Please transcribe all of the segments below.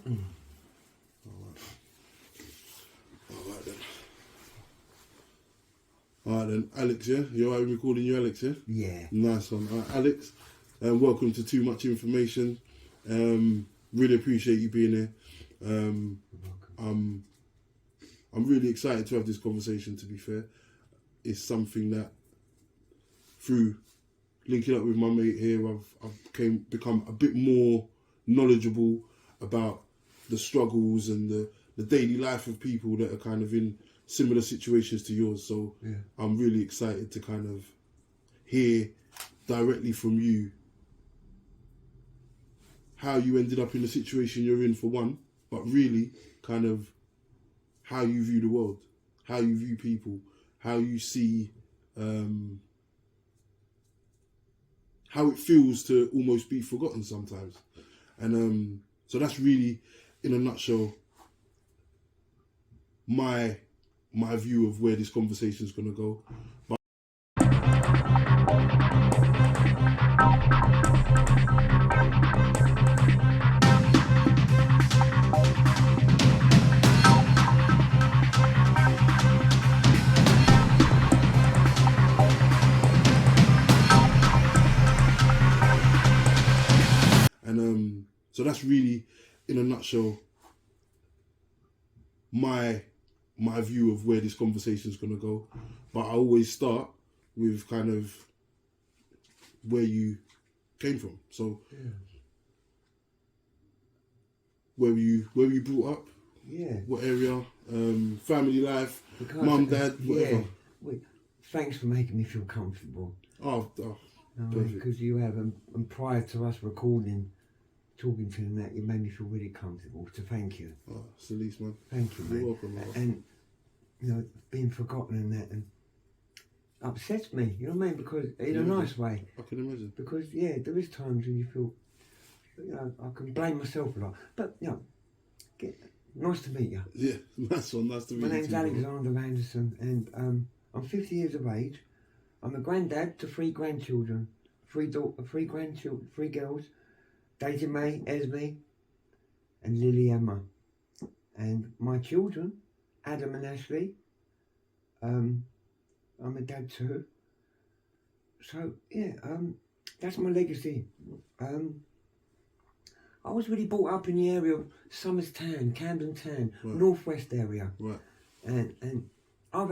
Alright then. Alright then, Alex, yeah? You're alright with me calling you Alex, yeah? Yeah. Nice one. Alright, Alex, welcome to Too Much Information. Really appreciate you being here. You're welcome. I'm really excited to have this conversation, to be fair. It's something that, through linking up with my mate here, I've become a bit more knowledgeable about the struggles and the daily life of people that are kind of in similar situations to yours. So Yeah. I'm really excited to kind of hear directly from you how you ended up in the situation you're in, for one, but really kind of how you view the world, how you view people, how you see, how it feels to almost be forgotten sometimes. And so that's really, in a nutshell, my view of where this conversation is going to go. But so that's really, in a nutshell, my view of where this conversation is going to go. But I always start with kind of where you came from. So where were you brought up? Yeah. What area? Family life? Mum, dad, whatever. Yeah. Wait, thanks for making me feel comfortable. Oh, perfect. Because you have, and prior to us recording, talking to them, that you made me feel really comfortable. So thank you. Oh, it's the least, man. Thank you, You're mate. welcome, man. And you know, being forgotten and that, and upsets me. You know what I mean? Because in a nice way. I can imagine. Because there is times when you feel, I can blame myself a lot. But nice to meet you. Yeah, nice one. Nice to meet you. My name's too, Alexander Anderson, and I'm 50 years of age. I'm a granddad to 3 grandchildren, 3 grandchildren, 3 girls, Daisy May, Esme, and Lily Emma. And my children, Adam and Ashley, I'm a dad too. So that's my legacy. I was really brought up in the area of Somers Town, Camden Town, northwest area. Right. And I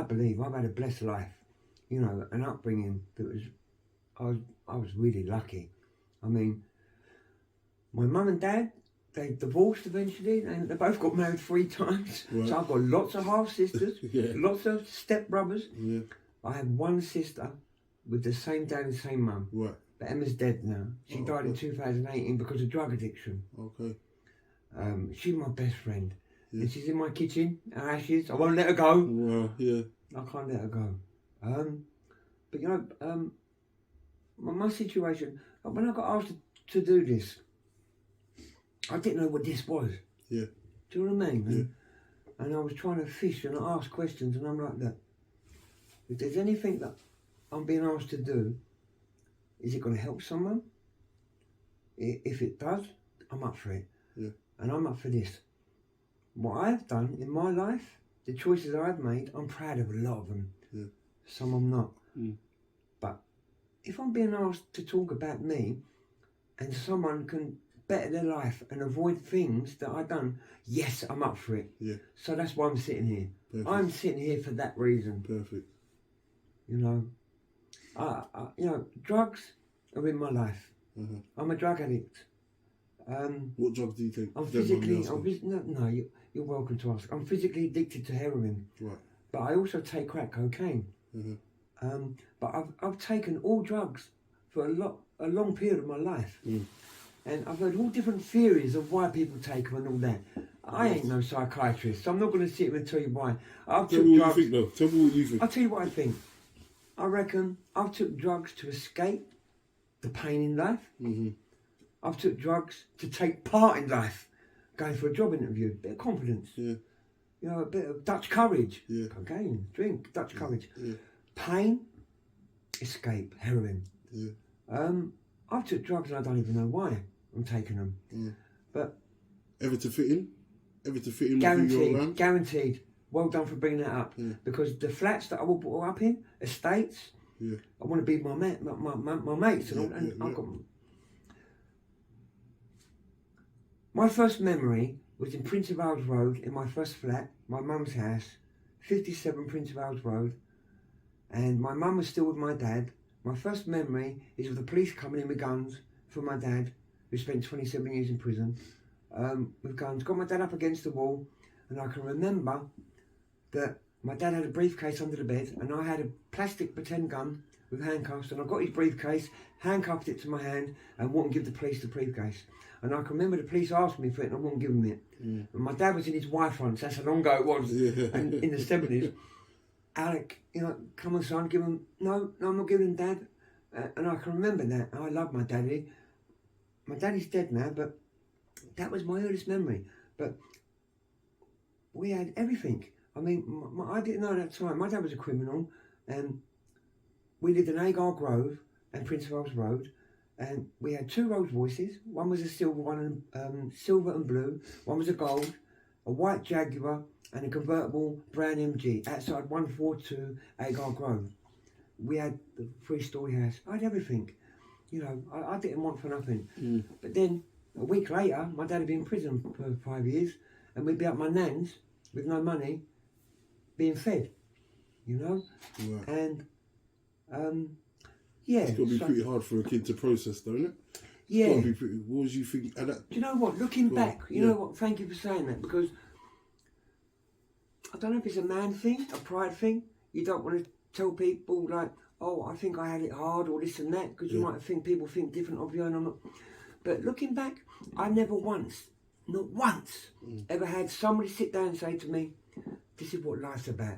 believe I've had a blessed life, an upbringing that was, I was really lucky. I mean, my mum and dad, they divorced eventually, and they both got married 3 times. Right. So I've got lots of half sisters, lots of step brothers. Yeah. I have 1 sister with the same dad and same mum. Right. But Emma's dead now. She died in 2018 because of drug addiction. Okay. She's my best friend. Yeah. And she's in my kitchen, her ashes. I won't let her go. Wow, yeah. I can't let her go. But my situation, when I got asked to do this, I didn't know what this was. Yeah. Do you know what I mean? Yeah. And I was trying to fish and ask questions, and I'm like, look, if there's anything that I'm being asked to do, is it going to help someone? If it does, I'm up for it. Yeah. And I'm up for this. What I've done in my life, the choices I've made, I'm proud of a lot of them. Yeah. Some I'm not. Mm. But if I'm being asked to talk about me, and someone can better their life and avoid things that I've done, yes, I'm up for it. Yeah. So that's why I'm sitting here. Perfect. I'm sitting here for that reason. Perfect. Drugs are in my life. Uh-huh. I'm a drug addict. What drugs do you take? I'm physically, you're welcome to ask. I'm physically addicted to heroin. Right. But I also take crack cocaine. Uh-huh. But I've taken all drugs for a long period of my life. Mm. And I've heard all different theories of why people take them and all that. I ain't no psychiatrist, so I'm not going to sit here and tell you why. Tell me what you think, though. Tell me what you think. I'll tell you what I think. I reckon I've took drugs to escape the pain in life. Mm-hmm. I've took drugs to take part in life. Going for a job interview, a bit of confidence. Yeah. A bit of Dutch courage. Yeah. Cocaine, drink, Dutch courage. Yeah. Pain, escape, heroin. Yeah. I've took drugs and I don't even know why I'm taking them. Yeah. But Ever to fit in with who you're Guaranteed, around? guaranteed. Well done for bringing that up. Yeah. Because the flats that I was brought up in, estates, Yeah. I want to be my mates and all. And Yeah. I've got. My first memory was in Prince of Wales Road in my first flat, my mum's house, 57 Prince of Wales Road, and my mum was still with my dad. My first memory is of the police coming in with guns for my dad, who spent 27 years in prison, with guns. Got my dad up against the wall, and I can remember that my dad had a briefcase under the bed, and I had a plastic pretend gun with handcuffs, and I got his briefcase, handcuffed it to my hand, and wouldn't give the police the briefcase. And I can remember the police asked me for it, and I wouldn't give them it. And my dad was in his Y-fronts, that's how long ago it was, and in the 70s. Alec, come on son, give him, no, I'm not giving him dad. And I can remember that. I love my daddy. My daddy's dead now, but that was my earliest memory. But we had everything. I mean, I didn't know at that time. My dad was a criminal, and we lived in Agar Grove and Prince of Wales Road, and we had 2 Rolls Royces. One was a silver one, silver and blue. One was a gold, a white Jaguar, and a convertible brown MG outside 142 Agar Grove. We had the 3-story house. I had everything. I didn't want for nothing. But then a week later, my dad had been in prison for 5 years, and we'd be at my nan's with no money, being fed, Wow. And yeah. It's got to be pretty hard for a kid to process, though, isn't it? Yeah. It's got to be pretty. What was you thinking? Do you know what? Looking back, you know what? Thank you for saying that, because I don't know if it's a man thing, a pride thing. You don't want to tell people like, oh, I think I had it hard or this and that, because you might think people think different of you, and I'm not. But looking back, I never once, not once, ever had somebody sit down and say to me, this is what life's about.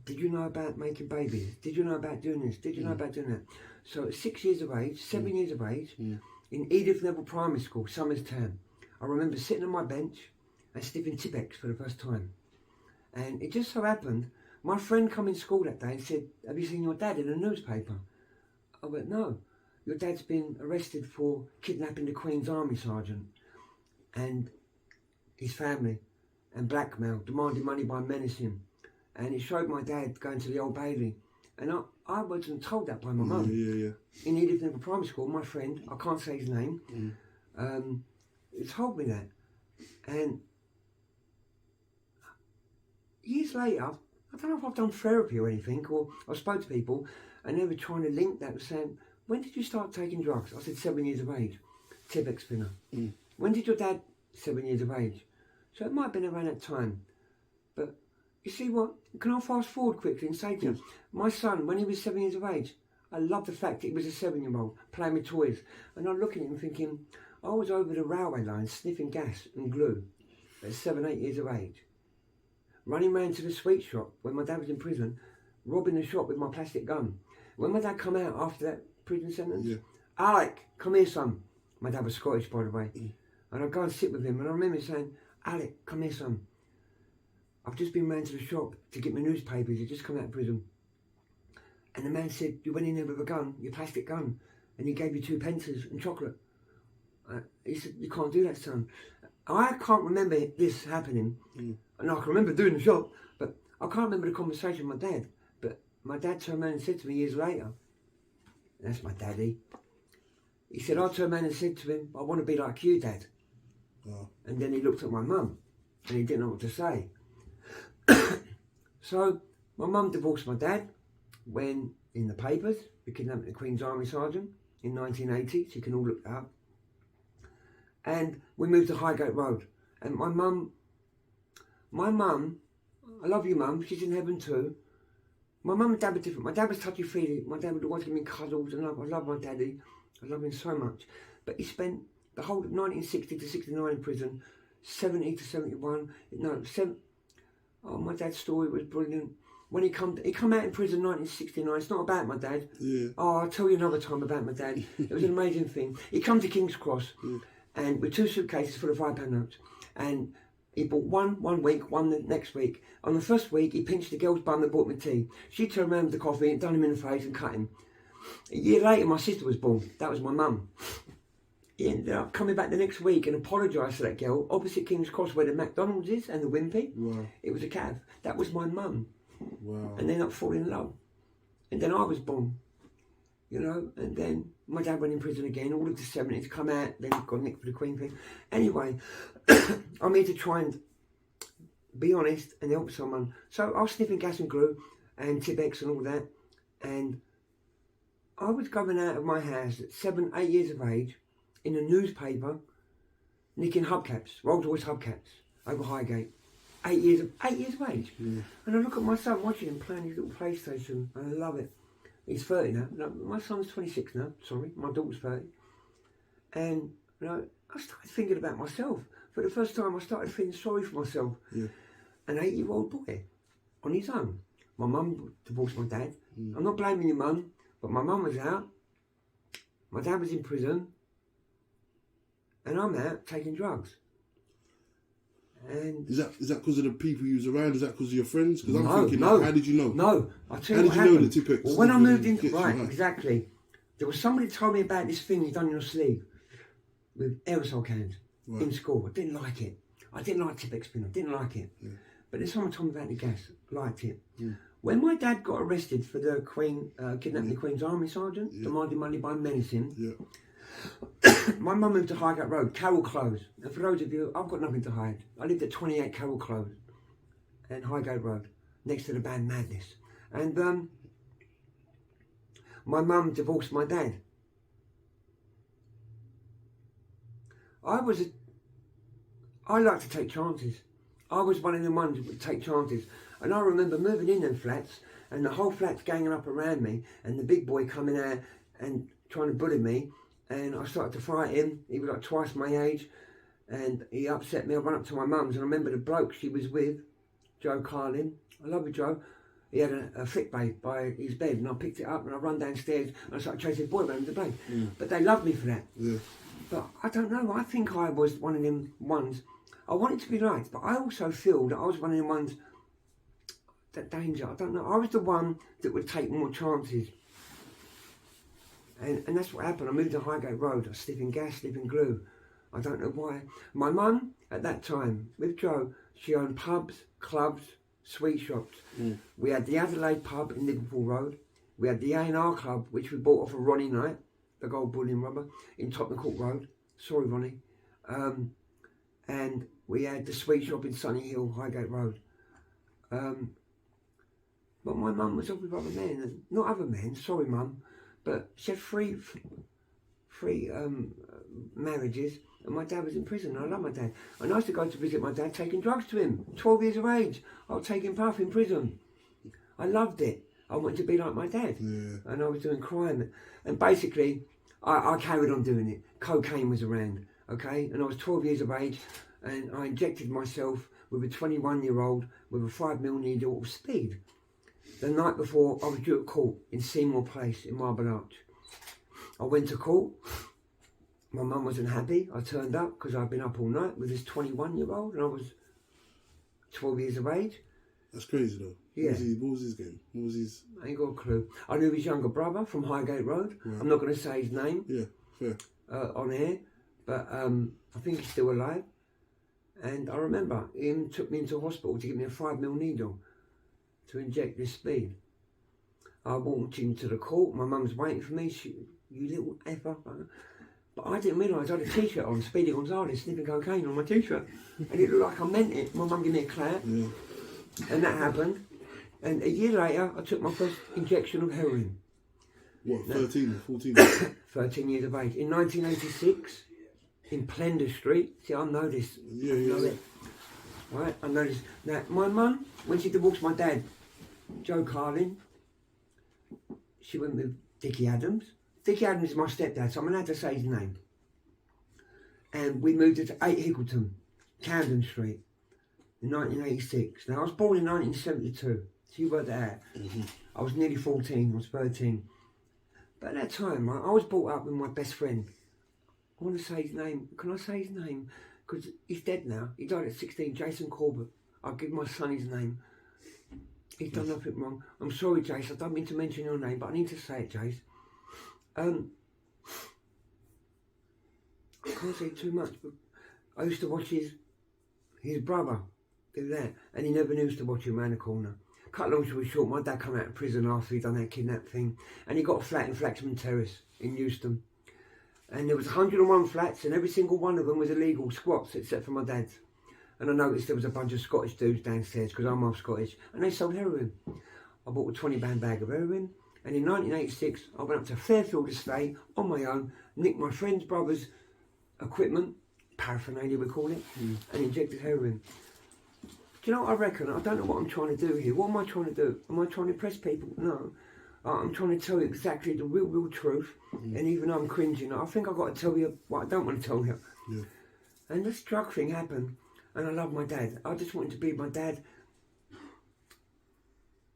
Did you know about making babies? Did you know about doing this? Did you know about doing that? So at 6 years of age, 7 years of age, in Edith Neville Primary School, Somers Town, I remember sitting on my bench and sniffing Tipex for the first time. And it just so happened, my friend come in school that day and said, have you seen your dad in a newspaper? I went, no. Your dad's been arrested for kidnapping the Queen's Army sergeant and his family, and blackmail, demanding money by menacing. And it showed my dad going to the Old Bailey. And I wasn't told that by my mum. In Edith Neville Primary School, my friend, I can't say his name, he told me that. And years later, I don't know if I've done therapy or anything, or I spoke to people, and they were trying to link that with saying, when did you start taking drugs? I said 7 years of age, Tipex spinner. When did your dad, 7 years of age? So it might have been around that time. But you see what, can I fast forward quickly and say to you, my son, when he was 7 years of age, I love the fact that he was a 7-year-old playing with toys. And I'm looking at him thinking, I was over the railway line sniffing gas and glue at 7, 8 years of age. Running round to the sweet shop when my dad was in prison, robbing the shop with my plastic gun. When my dad come out after that prison sentence, Alec, come here son. My dad was Scottish, by the way. And I'd go and sit with him, and I remember saying, Alec, come here son. I've just been round to the shop to get my newspapers, he'd just come out of prison. And the man said, you went in there with a gun, your plastic gun, and he gave you 2 pences and chocolate. He said, you can't do that, son. I can't remember this happening, and I can remember doing the shop, but I can't remember the conversation with my dad. But my dad turned around and said to me years later, that's my daddy. He said, I turned around and said to him, I want to be like you, Dad. And then he looked at my mum, and he didn't know what to say. So my mum divorced my dad when, in the papers, we kidnapped the Queen's Army sergeant in 1980, so you can all look that up. And we moved to Highgate Road. And my mum, I love you mum, she's in heaven too. My mum and dad were different. My dad was touchy-feely. My dad would always give me cuddles, and I love my daddy. I love him so much. But he spent the whole of 1960 to 69 in prison, 70 to 71, my dad's story was brilliant. When he come out in prison in 1969, it's not about my dad. I'll tell you another time about my dad. It was an amazing thing. He come to King's Cross, and with 2 suitcases full of £5 notes, and he bought one week, one the next week. On the first week, he pinched the girl's bum and bought me tea. She turned around with the coffee and done him in the face and cut him. A year later, my sister was born. That was my mum. he ended up coming back the next week and apologised to that girl opposite King's Cross where the McDonald's is and the Wimpy. Wow. It was a cab. That was my mum. Wow. And they ended up falling in love. And then I was born. You know, and then my dad went in prison again, all of the 70s, come out, then got nicked for the Queen thing. Anyway, I'm here to try and be honest and help someone. So I was sniffing gas and glue and Tibex and all that. And I was going out of my house at 7, 8 years of age in a newspaper, nicking hubcaps, Rolls Royce hubcaps over Highgate. 8 years of age. Yeah. And I look at my son watching him playing his little PlayStation and I love it. He's 30 now. No, my son's 26 now. Sorry, my daughter's 30. And you know, I started thinking about myself. For the first time, I started feeling sorry for myself. Yeah. An 8-year-old boy on his own. My mum divorced my dad. I'm not blaming your mum, but my mum was out. My dad was in prison. And I'm out taking drugs. And is that because of the people you was around? Is that because of your friends? Because I'm thinking, no. How did you know? No, I'll tell you what happened. How did you know the Tipex? Well, when I moved in, right, exactly. There was somebody told me about this thing you done in your sleeve with aerosol cans in school. I didn't like it. I didn't like Tipex spin. I didn't like it. Yeah. But then someone told me about the gas. Liked it. Yeah. When my dad got arrested for the Queen, kidnapping the Queen's Army Sergeant, demanding money by menacing. Yeah. My mum moved to Highgate Road, Carroll Close. And for those of you, I've got nothing to hide. I lived at 28 Carroll Close and Highgate Road, next to the band Madness. And my mum divorced my dad. I like to take chances. I was one of the ones that would take chances. And I remember moving in them flats and the whole flat's ganging up around me and the big boy coming out and trying to bully me. And I started to fight him. He was like twice my age. And he upset me. I ran up to my mum's and I remember the bloke she was with, Joe Carlin. I love you, Joe. He had a thick babe by his bed and I picked it up and I run downstairs and I started chasing the boy around the babe. But they loved me for that. Yeah. But I don't know. I think I was one of them ones. I wanted to be liked, but I also feel that I was one of them ones that danger. I don't know. I was the one that would take more chances. And that's what happened. I moved to Highgate Road. I was sniffing gas, sniffing glue. I don't know why. My mum, at that time, with Joe, she owned pubs, clubs, sweet shops. We had the Adelaide pub in Liverpool Road. We had the A&R club, which we bought off of Ronnie Knight, the gold bull in rubber, in Tottenham Court Road. Sorry, Ronnie. And we had the sweet shop in Sunny Hill, Highgate Road. But my mum was off with other men. And not other men, sorry, mum. But she had three marriages, and my dad was in prison. I love my dad. And I used to go to visit my dad, taking drugs to him. 12 years of age, I was taking puff in prison. I loved it. I wanted to be like my dad. Yeah. And I was doing crime. And basically, I carried on doing it. Cocaine was around, okay? And I was 12 years of age, and I injected myself with a 21-year-old with a 5mm needle of speed. The night before, I was due at court in Seymour Place in Marble Arch. I went to court. My mum wasn't happy. I turned up because I'd been up all night with this 21-year-old and I was 12 years of age. That's crazy though. Yeah. What was his game? What was his... I ain't got a clue. I knew his younger brother from Highgate Road. Right. I'm not going to say his name. Yeah, fair. On air. But I think he's still alive. And I remember him took me into hospital to give me a 5mm needle to inject this speed. I walked into the court, my mum's waiting for me, you little effer. But I didn't realise I had a t-shirt on, Speedy Gonzales, sniffing cocaine on my t-shirt. And it looked like I meant it. My mum gave me a clap. Yeah. And that happened. And a year later, I took my first injection of heroin. What, 13, 14? 13 years of age. In 1986, in Plender Street. See, I know this. Yeah, yeah. Right, I know this. Now, my mum, when she divorced my dad, Joe Carlin, she went with Dickie Adams. Dickie Adams is my stepdad, so I'm allowed to say his name. And we moved to 8 Hickleton, Camden Street, in 1986. Now, I was born in 1972, so you worked that out. I was nearly 14, I was 13. But at that time, I was brought up with my best friend. I want to say his name. Can I say his name? Because he's dead now. He died at 16, Jason Corbett. I'll give my son his name. He's done nothing wrong. I'm sorry, Jace, I don't mean to mention your name, but I need to say it, Jace. I can't say too much, but I used to watch his brother do that, and he never used to watch him round the corner. Cut long story short, my dad come out of prison after he'd done that kidnap thing, and he got a flat in Flaxman Terrace in Euston. And there was 101 flats, and every single one of them was illegal squats, except for my dad's. And I noticed there was a bunch of Scottish dudes downstairs, because I'm half Scottish, and they sold heroin. I bought a 20-pound bag of heroin, and in 1986, I went up to Fairfield Estate on my own, nicked my friend's brother's equipment, paraphernalia we call it, and injected heroin. Do you know what I reckon? I don't know what I'm trying to do here. What am I trying to do? Am I trying to impress people? No. I'm trying to tell you exactly the real truth, and even though I'm cringing, I think I've got to tell you what I don't want to tell you. Yeah. And this drug thing happened, and I love my dad. I just wanted to be my dad,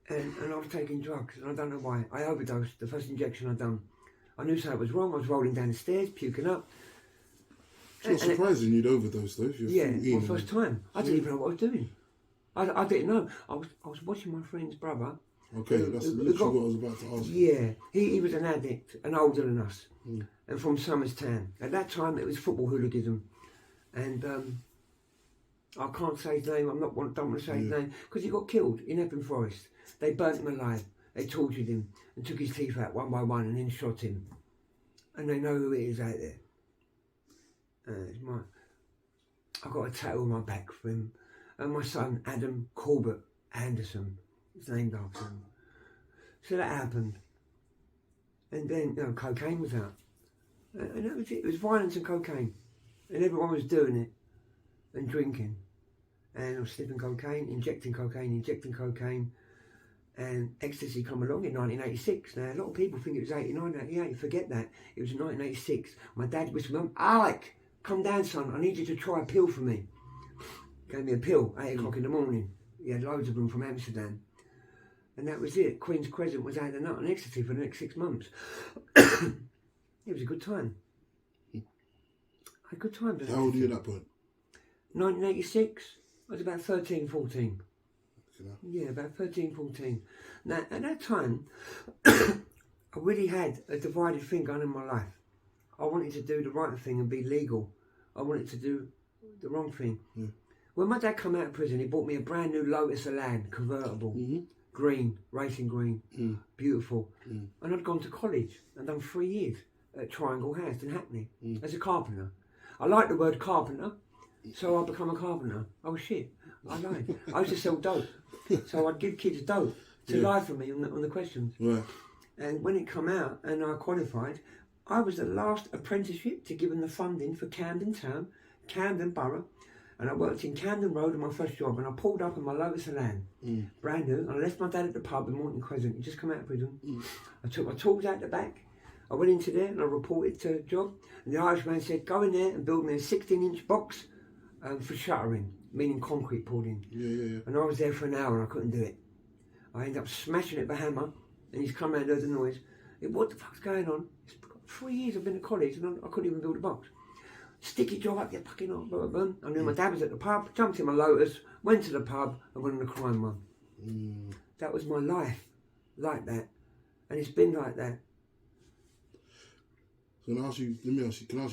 and I was taking drugs, and I don't know why. I overdosed the first injection I done. I knew something was wrong. I was rolling down the stairs, puking up. It's not surprising you'd overdose though. If you're my first time. I didn't even know what I was doing. I didn't know. I was watching my friend's brother. Okay, that's literally what I was about to ask. Yeah, he was an addict and older than us, and from Somers Town. At that time, it was football hooliganism, and I can't say his name. Don't want to say his name because he got killed in Epping Forest. They burnt him alive. They tortured him and took his teeth out one by one and then shot him. And they know who it is out there. I got a tattoo on my back for him. And my son, Adam Corbett Anderson, is named after him. So that happened. And then, cocaine was out. And that was it. It was violence and cocaine. And everyone was doing it and drinking. And I was sniffing cocaine, injecting cocaine. And ecstasy come along in 1986. Now, a lot of people think it was 89, 88. Forget that. It was 1986. My dad whispered, "Mum, Alec, come down, son. I need you to try a pill for me." Gave me a pill, 8 o'clock in the morning. He had loads of them from Amsterdam. And that was it. Queen's Crescent was out of the nut on ecstasy for the next 6 months. It was a good time. I had a good time. How old were you at that point? 1986. I was about 13, 14. Yeah, about 13, 14. Now, at that time, I really had a divided thing going in my life. I wanted to do the right thing and be legal. I wanted to do the wrong thing. Yeah. When my dad came out of prison, he bought me a brand new Lotus Elan, convertible, green, racing green, beautiful. And I'd gone to college and done 3 years at Triangle House in Hackney as a carpenter. I liked the word carpenter, so I became a carpenter. Oh shit, I lied. I used to sell dope, so I'd give kids dope to lie for me on the questions. Right. And when it come out and I qualified, I was the last apprenticeship to give them the funding for Camden Town, Camden Borough. And I worked in Camden Road on my first job, and I pulled up in my Lotus Elan, brand new, and I left my dad at the pub in Morton Crescent. He'd just come out of prison. I took my tools out the back. I went into there and I reported to a job, and the Irishman said, "Go in there and build me a 16-inch box for shuttering," meaning concrete poured in. Yeah. And I was there for an hour and I couldn't do it. I ended up smashing it with a hammer, and he's come out and heard the noise. What the fuck's going on? It's 3 years I've been at college and I couldn't even build a box. Sticky job up, get fucking on, blah, blah, blah. I knew my dad was at the pub, jumped in my Lotus, went to the pub and went on a crime run. That was my life, like that. And it's been like that. So can I ask you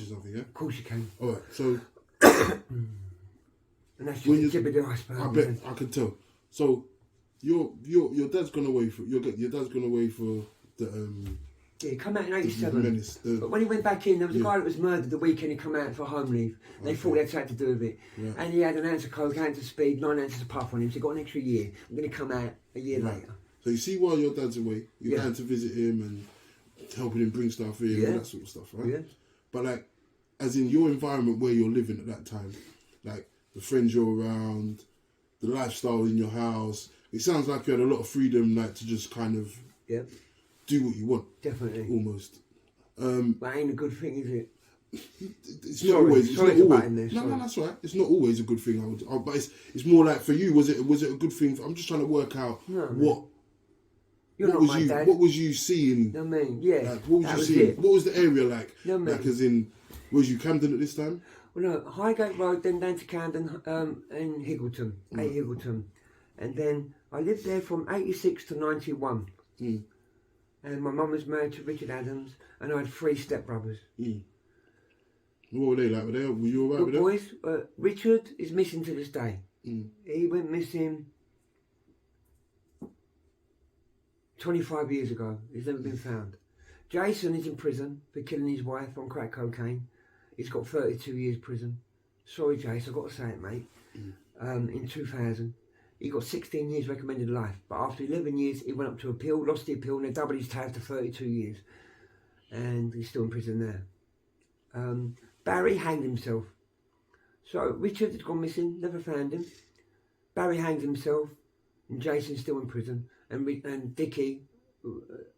something, yeah? Of course you can. Alright, so... And that's just the tip of the iceberg. I bet, I can tell. So, your dad's gone away for... Your dad's gone away for the... Yeah, he come out in 87. But when he went back in, there was a guy that was murdered the weekend he come out for home leave. They thought they had to do with it. Yeah. And he had an ounce of coke, an ounce of speed, 9 ounces of puff on him, so he got an extra year. I'm going to come out a year later. So you see while your dad's away, you're going to visit him and helping him bring stuff in and that sort of stuff, right? Yeah. But like, as in your environment where you're living at that time, like the friends you're around, the lifestyle in your house, it sounds like you had a lot of freedom like to just kind of... Yeah. Do what you want. Definitely. Almost. That ain't a good thing, is it? It's not always. No, that's right. It's not always a good thing. But it's more like for you. Was it a good thing? I'm just trying to work out what. You're not my dad. What was you seeing? I mean, yeah. Like, what was you seeing? It. What was the area like? Like as in, was you Camden at this time? Well, no, Highgate Road, then down to Camden, in Higgleton, 8 Higgleton, and then I lived there from 86 to 91. And my mum was married to Richard Adams, and I had 3 stepbrothers. What were they like? Were you alright with them? Boys. Richard is missing to this day. He went missing 25 years ago. He's never been found. Jason is in prison for killing his wife on crack cocaine. He's got 32 years prison. Sorry, Jace, I've got to say it, mate. In 2000, he got 16 years recommended life. But after 11 years, he went up to appeal, lost the appeal, and they doubled his time to 32 years. And he's still in prison there. Barry hanged himself. So Richard had gone missing, never found him. Barry hanged himself, and Jason's still in prison. And Dickie,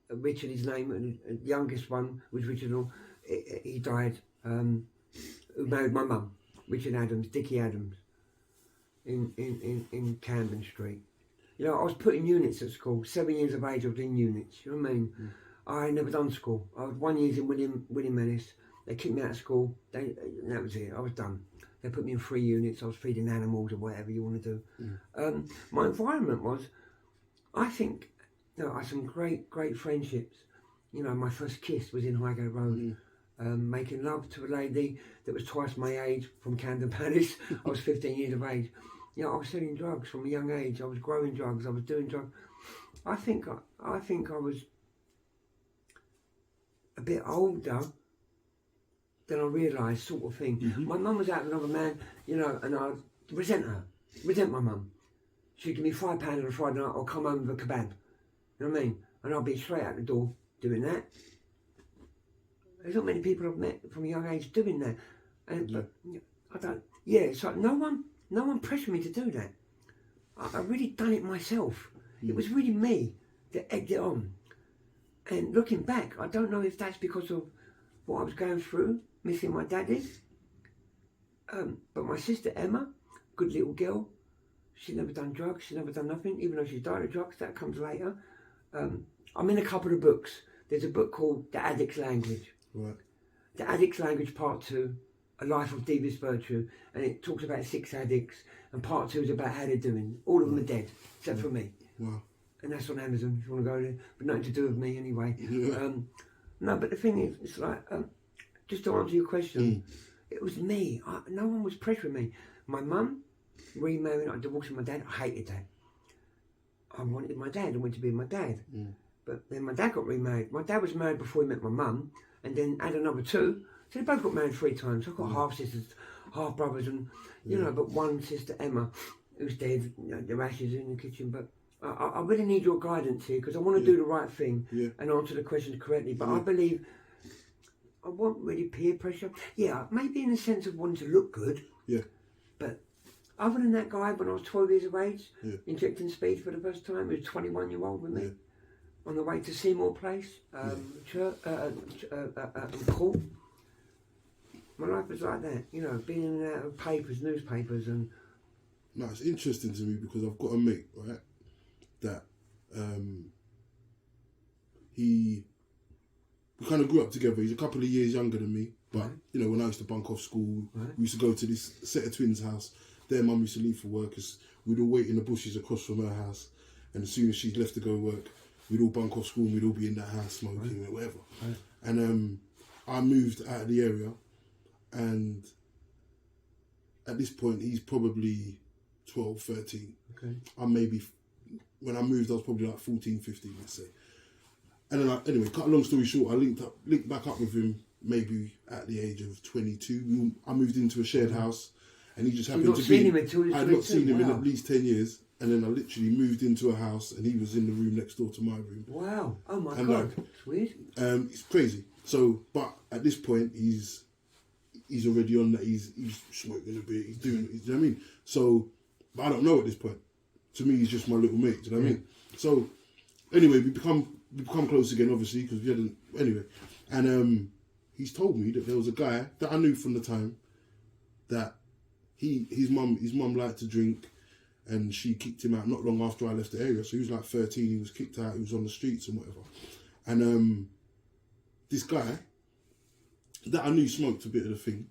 Richard his name, and the youngest one was Richard. He died. Who married my mum, Richard Adams, Dickie Adams, in Camden Street. You know, I was put in units at school. 7 years of age, I was in units. You know what I mean? I never done school. I was 1 year in William Ellis. They kicked me out of school. That was it. I was done. They put me in 3 units. I was feeding animals or whatever you want to do. My environment was, I think, you know, I had some great friendships. You know, my first kiss was in Highgate Road. Making love to a lady that was twice my age from Camden Palace. I was 15 years of age. You know, I was selling drugs from a young age. I was growing drugs. I was doing drugs. I think I was a bit older than I realised, sort of thing. My mum was out with another man, you know, and I'd resent my mum. She'd give me £5 on a Friday night, I'll come home with a kebab. You know what I mean? And I'd be straight out the door doing that. There's not many people I've met from a young age doing that. But I don't, it's like no one pressured me to do that. I really done it myself. It was really me that egged it on. And looking back, I don't know if that's because of what I was going through, missing my daddy. But my sister Emma, good little girl, she never done drugs, she never done nothing, even though she died of drugs, that comes later. I'm in a couple of books. There's a book called The Addict's Language. Right. The Addict's Language Part 2, A Life of Devious Virtue, and it talks about 6 addicts, and Part 2 is about how they're doing. All of them are dead, except for me. Wow. And that's on Amazon if you want to go there, but nothing to do with me anyway. No, but the thing is, it's like, just to answer your question, it was me. No one was pressuring me. My mum remarried, I divorced my dad. I hated that. I wanted my dad. I wanted to be my dad. But then my dad got remarried. My dad was married before he met my mum, and then had another 2. So they both got married 3 times. I've got half sisters, half brothers, and you know, but one sister, Emma, who's dead. You know, the ashes in the kitchen. But I really need your guidance here because I want to do the right thing and answer the questions correctly. But I believe I want really peer pressure. Yeah, maybe in the sense of wanting to look good. Yeah. But other than that guy, when I was 12 years of age, injecting speed for the first time, he was 21-year-old with me. On the way to Seymour Place, court. My life was like that, you know, being in and out of papers, newspapers, and. No, it's interesting to me because I've got a mate, right, that we kind of grew up together. He's a couple of years younger than me, but you know, when I used to bunk off school, we used to go to this set of twins' house. Their mum used to leave for work, because we'd all wait in the bushes across from her house, and as soon as she'd left to go work, we'd all bunk off school and we'd all be in that house smoking or whatever. And I moved out of the area, and at this point he's probably 12, 13. I'm maybe, when I moved I was probably like 14, 15, let's say. And then anyway, cut a long story short, I linked back up with him maybe at the age of 22. I moved into a shared house, and he just happened to be. I'd not seen him in at least 10 years. And then I literally moved into a house, and he was in the room next door to my room. Wow! Oh my God! It's weird. It's crazy. So, but at this point, he's already on that. He's smoking a bit. He's doing. You know what I mean? So, but I don't know at this point. To me, he's just my little mate. Do you know what I mean? So, anyway, we become close again, obviously, because we hadn't. Anyway, and he's told me that there was a guy that I knew from the time that his mum liked to drink. And she kicked him out not long after I left the area. So he was like 13, he was kicked out, he was on the streets and whatever. And this guy that I knew smoked a bit of the thing,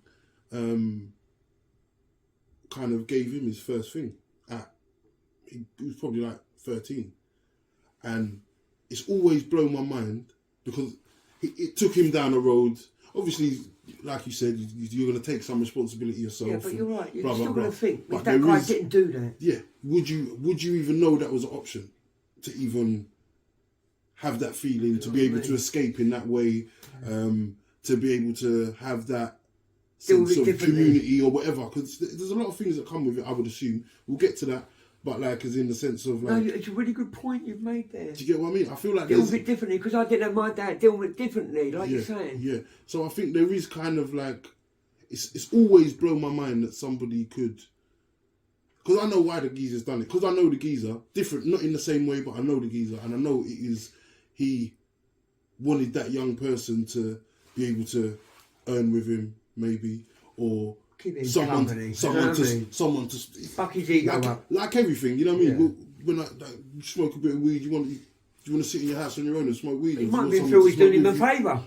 kind of gave him his first thing he was probably like 13. And it's always blown my mind because it took him down a road obviously, like you said, you're going to take some responsibility yourself. Yeah, but you're right. You're blah, still blah, going to think, but if that guy didn't do that. Yeah. Would you even know that was an option to even have that feeling, to be able to escape in that way, to be able to have that sense of community or whatever? Because there's a lot of things that come with it, I would assume. We'll get to that. But like, as in the sense of like... No, it's a really good point you've made there. Do you get what I mean? I feel like deal with it differently, because I didn't have my dad deal with it differently, like you're saying. Yeah. So I think there is kind of like... It's always blown my mind that somebody could... Because I know why the geezer's done it. Because I know the geezer. Different, not in the same way, but I know the geezer. And I know it is... He wanted that young person to be able to earn with him, maybe. Or... someone to fuck his ego up. Like everything, you know what I mean? When I smoke a bit of weed, you want to sit in your house on your own and smoke weed. It might be feel he's doing him a favour.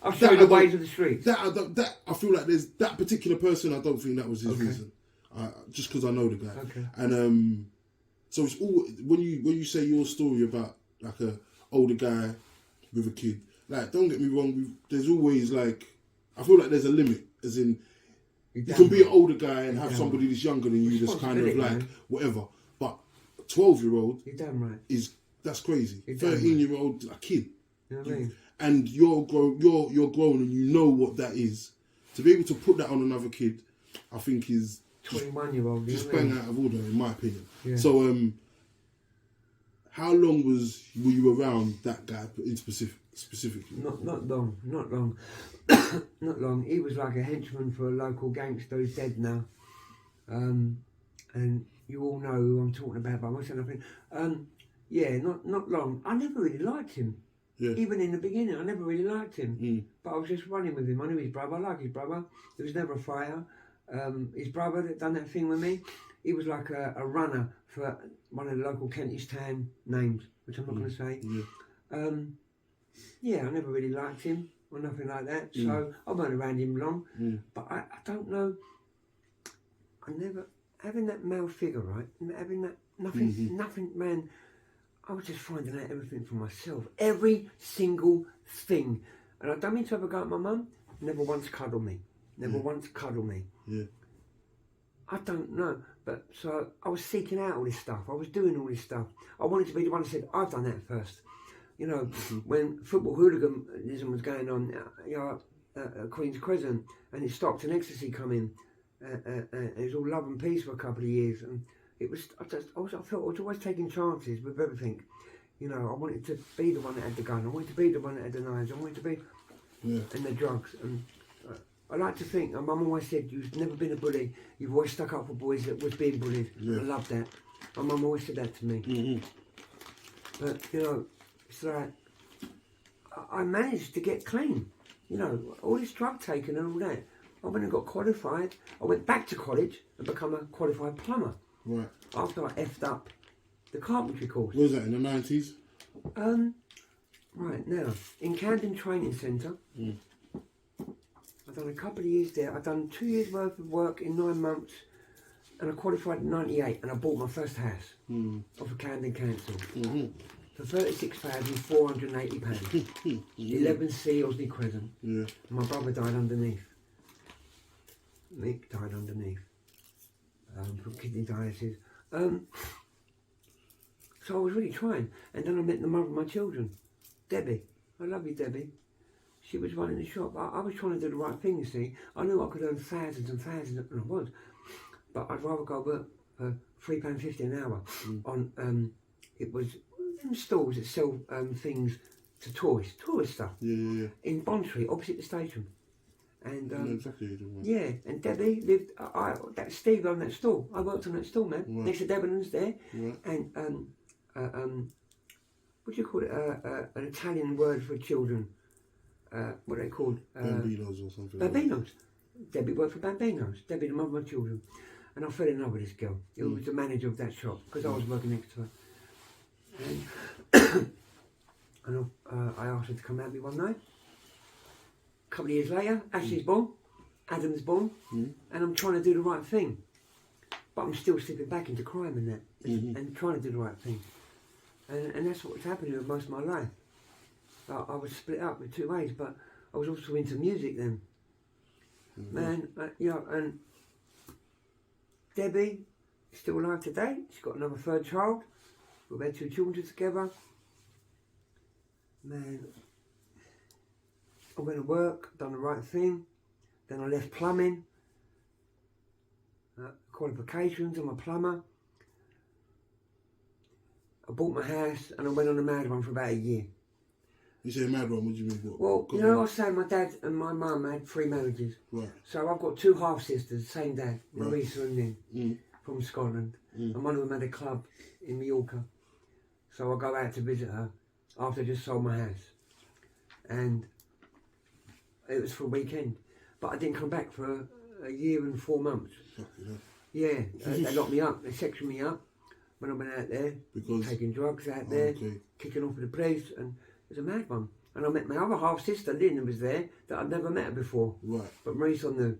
I'll show you the ways of the streets. That I feel like there's that particular person. I don't think that was his reason. Just because I know the guy. Okay. And so it's all when you say your story about like a older guy with a kid. Like, don't get me wrong. There's always like, I feel like there's a limit, as in. You can be an older guy and have somebody that's younger than you, that's kind of like whatever. But a 12-year-old that's crazy. 13-year-old, a kid. You know what I mean? And you're grown and you know what that is. To be able to put that on another kid, I think is 21-year-old. Just bang out of order, in my opinion. Yeah. So, how long were you around that guy in specifically? Not long. Not long. He was like a henchman for a local gangster who's dead now. And you all know who I'm talking about, but I won't say nothing. Not long. I never really liked him. Yeah. Even in the beginning, I never really liked him. But I was just running with him. I knew his brother. I like his brother. He was never a fighter. His brother that done that thing with me, he was like a runner for one of the local Kentish town names, which I'm not going to say. I never really liked him or nothing like that. So I weren't around him long. But I don't know. I never having that male figure, right? Having that nothing, man. I was just finding out everything for myself, every single thing. And I don't mean to ever go at my mum. Never once cuddled me. Never once cuddled me. Yeah. I don't know, but so I was seeking out all this stuff. I was doing all this stuff. I wanted to be the one who said, "I've done that first." You know, when football hooliganism was going on, at Queen's Crescent, and it stopped, and ecstasy come in. It was all love and peace for a couple of years, and it was. I felt I was always taking chances with everything. You know, I wanted to be the one that had the gun. I wanted to be the one that had the knives. I wanted to be, and the drugs. And I like to think. My mum always said, "You've never been a bully. You've always stuck up for boys that was being bullied." Yeah. I love that. My mum always said that to me. But you know, it's like I managed to get clean. You know, all this drug taking and all that. I went and got qualified. I went back to college and become a qualified plumber. Right. After I effed up the carpentry course. What was that, in the 90s? Right, now, in Camden Training Centre, I've done a couple of years there. I've done 2 years worth of work in 9 months, and I qualified in 98, and I bought my first house off of Camden Council for £36,480. 11C Osney Crescent. Yeah. And my brother died underneath. Mick died underneath from kidney dialysis. So I was really trying, and then I met the mother of my children, Debbie. I love you, Debbie. She was running the shop. I was trying to do the right thing, you see. I knew I could earn thousands and thousands, and I was. But I'd rather go work for £3.50 an hour on, it was in stores that sell things to tourist stuff. In Bond Street, opposite the station. And exactly. And Debbie lived. That Steve owned that store. I worked on that store, man. Right. Next to Debenhams there, and what do you call it? An Italian word for children. What are they called? Bambinos or something. Bambinos. Debbie worked for Bambinos. Debbie, the mother of my children, and I fell in love with this girl. It was the manager of that shop because I was working next to her. And I asked her to come out with me one night. A couple of years later, Ashley's born, Adam's born, and I'm trying to do the right thing. But I'm still slipping back into crime and that, and trying to do the right thing. And that's what's happening with most of my life. I was split up in 2 ways, but I was also into music then. Man, and Debbie is still alive today. She's got another third child. We've had 2 children together. Man, I went to work, done the right thing. Then I left plumbing, qualifications. I'm a plumber. I bought my house and I went on a mad one for about a year. You say mad one, what do you mean? Well, you know, I was saying my dad and my mum had 3 marriages. Right. So I've got 2 half-sisters, same dad, Right. Marisa and Lynn, from Scotland. And one of them had a club in Mallorca. So I go out to visit her after I just sold my house. And it was for a weekend. But I didn't come back for a year and 4 months. Yeah, they locked me up, they sectioned me up when I went out there, because taking drugs out there, kicking off with the police, and it was a mad one. And I met my other half sister, Lynn, who was there, that I'd never met her before. Right. But Marisa knew.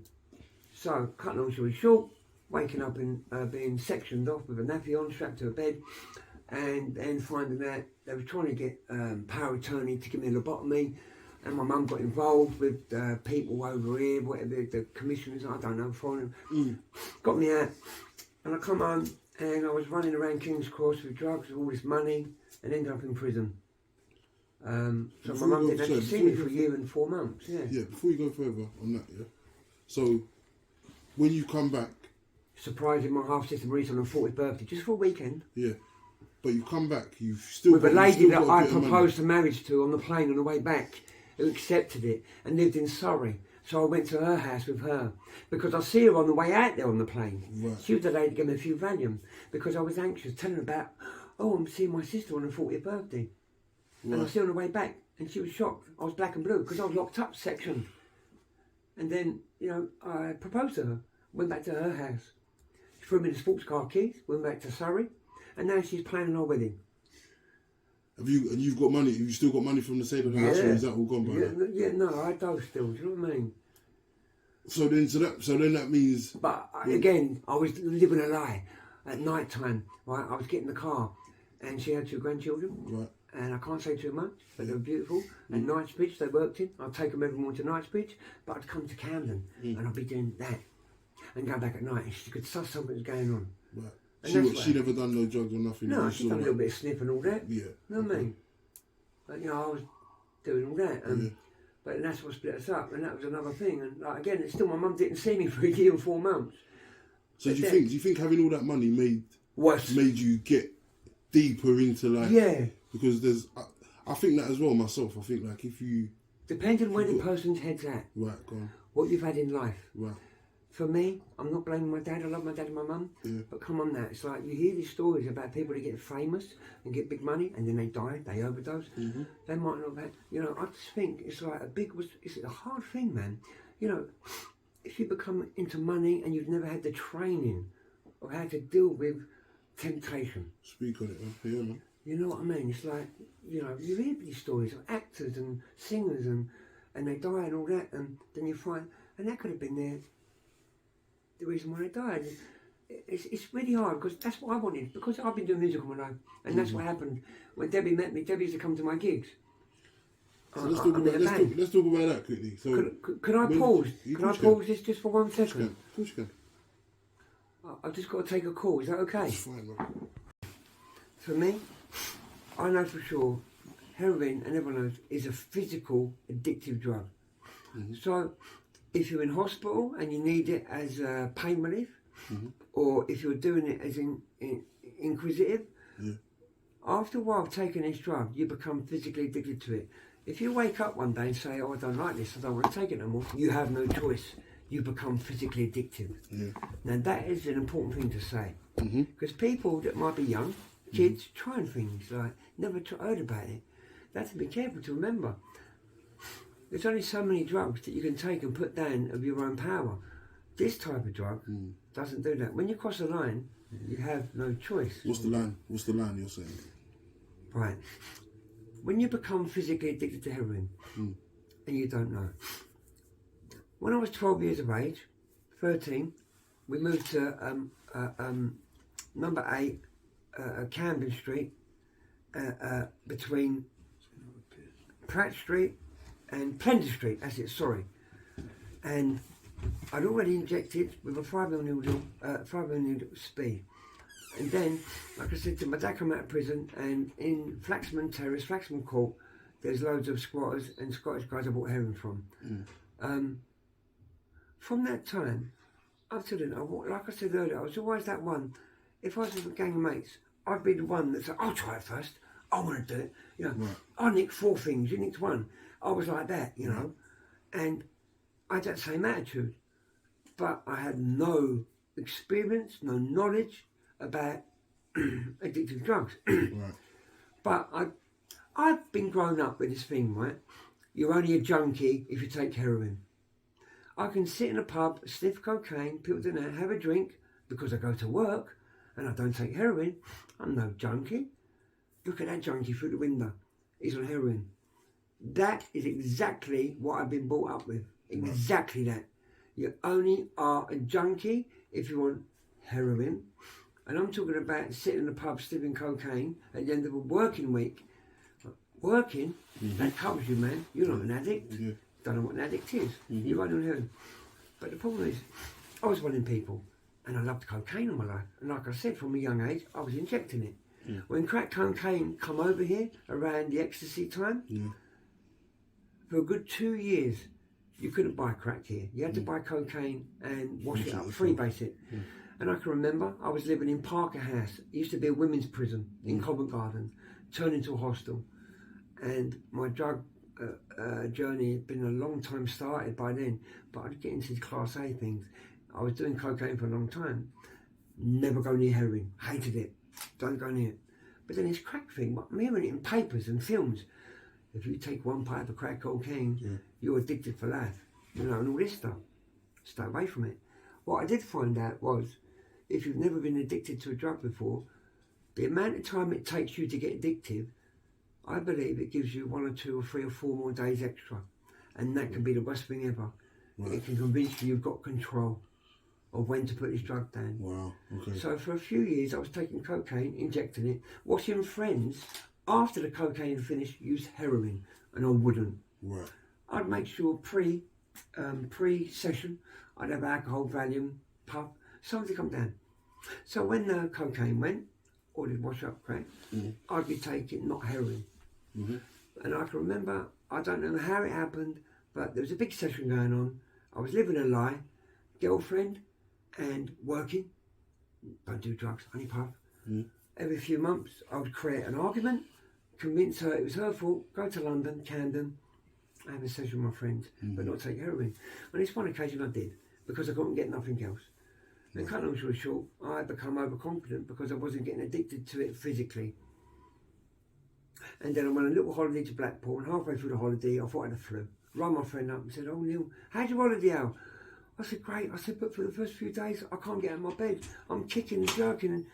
So, cut long story short, waking up and being sectioned off with a nappy on, strapped to a bed, and then finding out they were trying to get power of attorney to give me a lobotomy. And my mum got involved with people over here, whatever, the commissioners, I don't know, foreign. Got me out, and I come home, and I was running around King's Cross with drugs, with all this money, and ended up in prison. So my mum didn't actually see me for a year and 4 months, Yeah, before you go further on that, so, when you come back... Surprising my half-sister Marisa on her 40th birthday, just for a weekend. Yeah, but you come back, you've still... With a lady that I proposed a marriage to on the plane on the way back, who accepted it and lived in Surrey. So I went to her house with her because I see her on the way out there on the plane. Right. She was the lady that gave me a few Valium because I was anxious, telling her about, I'm seeing my sister on her 40th birthday. Right. And I see her on the way back and she was shocked. I was black and blue because I was locked up, sectioned. And then, I proposed to her, went back to her house. She threw me the sports car keys, went back to Surrey, and now she's planning our wedding. You've got money? Have you still got money from the sale of the house, or is that all gone by now? Yeah, no, I do still. Do you know what I mean? So then that means. But again, I was living a lie. At night time, right? I was getting the car, and she had 2 grandchildren. Right. And I can't say too much, but they were beautiful. And Knightsbridge, they worked in. I'd take them every morning to Knightsbridge, but I'd come to Camden, and I'd be doing that, and go back at night, and she could suss something was going on. Right. She never done no drugs or nothing? No, she done a little bit of sniff and all that. Yeah. You know what I mean? But, I was doing all that. But that's what split us up, and that was another thing. And again, it's still, my mum didn't see me for a year and 4 months. So do you think having all that money made you get deeper into because I think that as well myself. I think if you... Depending where the person's head's at. Right, go on. What you've had in life. Right. For me, I'm not blaming my dad. I love my dad and my mum. Yeah. But come on now, it's like you hear these stories about people that get famous and get big money and then they die, they overdose. Mm-hmm. They might not have had, I just think it's like it's a hard thing, man. If you become into money and you've never had the training of how to deal with temptation. Speak on it, man. Yeah, man. You know what I mean? It's like, you hear these stories of actors and singers and they die and all that, and then you find, and that could have been the reason why they died. It's really hard because that's what I wanted, because I've been doing music all my life, and that's what happened when Debbie met me. Debbie used to come to my gigs. So let's talk about that quickly. So could I pause? Can I pause this just for 1 second? Of course you can. I've just got to take a call. Is that okay? It's fine, man. For me, I know for sure heroin, and everyone knows, is a physical addictive drug. Mm-hmm. So if you're in hospital and you need it as pain relief, or if you're doing it as inquisitive, after a while taking this drug, you become physically addicted to it. If you wake up one day and say, I don't like this, I don't want to take it no more, you have no choice. You become physically addicted. Yeah. Now that is an important thing to say. Because people that might be young, kids, trying things, like never heard about it, they have to be careful to remember. There's only so many drugs that you can take and put down of your own power. This type of drug doesn't do that. When you cross the line, you have no choice. What's the line? What's the line you're saying? Right. When you become physically addicted to heroin, and you don't know. When I was 12 years of age, 13, we moved to number 8, Camden Street, between Pratt Street and Plenty Street, that's it, sorry. And I'd already injected with a 5mm needle speed. And then, like I said, my dad came out of prison, and in Flaxman Terrace, Flaxman Court, there's loads of squatters and Scottish guys I bought heroin from. From that time, up to then, like I said earlier, I was always that one. If I was with a gang of mates, I'd be the one that said, I'll try it first. I want to do it. You know, Right. I nicked 4 things, you nicked 1. I was like that, you know. And I had that same attitude. But I had no experience, no knowledge about addictive drugs. Right. But I've been grown up with this thing, right? You're only a junkie if you take heroin. I can sit in a pub, sniff cocaine, people do that, have a drink because I go to work and I don't take heroin. I'm no junkie. Look at that junkie through the window. He's on heroin. That is exactly what I've been brought up with. Exactly that. You only are a junkie if you want heroin. And I'm talking about sitting in the pub sniffing cocaine at the end of a working week. Working, that covers you, man. You're not an addict. Yeah. Don't know what an addict is. You're only on heroin. But the problem is, I was one of them people, and I loved cocaine in my life. And like I said, from a young age, I was injecting it. Yeah. When crack cocaine come over here around the ecstasy time, for a good 2 years, you couldn't buy crack here. You had to buy cocaine and wash it up, freebase it. And I can remember I was living in Parker House. It used to be a women's prison in Covent Garden, turned into a hostel. And my drug journey had been a long time started by then, but I'd get into Class A things. I was doing cocaine for a long time. Never go near heroin. Hated it. Don't go near it. But then this crack thing, I'm hearing it in papers and films. If you take 1 pipe of crack cocaine, you're addicted for life. You know, and all this stuff. Stay away from it. What I did find out was, if you've never been addicted to a drug before, the amount of time it takes you to get addictive, I believe it gives you 1 or 2 or 3 or 4 more days extra. And that can be the worst thing ever. Right. It can convince you you've got control of when to put this drug down. Wow, okay. So for a few years I was taking cocaine, injecting it, watching friends, after the cocaine had finished, use heroin, and I wouldn't. Right. I'd make sure pre-session, I'd have alcohol, Valium, puff, something to come down. So when the cocaine went, or did wash up crack, I'd be taking not heroin. And I can remember, I don't know how it happened, but there was a big session going on. I was living a lie, girlfriend, and working. Don't do drugs, only puff. Every few months, I would create an argument, convince her it was her fault, go to London, Camden, have a session with my friends, but not take heroin. On this one occasion I did, because I couldn't get nothing else. And cut long story short, I had become overconfident because I wasn't getting addicted to it physically. And then I went on a little holiday to Blackpool, and halfway through the holiday, I thought I had a flu. Rang my friend up and said, "Oh, Neil, how'd your holiday out?" I said, "Great." I said, "But for the first few days, I can't get out of my bed. I'm kicking and jerking." And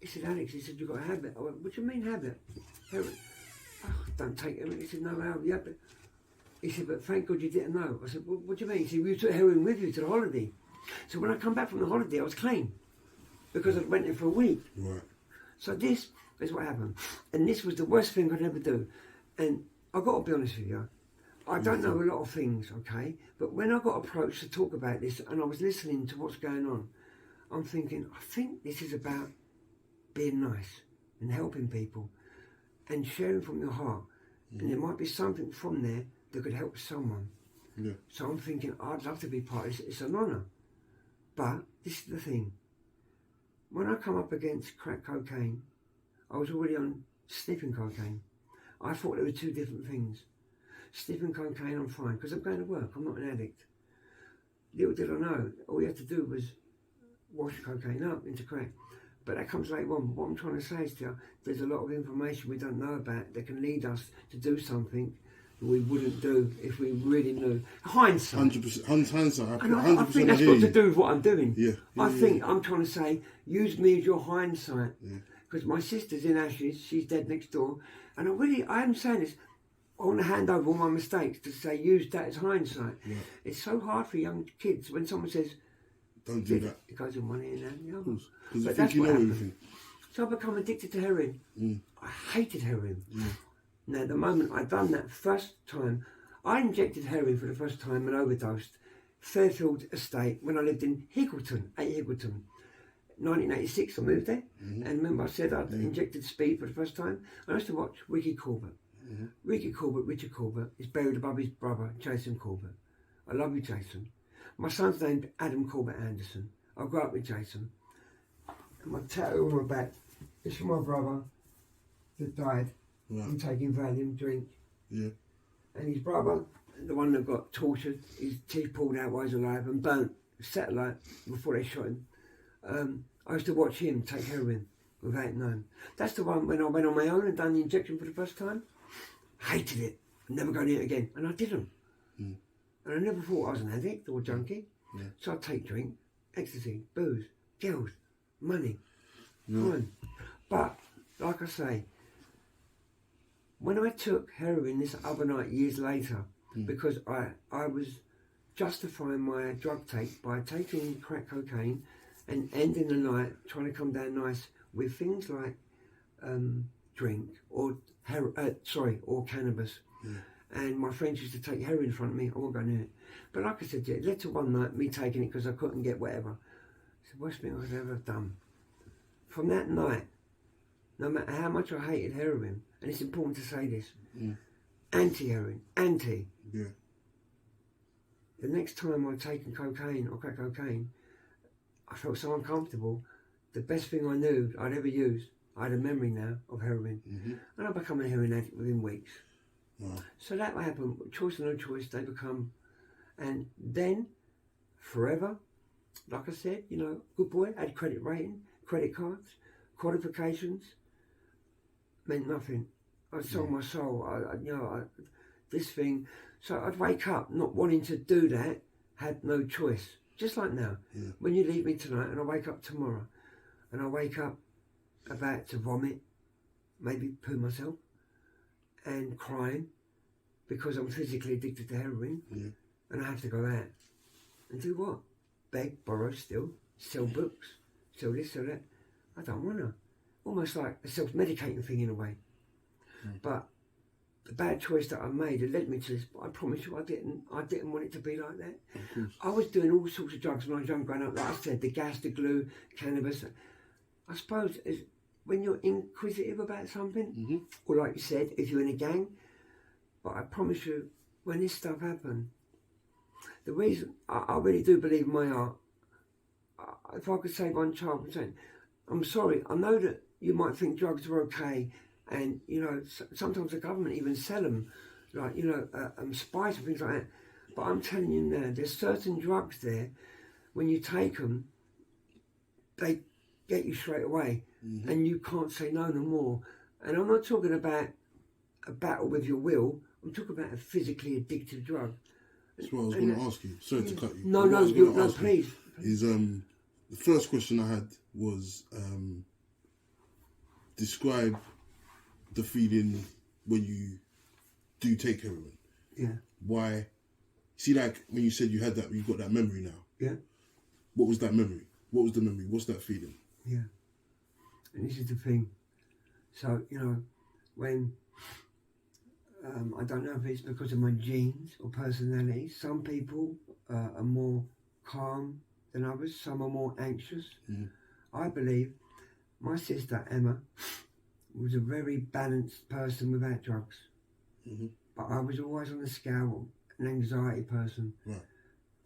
he said, "Alex," he said, "you've got a habit." I went, "What do you mean habit?" Heroin. "Oh, don't take it." He said, "No, Al, the habit." He said, "But thank God you didn't know." I said, "Well, what do you mean?" He said, "You took heroin with you to the holiday." So when I come back from the holiday, I was clean because I went in for a week. Right. So this is what happened. And this was the worst thing I'd ever do. And I've got to be honest with you, I don't know a lot of things, okay? But when I got approached to talk about this and I was listening to what's going on, I'm thinking, I think this is about being nice and helping people and sharing from your heart. And there might be something from there that could help someone. Yeah. So I'm thinking, I'd love to be part of this. It's an honour. But this is the thing. When I come up against crack cocaine, I was already on sniffing cocaine. I thought there were 2 different things. Sniffing cocaine, I'm fine, because I'm going to work. I'm not an addict. Little did I know, all you had to do was wash cocaine up into crack. But that comes later on. What I'm trying to say is to you, there's a lot of information we don't know about that can lead us to do something we wouldn't do if we really knew. Hindsight. 100%. Hindsight. And I think that's got to do with what I'm doing. Yeah. I think I'm trying to say, use me as your hindsight. Because my sister's in ashes, she's dead next door. And I am saying this, I want to hand over all my mistakes to say, use that as hindsight. Yeah. It's so hard for young kids when someone says, don't do that. It goes in one ear and the other. Because I think you know everything. So I become addicted to heroin. I hated heroin. Now, the moment I'd done that first time, I injected heroin for the first time and overdosed Fairfield Estate when I lived in Higgleton, 1986 I moved there. And remember I said I'd injected speed for the first time. I used to watch Ricky Corbett. Richard Corbett is buried above his brother Jason Corbett. I love you, Jason. My son's named Adam Corbett Anderson. I grew up with Jason. And my tattoo on my back is for my brother that died from taking Valium drink. And his brother, the one that got tortured, his teeth pulled out while he was alive and burnt satellite before they shot him. I used to watch him take heroin without knowing. That's the one when I went on my own and done the injection for the first time. Hated it. I'd never go near it again. And I didn't. And I never thought I was an addict or a junkie. So I'd take drink, ecstasy, booze, girls, money, crime. But, like I say, when I took heroin this other night years later, because I was justifying my drug take by taking crack cocaine and ending the night trying to come down nice with things like drink or or cannabis. And my friends used to take heroin in front of me. I won't go near it. But like I said, it led to one night me taking it because I couldn't get whatever. It's the worst thing I've ever done. From that night, no matter how much I hated heroin, and it's important to say this, anti-heroin, anti. The next time I'd taken cocaine or crack cocaine, I felt so uncomfortable. The best thing I knew I'd ever used, I had a memory now of heroin. And I become a heroin addict within weeks. So that will happen, choice or no choice, they become, and then forever, like I said, you know, good boy, had credit rating, credit cards, qualifications, meant nothing. I sold my soul, this thing. So I'd wake up not wanting to do that, had no choice. Just like now, when you leave me tonight and I wake up tomorrow, and I wake up about to vomit, maybe poo myself, and crying because I'm physically addicted to heroin, and I have to go out and do what? Beg, borrow, steal, sell books, sell this, sell that. I don't want to. Almost like a self-medicating thing in a way. But the bad choice that I made, it led me to this. But I promise you, I didn't want it to be like that. I was doing all sorts of drugs when I was young, growing up. Like I said, the gas, the glue, cannabis. I suppose when you're inquisitive about something, or like you said, if you're in a gang. But I promise you, when this stuff happened, the reason I really do believe in my art. If I could save one child from saying, I'm sorry, I know that you might think drugs are okay, and you know sometimes the government even sell them, like spice and things like that. But I'm telling you now, there's certain drugs there, when you take them, they get you straight away, and you can't say no more. And I'm not talking about a battle with your will. I'm talking about a physically addictive drug. That's what I was going to ask you. Sorry to cut you. No, please. Is the first question I had was describe the feeling when you do take heroin. Why? See, like when you said you had that, you've got that memory now. What was that memory? What was the memory? What's that feeling? And this is the thing. So, when I don't know if it's because of my genes or personality. Some people are more calm than others. Some are more anxious. I believe my sister Emma was a very balanced person without drugs. But I was always on the scale, an anxiety person.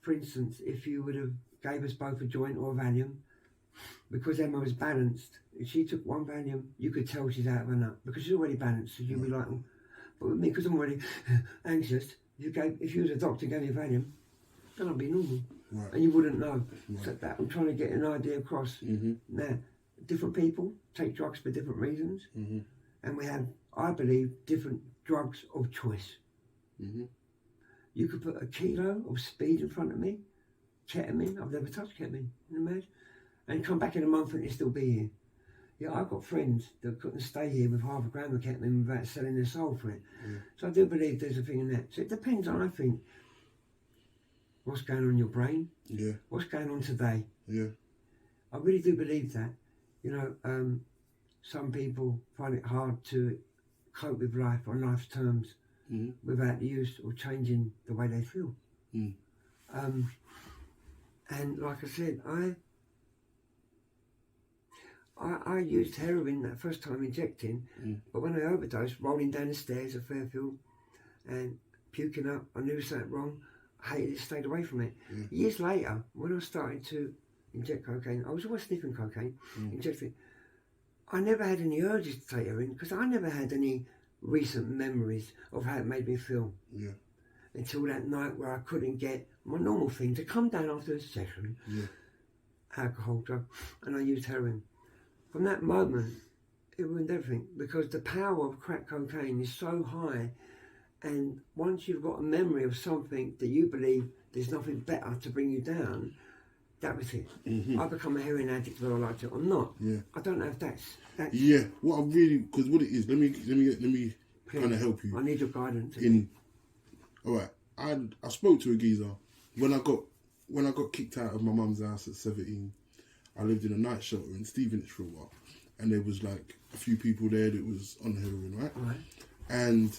For instance, if you would have gave us both a joint or a Valium, because Emma was balanced, if she took one Valium, you could tell she's out of her nut because she's already balanced. So you'd be like, but with me, because I'm already anxious, if you was a doctor and gave me a Valium, then I'd be normal. And you wouldn't know. So that I'm trying to get an idea across. Now, different people take drugs for different reasons, and we have, I believe, different drugs of choice. You could put a kilo of speed in front of me, ketamine. I've never touched ketamine, can you imagine? And come back in a month and it'll still be here. I've got friends that couldn't stay here with half a gram of ketamine without selling their soul for it. So I do believe there's a thing in that. So it depends on, I think, what's going on in your brain, what's going on today. I really do believe that. Some people find it hard to cope with life on life's terms. without the use or changing the way they feel. And like I said, I used heroin that first time injecting, but when I overdosed, rolling down the stairs at Fairfield and puking up, I knew something wrong. I hated it, stayed away from it. Years later, when I started to inject cocaine, I was always sniffing cocaine, injecting. I never had any urges to take heroin because I never had any recent memories of how it made me feel. Until that night where I couldn't get my normal thing to come down after a session, alcohol, drug, and I used heroin. From that moment, it ruined everything because the power of crack cocaine is so high, and once you've got a memory of something that you believe there's nothing better to bring you down, that was it. I become a heroin addict whether I liked it or not. I don't know if that's what I really, because what it is, let me kind of help you. I need your guidance. All right, I spoke to a geezer when I got kicked out of my mum's house at 17. I lived in a night shelter in Stevenage for a while, and there was like a few people there that was on heroin, right? And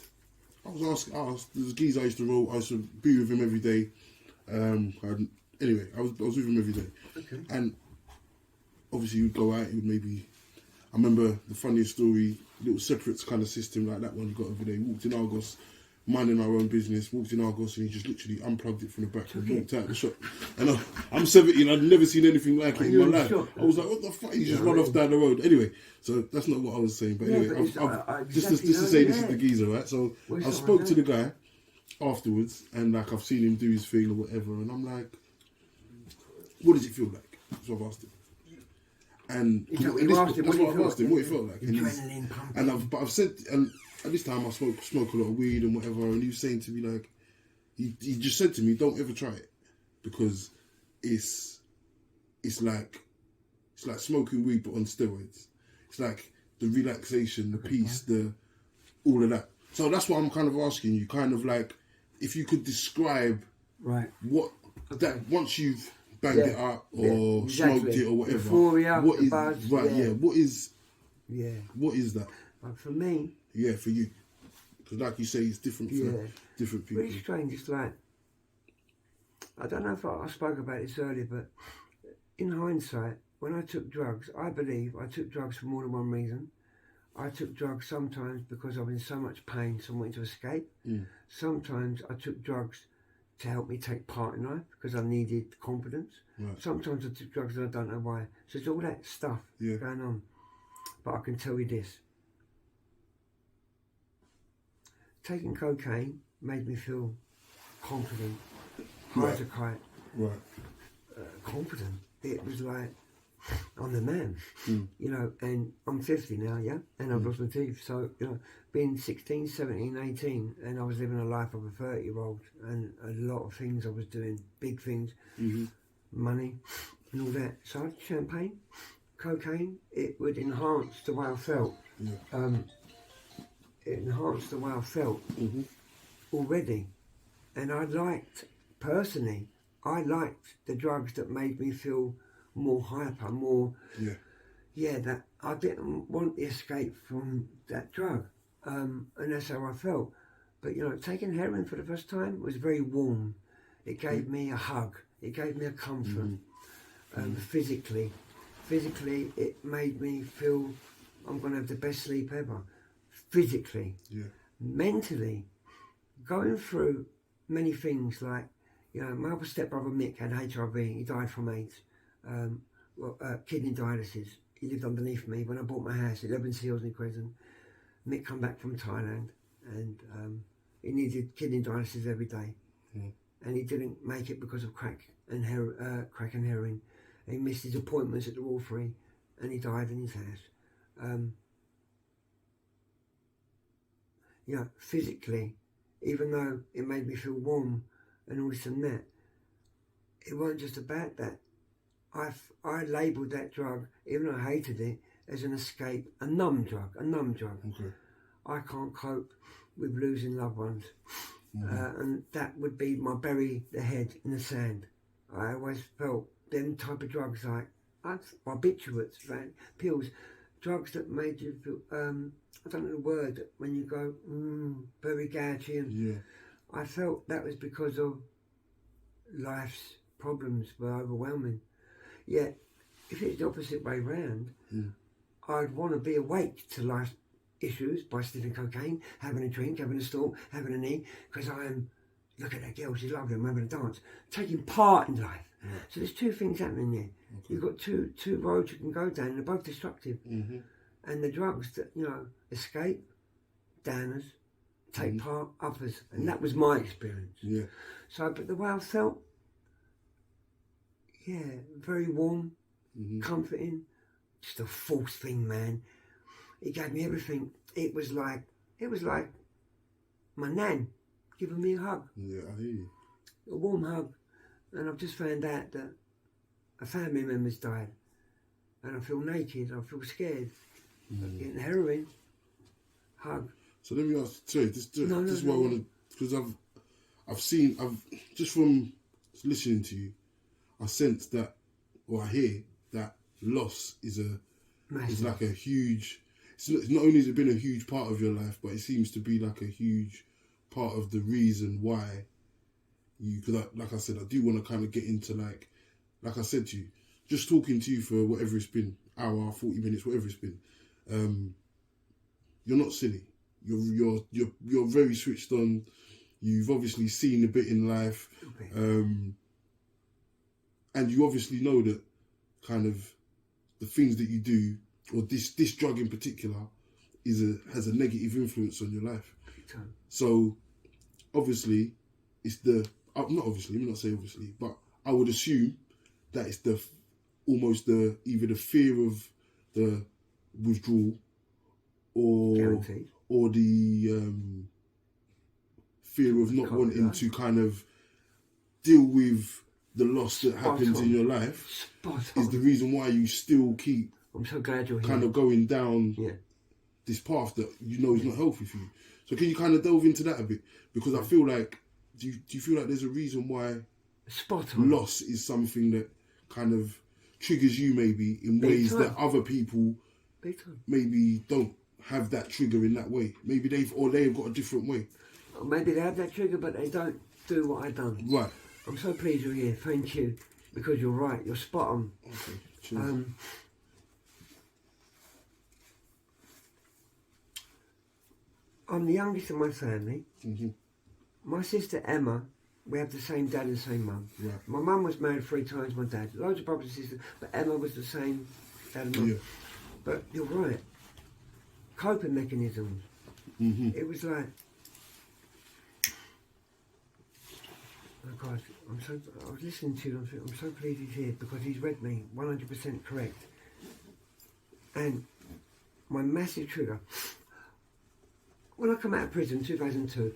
I was asked, there's a geezer I used to roll. I used to be with him every day. Anyway, I was with him every day, and obviously you'd go out. You'd maybe, I remember the funniest story, little separates kind of system like that one you got over there. He walked in Argos, minding our own business, walked in Argos and he just literally unplugged it from the back and walked out of the shop. And I'm 17, I'd never seen anything like it in my life. I was like, what the fuck? He just run off down the road. Anyway, so that's not what I was saying. But anyway, just to say this is the geezer, right? So I spoke to the guy afterwards and like I've seen him do his thing or whatever, and I'm like, what does it feel like? So I've asked him. And that's what I've asked him, what it felt like. And I've said, and at this time I smoke a lot of weed and whatever, and he was saying to me like, he just said to me, don't ever try it because it's like smoking weed but on steroids. It's like the relaxation, the peace, all of that. So that's what I'm kind of asking you, kind of like if you could describe what that once you've banged it up or smoked it or whatever. Euphoria, what is buzz, what is that? Like for me. Yeah, for you. Because like you say, it's different for different people. Really strange. It's like, I don't know if I spoke about this earlier, but in hindsight, when I took drugs, I believe I took drugs for more than one reason. I took drugs sometimes because I was in so much pain, so I wanted to escape. Sometimes I took drugs to help me take part in life because I needed confidence. Sometimes I took drugs and I don't know why. So it's all that stuff going on. But I can tell you this. Taking cocaine made me feel confident, high as a kite, confident. It was like, I'm the man, you know, and I'm 50 now, and I've lost my teeth. So, you know, being 16, 17, 18, and I was living a life of a 30-year-old, and a lot of things I was doing, big things, money and all that. So I had champagne, cocaine, it would enhance the way I felt. It enhanced the way I felt already. And I liked the drugs that made me feel more hyper, more, that I didn't want the escape from that drug. And that's how I felt. But, you know, taking heroin for the first time was very warm. It gave me a hug. It gave me a comfort. Physically, it made me feel I'm going to have the best sleep ever. Physically. Mentally, going through many things like, you know, my other stepbrother Mick had HIV. He died from AIDS. Kidney dialysis. He lived underneath me when I bought my house, 11 Seals in Crescent. Mick come back from Thailand and he needed kidney dialysis every day. And he didn't make it because of crack and heroin. He missed his appointments at the Royal Free and he died in his house. You know, physically, even though it made me feel warm and all this and that, it wasn't just about that. I labelled that drug, even though I hated it, as an escape, a numb drug. I can't cope with losing loved ones. And that would be my bury the head in the sand. I always felt them type of drugs like barbiturates, pills, drugs that made you feel, I don't know the word, when you go, very gouty. And I felt that was because of life's problems were overwhelming. Yet, if it's the opposite way round, I'd want to be awake to life's issues by sniffing cocaine, having a drink, having a stalk, having a knee, because I'm, look at that girl, she's lovely, I'm having a dance, taking part in life. So there's two things happening there. You've got two roads you can go down, and they're both destructive. And the drugs that, escape, downers, take part, uppers. And that was my experience. So, but the way I felt, very warm, comforting, just a false thing, man. It gave me everything. It was like my nan giving me a hug. Yeah, I hear you. A warm hug. And I've just found out that a family member's died. And I feel naked, I feel scared. Getting heroin, hug. So let me ask, sorry, this is what I want to, because I've just from listening to you, I sense that, or I hear that loss is like a huge, it's not only has it been a huge part of your life, but it seems to be like a huge part of the reason why you, because like I said, I do want to kind of get into like I said to you, just talking to you for whatever it's been, hour, 40 minutes, whatever it's been, you're not silly. You're very switched on. You've obviously seen a bit in life, and you obviously know that kind of the things that you do, or this drug in particular, has a negative influence on your life. So obviously, it's the not obviously. Let me not say obviously, but I would assume that it's either the fear of the withdrawal or the fear of not wanting to kind of deal with the loss that happens in your life is the reason why you still keep, I'm so glad you're here, kind of going down this path that you know is not healthy for you. So can you kind of delve into that a bit? Because I feel like, do you feel like there's a reason why loss is something that kind of triggers you maybe in ways that other people maybe don't have that trigger in that way? Maybe they've got a different way. Or maybe they have that trigger, but they don't do what I've done. Right. I'm so pleased you're here. Thank you, because you're right. You're spot on. Okay. Cheers. I'm the youngest in my family. My sister Emma, we have the same dad and the same mum. Right. My mum was married 3 times, my dad. Loads of brothers and sisters, but Emma was the same dad and mum. But you're right. Coping mechanisms. It was like, oh God, I was listening to you, I'm so pleased he's here, because he's read me 100% correct. And my massive trigger, when I come out of prison, 2002,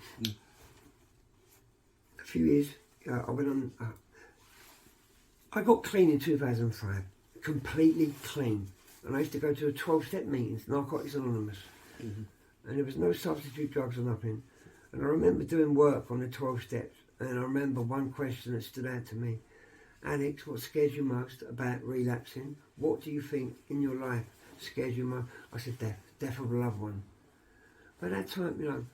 a few years, I went on, I got clean in 2005, completely clean. And I used to go to 12-step meetings, Narcotics Anonymous. And there was no substitute drugs or nothing. And I remember doing work on the 12 steps. And I remember one question that stood out to me. Addicts, what scares you most about relapsing? What do you think in your life scares you most? I said death of a loved one. By that time,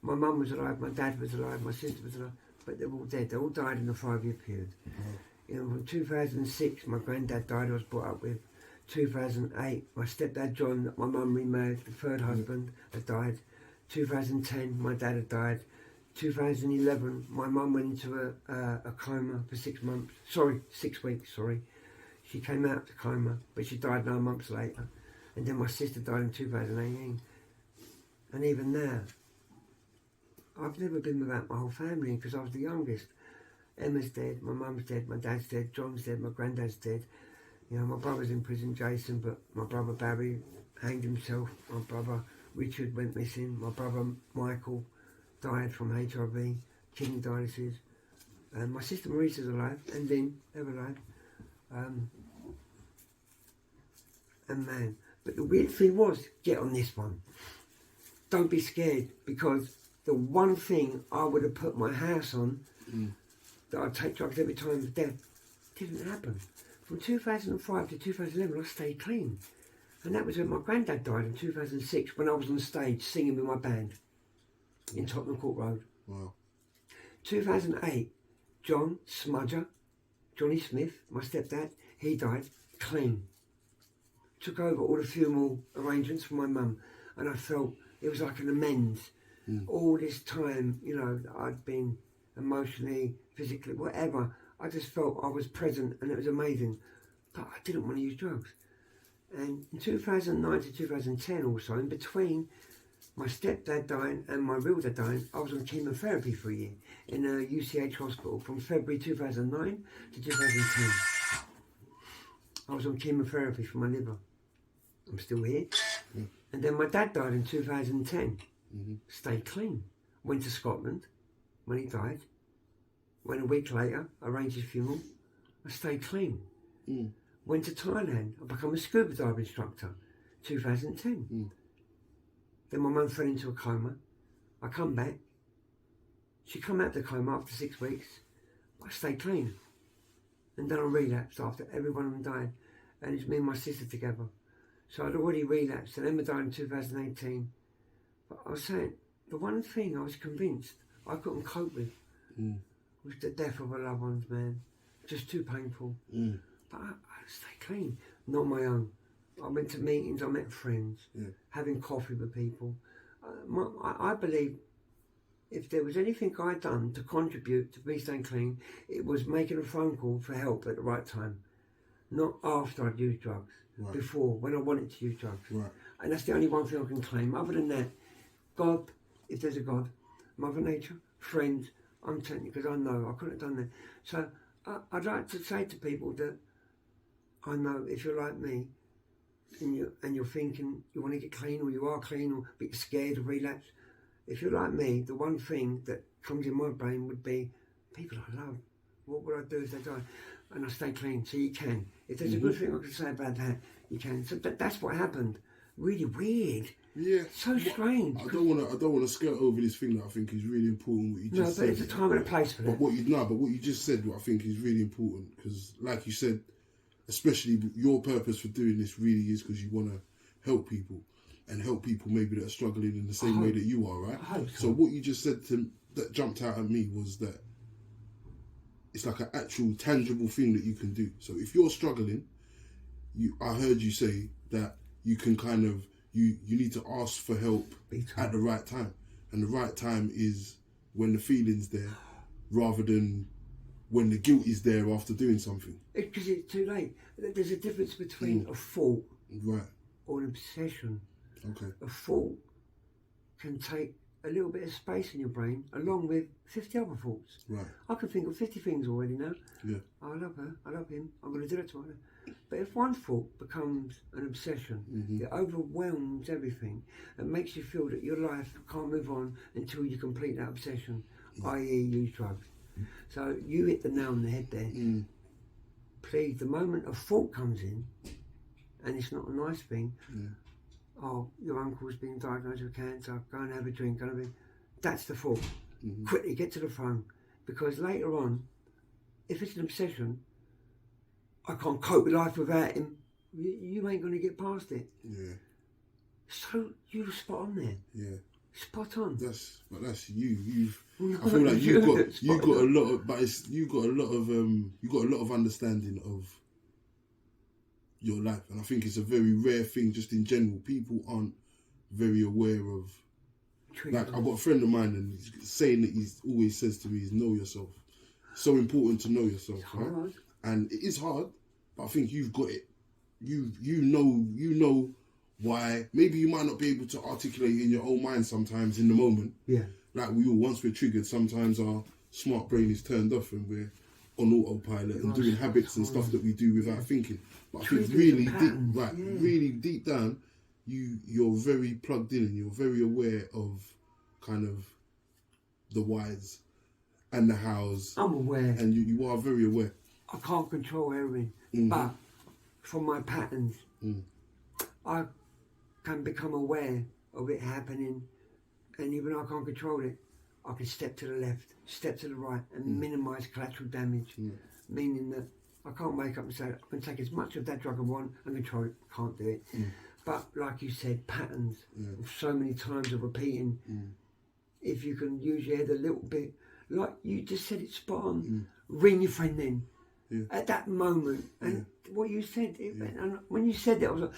my mum was alive, my dad was alive, my sister was alive, but they're all dead. They all died in a 5-year period. From 2006, my granddad died, I was brought up with. 2008, my stepdad John, that my mum remarried, the third husband, had died. 2010, my dad had died. 2011, my mum went into a coma for 6 months. 6 weeks, sorry. She came out of the coma, but she died 9 months later. And then my sister died in 2018. And even now, I've never been without my whole family, because I was the youngest. Emma's dead, my mum's dead, my dad's dead, John's dead, my granddad's dead. My brother's in prison, Jason, but my brother Barry hanged himself. My brother Richard went missing. My brother Michael died from HIV, kidney dialysis. And my sister Marissa's alive, and Lynn, they're alive. And man, but the weird thing was, get on this one. Don't be scared, because the one thing I would have put my house on, that I'd take drugs every time of death, didn't happen. From 2005 to 2011, I stayed clean. And that was when my granddad died in 2006, when I was on stage singing with my band in Tottenham Court Road. Wow. 2008, Johnny Smith, my stepdad, he died clean. Took over all the funeral arrangements for my mum, and I felt it was like an amends. All this time, you know, I'd been emotionally, physically, whatever, I just felt I was present and it was amazing. But I didn't want to use drugs. And in 2009 to 2010 also, in between my stepdad dying and my real dad dying, I was on chemotherapy for a year in a UCH hospital from February 2009 to 2010. I was on chemotherapy for my liver. I'm still here. And then my dad died in 2010. Stayed clean. Went to Scotland when he died. Went a week later, arranged his funeral. I stayed clean. Went to Thailand. I became a scuba dive instructor. 2010. Then my mum fell into a coma. I come back. She come out of the coma after 6 weeks. I stayed clean. And then I relapsed after every one of them died. And it's me and my sister together. So I'd already relapsed. And Emma died in 2018. But I was saying, the one thing I was convinced I couldn't cope with was the death of a loved ones, man. Just too painful. But I stayed clean. Not my own. I went to meetings, I met friends, having coffee with people. I believe if there was anything I'd done to contribute to me staying clean, it was making a phone call for help at the right time. Not after I'd used drugs. Before, when I wanted to use drugs. And that's the only one thing I can claim. Other than that, God, if there's a God, Mother Nature, friends, I'm telling you, because I know I couldn't have done that. So I'd like to say to people that I know if you're like me, and you're thinking you want to get clean, or you are clean, or but you're scared of relapse, if you're like me, the one thing that comes in my brain would be people I love. What would I do if they die? And I stay clean, so you can. If there's a good thing I can say about that, you can. So that's what happened. Really weird. Yeah. So strange. I don't want to skirt over this thing that I think is really important. What you just said. No, but it's a time and a place for that. But what you just said, what I think is really important, because like you said, especially your purpose for doing this really is because you want to help people, and help people maybe that are struggling in the same way that you are, right? I hope so what you just said that jumped out at me was that it's like an actual tangible thing that you can do. So if you're struggling, I heard you say that you can kind of, you need to ask for help at the right time. And the right time is when the feeling's there, rather than when the guilt is there after doing something. Because it's too late. There's a difference between a thought or an obsession. Okay. A thought can take a little bit of space in your brain, along with 50 other thoughts. Right. I can think of 50 things already now. Yeah. I love her, I love him, I'm going to do it tomorrow. But if one thought becomes an obsession, it overwhelms everything and makes you feel that your life can't move on until you complete that obsession, i.e. use drugs. So you hit the nail on the head there. Please, the moment a thought comes in, and it's not a nice thing, oh, your uncle's been diagnosed with cancer, go and have a drink, that's the thought. Quickly get to the phone, because later on, if it's an obsession, I can't cope with life without him, you ain't going to get past it. Yeah. So you were spot on there. Yeah. Spot on. That's you. I feel like you got a lot of, but you got a lot of understanding of your life, and I think it's a very rare thing just in general. People aren't very aware of. Like, I've got a friend of mine, and he's saying that he always says to me is know yourself. So important to know yourself, right? And it is hard, but I think you've got it. You know why. Maybe you might not be able to articulate in your own mind sometimes in the moment. Yeah. Like we all, once we're triggered, sometimes our smart brain is turned off and we're on autopilot and doing habits and stuff that we do without thinking. But I think really deep, really deep down, you're very plugged in and you're very aware of kind of the whys and the hows. I'm aware. And you are very aware. I can't control everything, but from my patterns, I can become aware of it happening, and even though I can't control it, I can step to the left, step to the right, and minimise collateral damage, meaning that I can't wake up and say, I can take as much of that drug I want and control it. Can't do it. But like you said, patterns of so many times of repeating. If you can use your head a little bit, like you just said, it's spot on. Ring your friend then. At that moment, and what you said, and when you said that, I was like,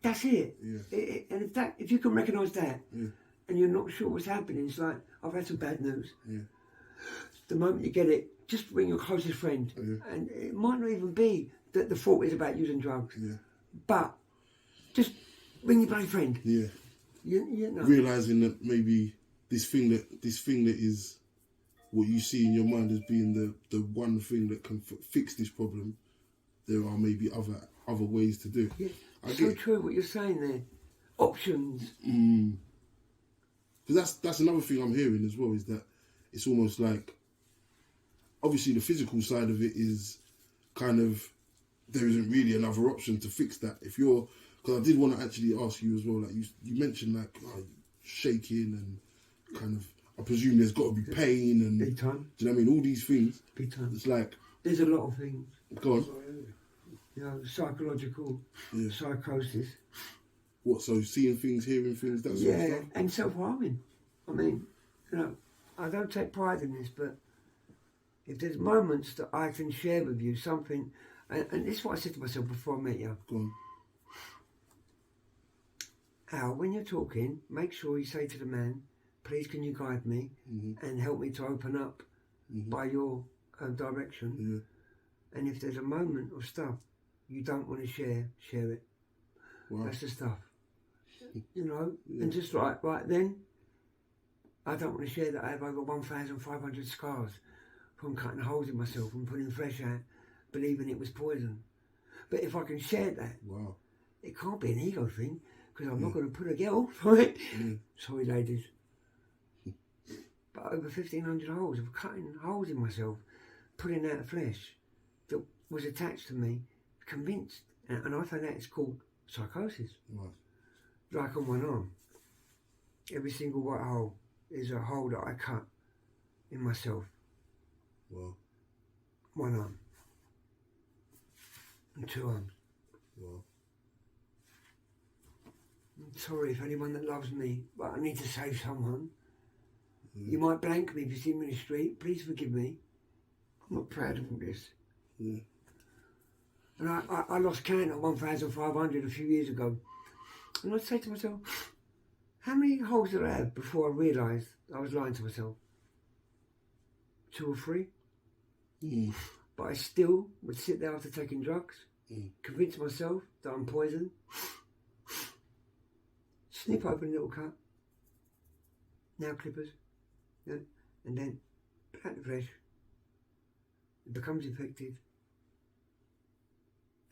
that's it. And if you can recognise that, and you're not sure what's happening, it's like, I've had some bad news. The moment you get it, just ring your closest friend, and it might not even be that the fault is about using drugs, but just ring your bloody friend. You know. Realising that maybe this thing that is what you see in your mind as being the one thing that can fix this problem, there are maybe other ways to do. So true what you're saying there. Options. Because that's another thing I'm hearing as well, is that it's almost like, obviously the physical side of it is kind of, there isn't really another option to fix that. Because I did want to actually ask you as well, like you mentioned like shaking and kind of, I presume there's got to be pain and... Big time. Do you know what I mean? All these things. Big time. It's like... There's a lot of things. Go on. You know, psychological psychosis. What, so seeing things, hearing things, that sort of stuff? Yeah, and self-harming. I mean, you know, I don't take pride in this, but if there's moments that I can share with you something, and this is what I said to myself before I met you. Go on. Al, when you're talking, make sure you say to the man, please can you guide me and help me to open up by your direction. And if there's a moment of stuff you don't want to share it. Wow. That's the stuff. You know, and just right then, I don't want to share that I have over 1,500 scars from cutting holes in myself and putting flesh out, believing it was poison. But if I can share that, it can't be an ego thing, because I'm not going to put a girl, right? Sorry, ladies. But over 1,500 holes of cutting holes in myself, putting out flesh that was attached to me, convinced. And I found out it's called psychosis. Like on one arm. Every single white hole is a hole that I cut in myself. One arm. And 2 arms. I'm sorry if anyone that loves me, but I need to save someone. You might blank me if you see me in the street. Please forgive me. I'm not proud of all this. And I lost count at 1,500 a few years ago. And I'd say to myself, how many holes did I have before I realised I was lying to myself? 2 or 3? But I still would sit there after taking drugs, convince myself that I'm poisoned, snip open a little cut, nail clippers, and then plant the flesh. It becomes infected,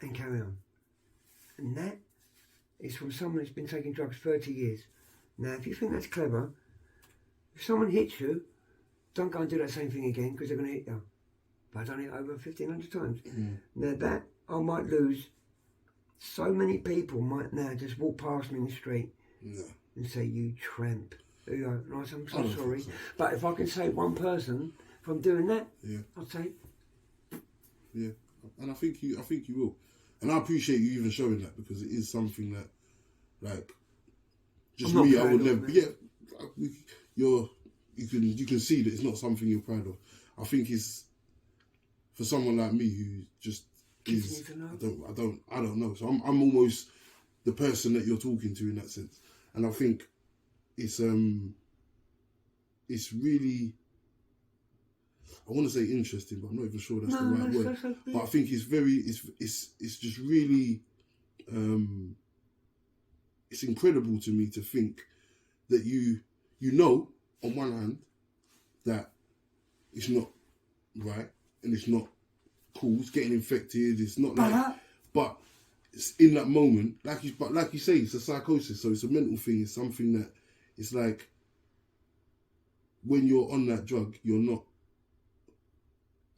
and carry on. And that is from someone that's been taking drugs 30 years. Now, if you think that's clever, if someone hits you, don't go and do that same thing again, because they're going to hit you. But I've done it over 1,500 times. Now that, I might lose, so many people might now just walk past me in the street and say, you tramp. And I say, I'm so sorry. But if I can save one person from doing that, I'll say. And I think you will. And I appreciate you even showing that, because it is something that, like, just me, I would never. You can see that it's not something you're proud of. I think it's for someone like me who just is. I don't know. So I'm almost the person that you're talking to in that sense, and I think it's really. I want to say interesting, but I'm not even sure that's the right word. But I think it's just really, it's incredible to me to think that you know, on one hand, that it's not right and it's not cool. It's getting infected. It's not like, but it's in that moment, like you say, it's a psychosis. So it's a mental thing. It's something that it's like when you're on that drug, you're not.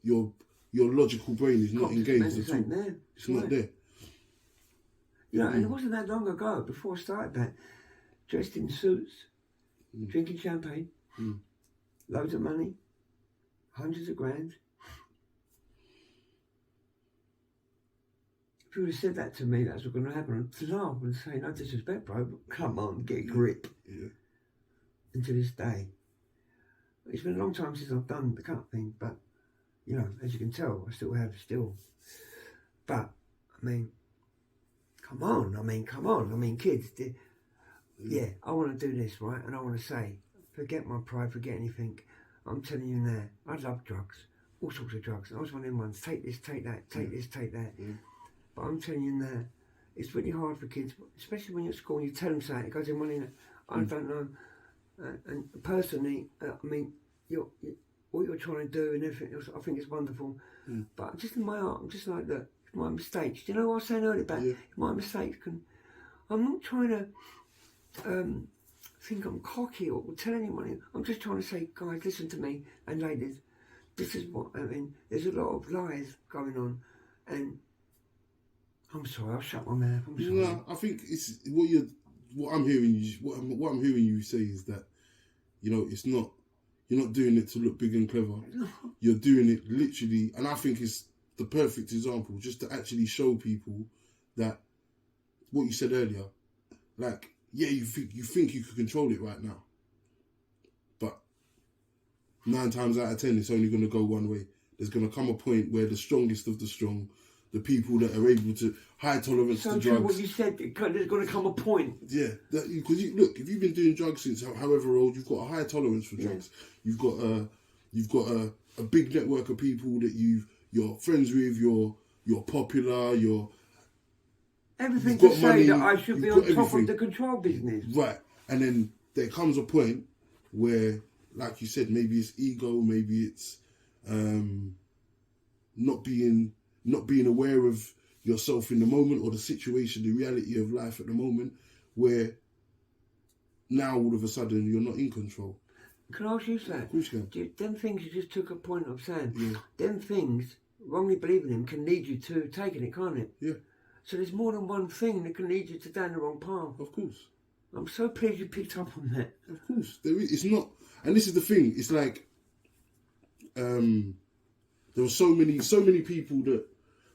Your logical brain is not engaged at all. It's not there. You know, and it wasn't that long ago, before I started that, dressed in suits, drinking champagne, loads of money, hundreds of grand. if you would have said that to me, that's what's going to happen. I'd laugh and say, no disrespect, bro, but come on, get a grip. Yeah. And to this day, it's been a long time since I've done the cut thing, but, you know, as you can tell, I still have. But, I mean, come on, kids. Yeah, I want to do this, right? And I want to say, forget my pride, forget anything. I'm telling you now, I love drugs, all sorts of drugs. I was one of them ones, take this, take that, take this, take that. Yeah. But I'm telling you now, it's really hard for kids, especially when you're at school and you tell them something, it goes in one ear, I don't know. And personally, I mean, what you're trying to do and everything else, I think it's wonderful. But just in my heart, I'm just like, look, my mistakes. Do you know what I was saying earlier about my mistakes? I'm not trying to think I'm cocky or tell anyone. I'm just trying to say, guys, listen to me, and ladies, this is what I mean. There's a lot of lies going on, and I'm sorry, I'll shut my mouth. I'm sorry. No, I think it's what I'm hearing you say is that, you know, it's not, you're not doing it to look big and clever. No. You're doing it literally, and I think it's the perfect example, just to actually show people that what you said earlier, like, yeah, you think you could control it right now, but 9 times out of 10, it's only going to go one way. There's going to come a point where the strongest of the strong, the people that are able to high tolerance to drugs. What you said, there's going to come a point. Yeah, because look, if you've been doing drugs since however old, you've got a high tolerance for drugs. You've got a big network of people that you're friends with. You're popular. Everything to say that I should be on top of the control business. Right, and then there comes a point where, like you said, maybe it's ego, maybe it's not being aware of yourself in the moment or the situation, the reality of life at the moment, where now all of a sudden you're not in control. Can I ask you something? Of course you can. Them things you just took a point of saying, Yeah. them things, wrongly believing them, can lead you to taking it, can't it? Yeah. So there's more than one thing that can lead you to down the wrong path. Of course. I'm so pleased you picked up on that. Of course. It's not, and this is the thing, it's like, there were so many people that,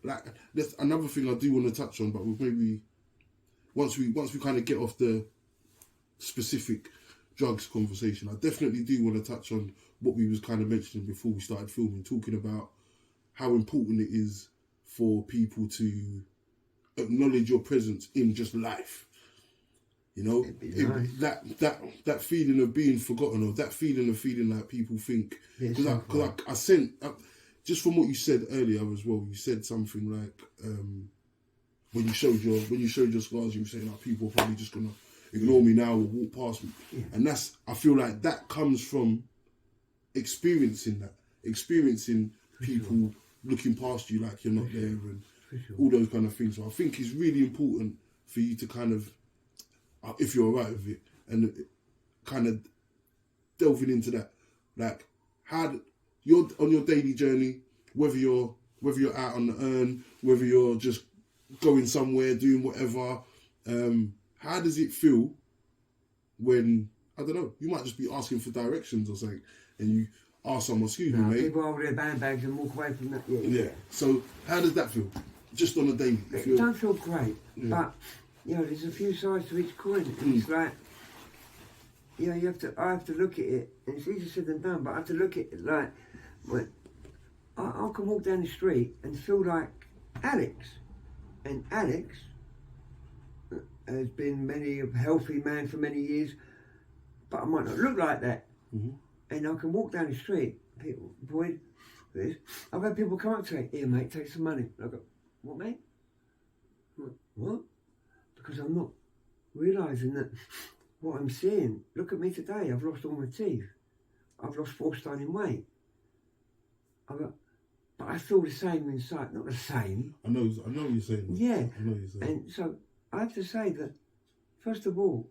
like, that's another thing I do want to touch on, but maybe once we kind of get off the specific drugs conversation, I definitely do want to touch on what we was kind of mentioning before we started filming, talking about how important it is for people to acknowledge your presence in just life. You know, nice. that feeling of being forgotten, or that feeling of feeling like people think, because I sent. Just from what you said earlier as well, you said something like when you showed your scars, you were saying like people are probably just gonna ignore me now or walk past me, and I feel like that comes from experiencing people looking past you like you're not there, and all those kind of things. So I think it's really important for you to kind of, if you're alright with it, and kind of delving into that, like how you're on your daily journey, whether you're out on the earn, whether you're just going somewhere, doing whatever, how does it feel when, I don't know, you might just be asking for directions or something, and you ask someone, excuse me, mate. People hold their handbags and walk away from that. Yeah. So how does that feel? Just on a daily? It don't feel great, but, you know, there's a few sides to each coin. It's like, you know, I have to look at it, and it's easier said than done, but I have to look at it like, I can walk down the street and feel like Alex, and Alex has been a healthy man for many years, but I might not look like that. Mm-hmm. And I can walk down the street, people, Boyd, this. I've had people come up to me, here mate, take some money. I go, what mate? I'm like, what? Because I'm not realising that what I'm seeing. Look at me today, I've lost all my teeth. I've lost 4 stone in weight. But I feel the same inside, not the same. I know what you're saying. Yeah. I know what you're saying. And so I have to say that, first of all,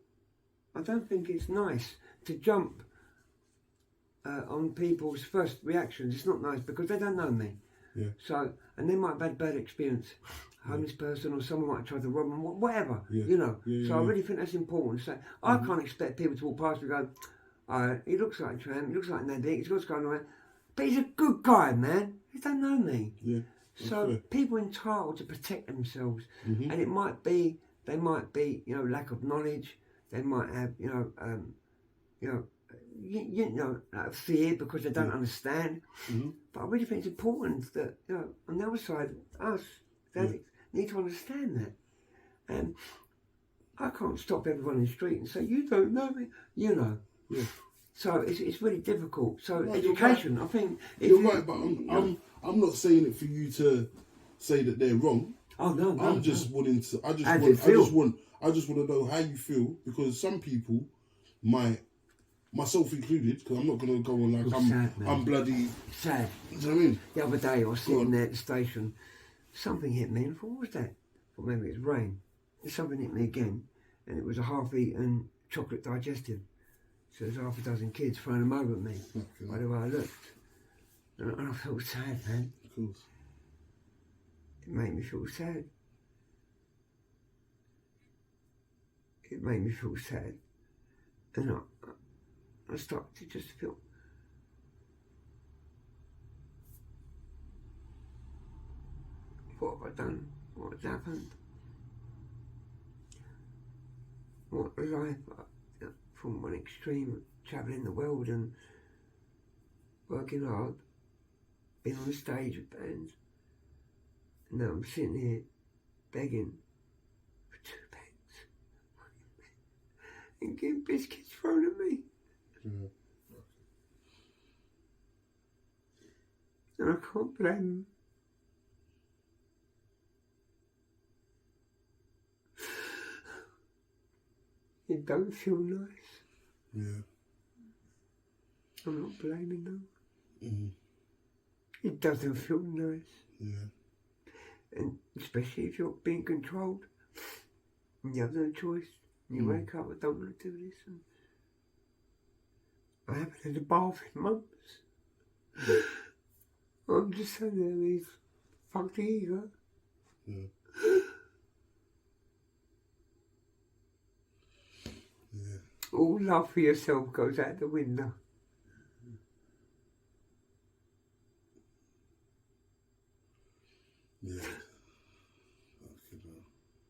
I don't think it's nice to jump on people's first reactions. It's not nice because they don't know me. Yeah. So, and they might have had bad experience. Homeless person or someone might have tried to rob them, whatever, yeah. you know. Yeah, so I really think that's important. So I can't expect people to walk past me and go, he looks like a tramp, he looks like an addict, he's got what's going on. But he's a good guy, man. He don't know me. Yeah. So people are entitled to protect themselves, Mm-hmm. and they might be, lack of knowledge. They might have, like fear because they don't understand. Mm-hmm. But I really think it's important that, on the other side, us, addicts, need to understand that. And I can't stop everyone in the street and say, you don't know me, Yeah. So it's really difficult. So No, education, right. I think... You're right, but I'm not saying it for you to say that they're wrong. Oh, no, I'm just wanting to... I just want to know how you feel, because some people might... myself included, because I'm not going to go on like I'm bloody... Sad. You know what I mean? The other day I was sitting there at the station, something hit me, and I thought, what was that? I thought maybe it was rain. And something hit me again, and it was a half-eaten chocolate digestive. So there's half a dozen kids throwing them over at me, by the way I looked. And I felt sad, man. Of course. It made me feel sad. It made me feel sad. And I started to just feel... what have I done? What has happened? What life, from one extreme, travelling the world and working hard, being on the stage with bands, and now I'm sitting here begging for 2 pence and getting biscuits thrown at me. Yeah. And I can't blame them. It don't feel nice. Yeah. I'm not blaming them. Mm-hmm. It doesn't feel nice. Yeah. And especially if you're being controlled and you have no choice. And you wake up, I don't want to do this. And I haven't had a bath in months. I'm just saying there is fuck the ego. Yeah. All love for yourself goes out the window. Yeah.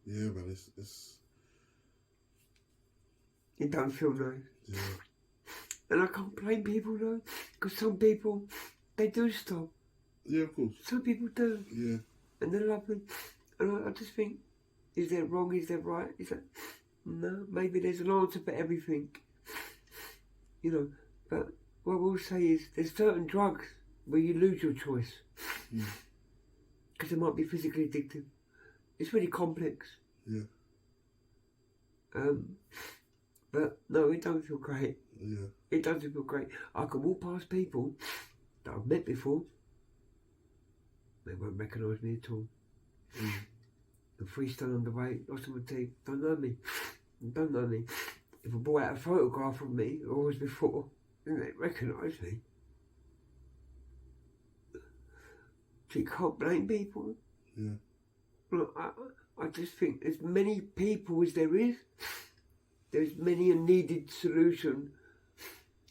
Yeah, man, it's... It don't feel nice. Yeah. And I can't blame people though, because some people, they do stop. Yeah, of course. Some people do. Yeah. And they're lovely. And I just think, is that wrong? Is that right? Is that... No, maybe there's an answer for everything. But what we'll say is there's certain drugs where you lose your choice. Because they might be physically addictive. It's really complex. Yeah. But no, it don't feel great. Yeah. It doesn't feel great. I can walk past people that I've met before. They won't recognise me at all. I'm 3 stone underweight, lost all my teeth, don't know me. Don't know me. If I brought out a photograph of me, always before, then they recognise me. So you can't blame people. Yeah. Look, I just think as many people as there is, there's many a needed solution.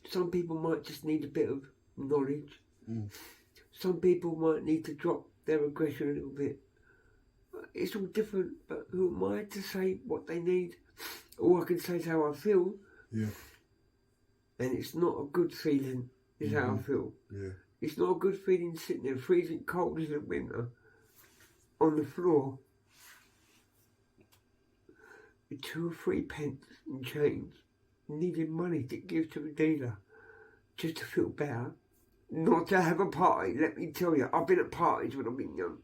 Some people might just need a bit of knowledge. Some people might need to drop their aggression a little bit. It's all different, but who am I to say what they need? All I can say is how I feel. Yeah. And it's not a good feeling, is how I feel. Yeah. It's not a good feeling sitting there freezing cold as the winter on the floor with 2 or 3 pence in change, needing money to give to a dealer just to feel better. Not to have a party, let me tell you. I've been at parties when I've been young,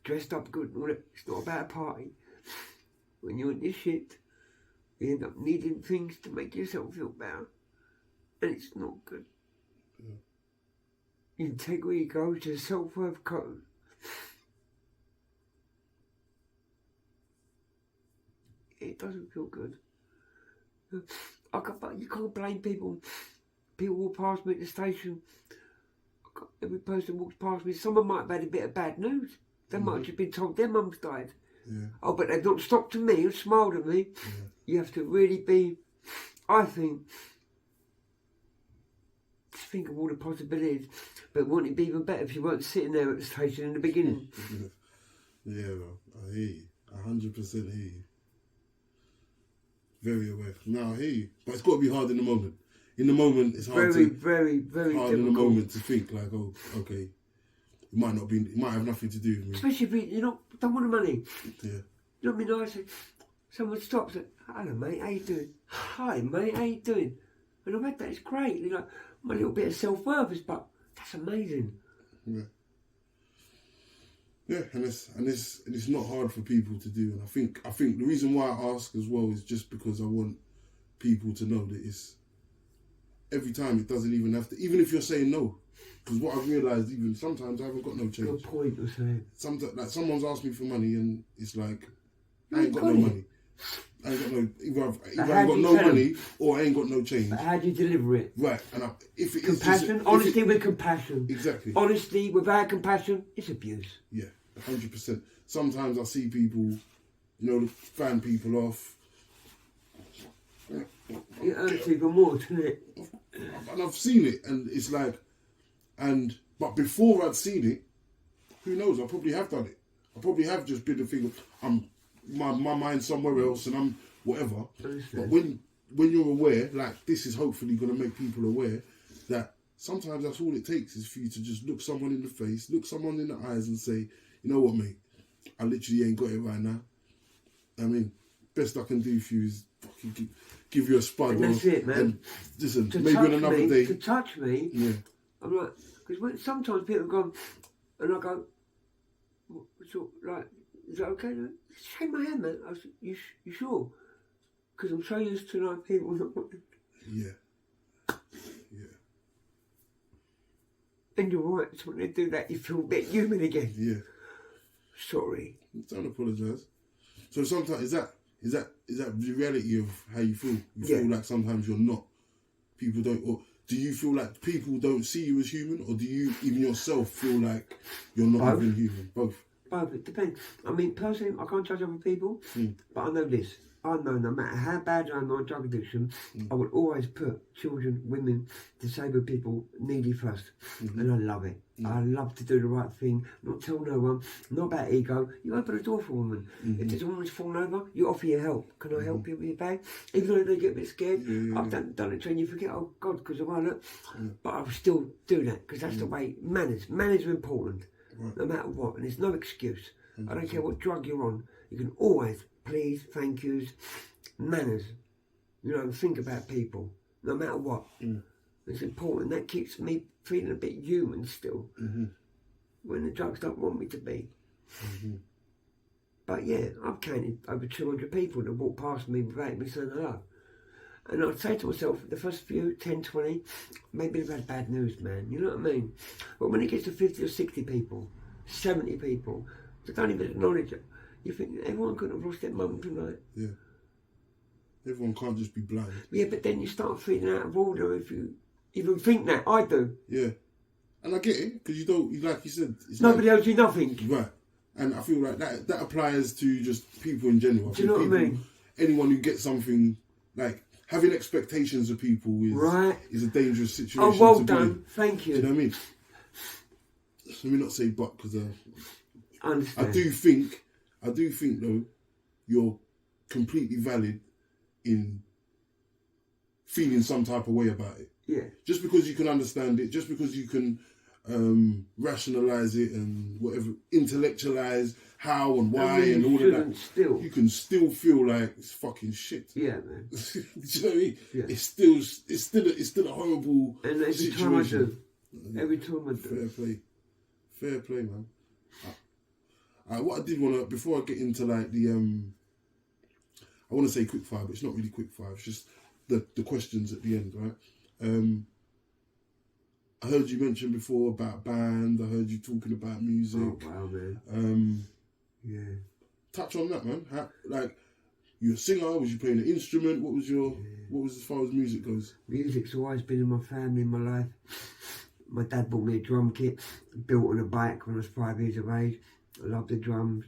dressed up good and all that. It's not about a party. When you're in this shit, you end up needing things to make yourself feel better. And it's not good. Integrity goes to self-worth code. It doesn't feel good. You can't blame people. People walk past me at the station. Every person walks past me. Someone might have had a bit of bad news. They might have just been told their mum's died. Yeah. Oh, but they've not stopped to me and smiled at me. Yeah. You have to really be, I think, think of all the possibilities. But wouldn't it be even better if you weren't sitting there at the station in the beginning? Yeah, bro. I hear you. 100% hear you. Very aware. No, I hear you. But it's got to be hard in the moment. In the moment, it's hard very, to... very, very hard difficult. in the moment to think like, oh, okay, it might have nothing to do with me. Especially if you don't want the money. Yeah. You know what I mean? I say, someone stops and, hello mate, how you doing? Hi mate, how you doing? And I've had that, it's great. You know, my little bit of self-worth is, but that's amazing. Yeah. Yeah, and it's not hard for people to do. And I think the reason why I ask as well is just because I want people to know that it's every time. It doesn't even have to, even if you're saying no. Because what I've realised, even sometimes I haven't got no change. Good point, you're saying. Sometimes, like, someone's asked me for money and it's like, I ain't got no money. I ain't got no, either I ain't got no money or I ain't got no change. But how do you deliver it? Right, and if it compassion, is just, honesty with compassion. Exactly. Honesty without compassion is abuse. Yeah, 100%. Sometimes I see people, fan people off. It hurts even more, doesn't it? And I've seen it, and it's like, but before I'd seen it, who knows? I probably have done it. I probably have just been the thing of my mind's somewhere else, and I'm whatever. But when you're aware, like this is hopefully going to make people aware that sometimes that's all it takes is for you to just look someone in the face, look someone in the eyes, and say, you know what, mate, I literally ain't got it right now. I mean, best I can do for you is fucking give you a spud. And that's it, man. And listen, maybe on another day. To touch me, yeah. I'm like, because sometimes people go, and I go, so, like, is that okay? Shake my hand, man. I said, you sure? Because I'm so used to like people not wanting. Yeah. Yeah. And you're right, so when they do that, you feel a bit human again. Yeah. Sorry. Don't apologise. So sometimes is that the reality of how you feel? You feel like sometimes you're not. People don't, or do you feel like people don't see you as human, or do you even yourself feel like you're not even human? Both. Both. It depends. I mean, personally, I can't judge other people, but I know this. I know no matter how bad I am on drug addiction, I will always put children, women, disabled people, needy first. And I love it. I love to do the right thing, not tell no one, not about ego. You open a door for a woman. If there's a woman's fallen over, you offer your help. Can I help you with your bag? Even though they get a bit scared, I've done it and you forget, oh God, because of my look. But I will still do that, because that's the way, manners are important, no matter what, and there's no excuse. I don't care what drug you're on, you can always, please, thank yous, manners, think about people, no matter what. It's important. That keeps me feeling a bit human still, when the drugs don't want me to be. But yeah, I've counted over 200 people that walk past me without me saying hello. And I'd say to myself, the first few, 10, 20, maybe they've had bad news, man, you know what I mean? But when it gets to 50 or 60 people, 70 people, they don't even acknowledge it. You think everyone could have lost their moment tonight. Yeah. Everyone can't just be blind. Yeah, but then you start feeling out of order if you even think that. I do. Yeah. And I get it, because you don't, like you said, it's nobody owes you nothing. Right. And I feel like that applies to just people in general. Do you know what I mean? Anyone who gets something, like, having expectations of people is a dangerous situation. Oh, well done. Thank you. Do you know what I mean? Let me not say but, because I understand. I do think though, you're completely valid in feeling some type of way about it. Yeah. Just because you can understand it, just because you can rationalise it and whatever, intellectualize how and why and all of that. You can still feel like it's fucking shit. Yeah, man. Do you know what I mean? Yeah. It's still a horrible and every situation. Every time I do. Fair play, man. What I did want to, before I get into like the I want to say quick fire, but it's not really quick fire. It's just the questions at the end, right? I heard you mention before about band. I heard you talking about music. Oh wow, man. Yeah. Touch on that, man. Like, you a singer? Was you playing an instrument? What was as far as music goes? Music's always been in my family, in my life. My dad bought me a drum kit, built on a bike when I was 5 years of age. I love the drums.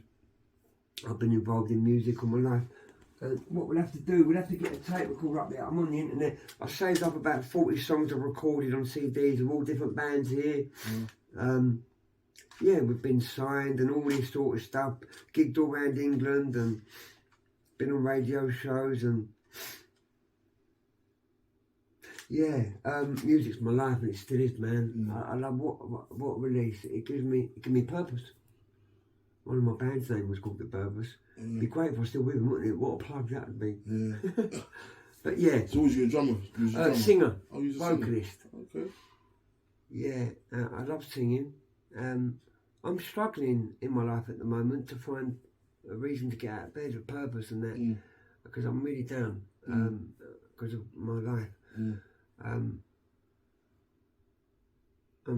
I've been involved in music all my life. what we'll have to do, we'll have to get a tape recorder up there. I'm on the internet. I saved up about 40 songs I've recorded on CDs of all different bands here. Yeah, we've been signed and all this sort of stuff. Gigged all around England and been on radio shows and yeah, music's my life and it still is, man. I love what release. It gives me purpose. One of my band's name was called The Purpose. It'd be great if I was still with them, wouldn't it? What a plug that would be. Yeah. But yeah. So was you a drummer? Singer. Oh, you was a vocalist. Singer. Okay. Yeah, I love singing. I'm struggling in my life at the moment to find a reason to get out of bed, a purpose and that, because I'm really down because of my life. I'm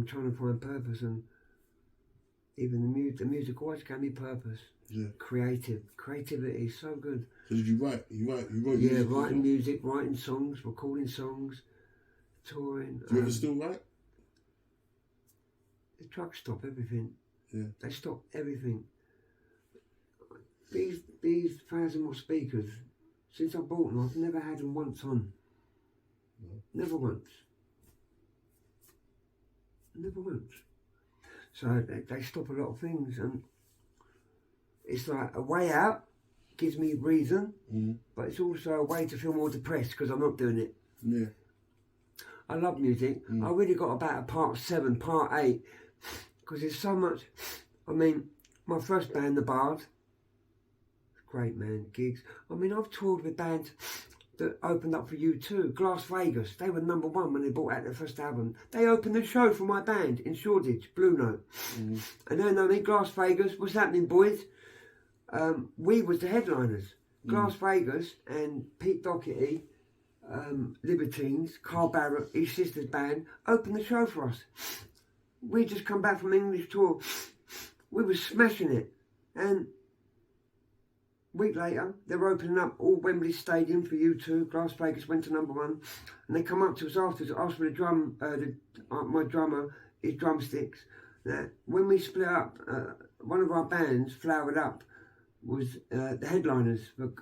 trying to find purpose, and even the music always gave me purpose. Yeah. Creativity is so good. So did you write? You wrote yeah, music? Writing music, writing songs, recording songs, touring. Do you ever still write? The drugs stop everything. Yeah. They stop everything. These 1,000-watt speakers, since I bought them, I've never had them once on. No. Never once. Never once. So they stop a lot of things, and it's like a way out, gives me reason, but it's also a way to feel more depressed because I'm not doing it. Yeah. I love music. I really got about a part 7, part 8, because there's so much. I mean, my first band, The Bard, great man, gigs. I mean, I've toured with bands that opened up for U2, Las Vegas. They were #1 when they brought out their first album. They opened the show for my band in Shoreditch, Blue Note. And then I mean, Las Vegas, what's happening, boys? We was the headliners. Las Vegas and Pete Doherty, Libertines, Carl Barrett, his sister's band, opened the show for us. We just come back from English tour. We were smashing it. And a week later, they were opening up all Wembley Stadium for U2. Las Vegas went to #1. And they come up to us afterwards, asked for my drummer, his drumsticks. Now, when we split up, one of our bands, Flowered Up, was the headliners for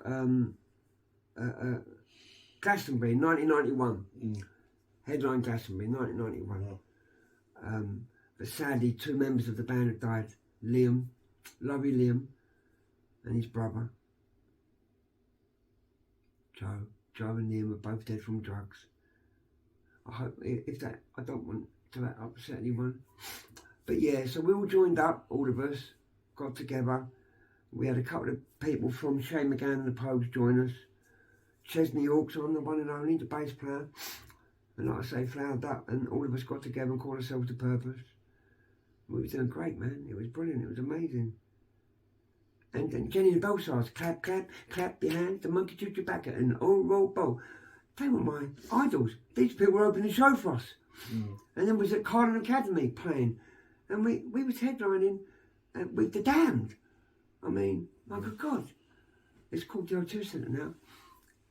Glastonbury, 1991. Headline Glastonbury, 1991. But sadly, 2 members of the band had died. Liam, lovely Liam, and his brother, Joe. Joe and Liam were both dead from drugs. I hope, I don't want to upset anyone. But yeah, so we all joined up, all of us, got together. We had a couple of people from Shane McGann and the Pogues join us. Chesney Hawks on, the one and only, the bass player. And like I say, Flowered Up, and all of us got together and called ourselves The Purpose. We was doing great, man. It was brilliant. It was amazing. And then Jenny and the Bellstars, clap, clap, clap your hands, the monkey choo tobacco, and all roll bowl. They were my idols. These people were opening the show for us. And then was at Carlton Academy playing. And we was headlining with The Damned. I mean, my good God. It's called the O2 Centre now.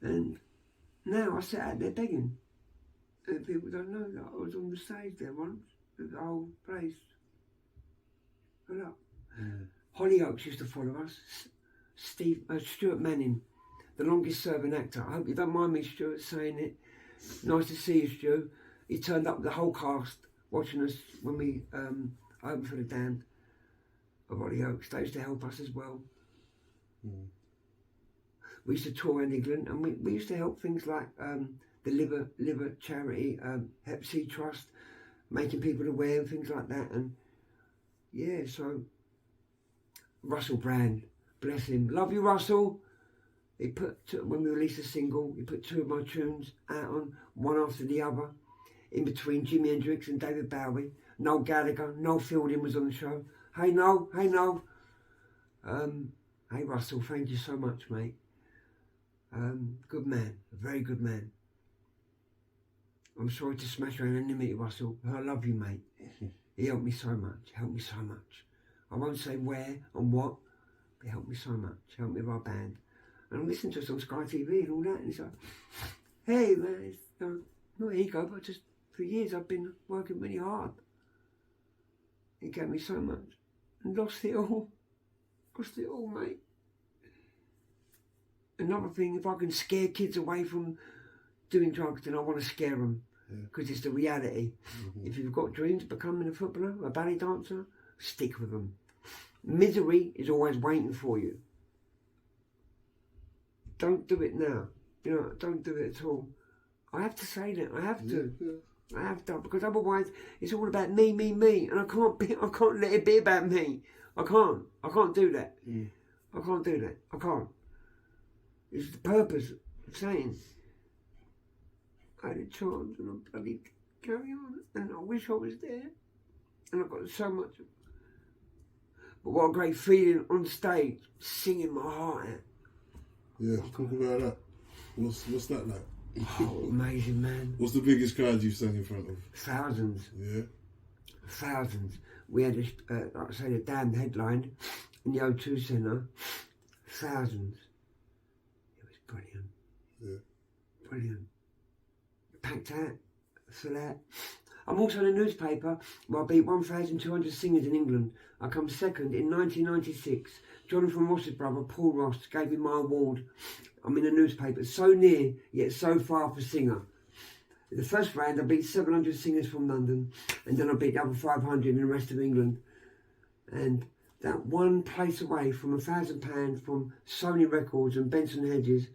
And now I sit out there begging. And people don't know that I was on the stage there once with the whole place. Hold up. Hollyoaks used to follow us. Stuart Manning, the longest serving actor. I hope you don't mind me, Stuart, saying it. Nice to see you, Stu. He turned up with the whole cast watching us when we opened for The Damned of Hollyoaks. They used to help us as well. We used to tour in England, and we used to help things like the liver charity, Hep C Trust, making people aware and things like that. And yeah, so Russell Brand, bless him, love you, Russell. He put, when we released a single, he put 2 of my tunes out on, one after the other, in between Jimi Hendrix and David Bowie. Noel Gallagher, Noel Fielding was on the show. Hey Noel, hey Noel. Hey Russell, thank you so much, mate. Good man, a very good man. I'm sorry to smash your enemy, Russell, but I love you, mate. He helped me so much, I won't say where and what, but he helped me so much, helped me with our band. And I listened to us on Sky TV and all that, and he's like, hey man, it's not ego, but just for years I've been working really hard. He gave me so much, and lost it all, mate. Another thing, if I can scare kids away from doing drugs, then I want to scare them. Because it's the reality. If you've got dreams of becoming a footballer, a ballet dancer, stick with them. Misery is always waiting for you. Don't do it now. You know, don't do it at all. I have to say that. I have to. I have to, because otherwise it's all about me, and I can't let it be about me. I can't do that. I can't do that. I can't. It's the purpose of saying I had a chance and I bloody carry on, and I wish I was there, and I've got so much. But what a great feeling on stage, singing my heart out. Yeah, talk about that. What's that like? Oh, amazing, man. What's the biggest crowd you've sang in front of? Thousands. Yeah. Thousands. We had, like I say, the damn headline in the O2 Centre. Thousands. It was brilliant. Yeah. Brilliant. Packed out. Full out. I'm also in a newspaper where I beat 1,200 singers in England. I come second in 1996. Jonathan Ross's brother, Paul Ross, gave me my award. I'm in a newspaper, so near, yet so far for singer. In the first round, I beat 700 singers from London, and then I beat the other 500 in the rest of England. And that one place away from £1,000 from Sony Records and Benson Hedges.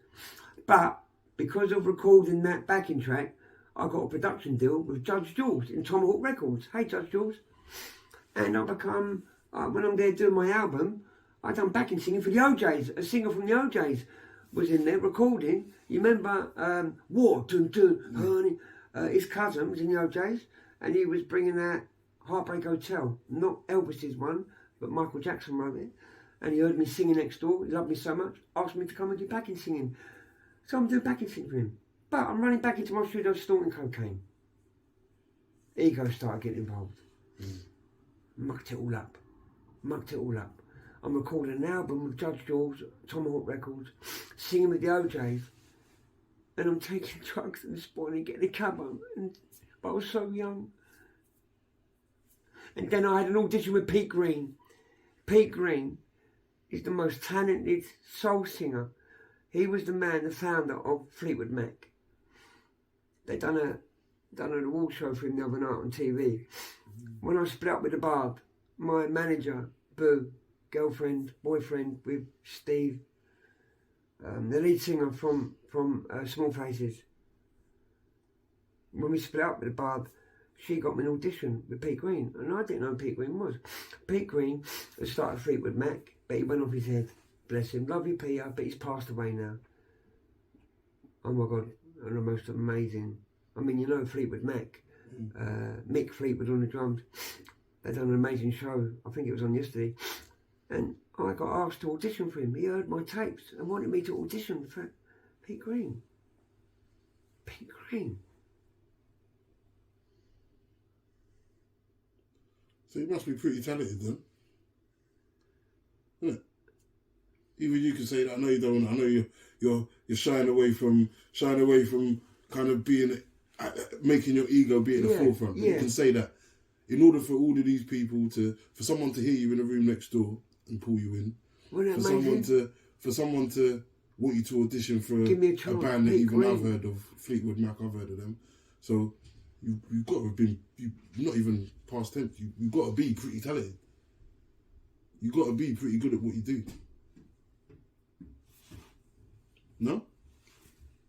But because of recording that backing track, I got a production deal with Judge Jules in Tomahawk Records. Hey, Judge Jules. And I become, when I'm there doing my album, I done backing singing for the OJs. A singer from the OJs was in there recording. You remember War, Dun Dun, honey? His cousin was in the OJs, and he was bringing out Heartbreak Hotel. Not Elvis's one, but Michael Jackson wrote it. And he heard me singing next door. He loved me so much, asked me to come and do backing singing. So I'm doing backing singing for him. But I'm running back into my studio snorting cocaine. Ego started getting involved. Mucked it all up. I'm recording an album with Judge Jules, Tomahawk Records, singing with the OJs, and I'm taking drugs at this point and getting a cab home. But I was so young. And then I had an audition with Pete Green. Pete Green is the most talented soul singer. He was the man, the founder of Fleetwood Mac. They done an award show for him the other night on TV. When I split up with the Bard, my manager, Boo, girlfriend, boyfriend with Steve, the lead singer from Small Faces. When we split up with the Bard, she got me an audition with Pete Green, and I didn't know who Pete Green was. Pete Green had started Fleetwood Mac, but he went off his head. Bless him. Love you, Peter, but he's passed away now. Oh my God, and the most amazing. I mean, you know Fleetwood Mac, Mick Fleetwood on the drums. They done an amazing show. I think it was on yesterday. And I got asked to audition for him. He heard my tapes and wanted me to audition for Pete Green. Pete Green. So you must be pretty talented then. Isn't it? Even you can say that. I know you don't. I know you're shying away from kind of being, making your ego be at the forefront. But you can say that in order for all of these people for someone to hear you in the room next door and pull you in, for someone to want you to audition for a band that even I've heard of, Fleetwood Mac, I've heard of them. So you've got to have been, not even past tense, you've got to be pretty talented. You've got to be pretty good at what you do. No?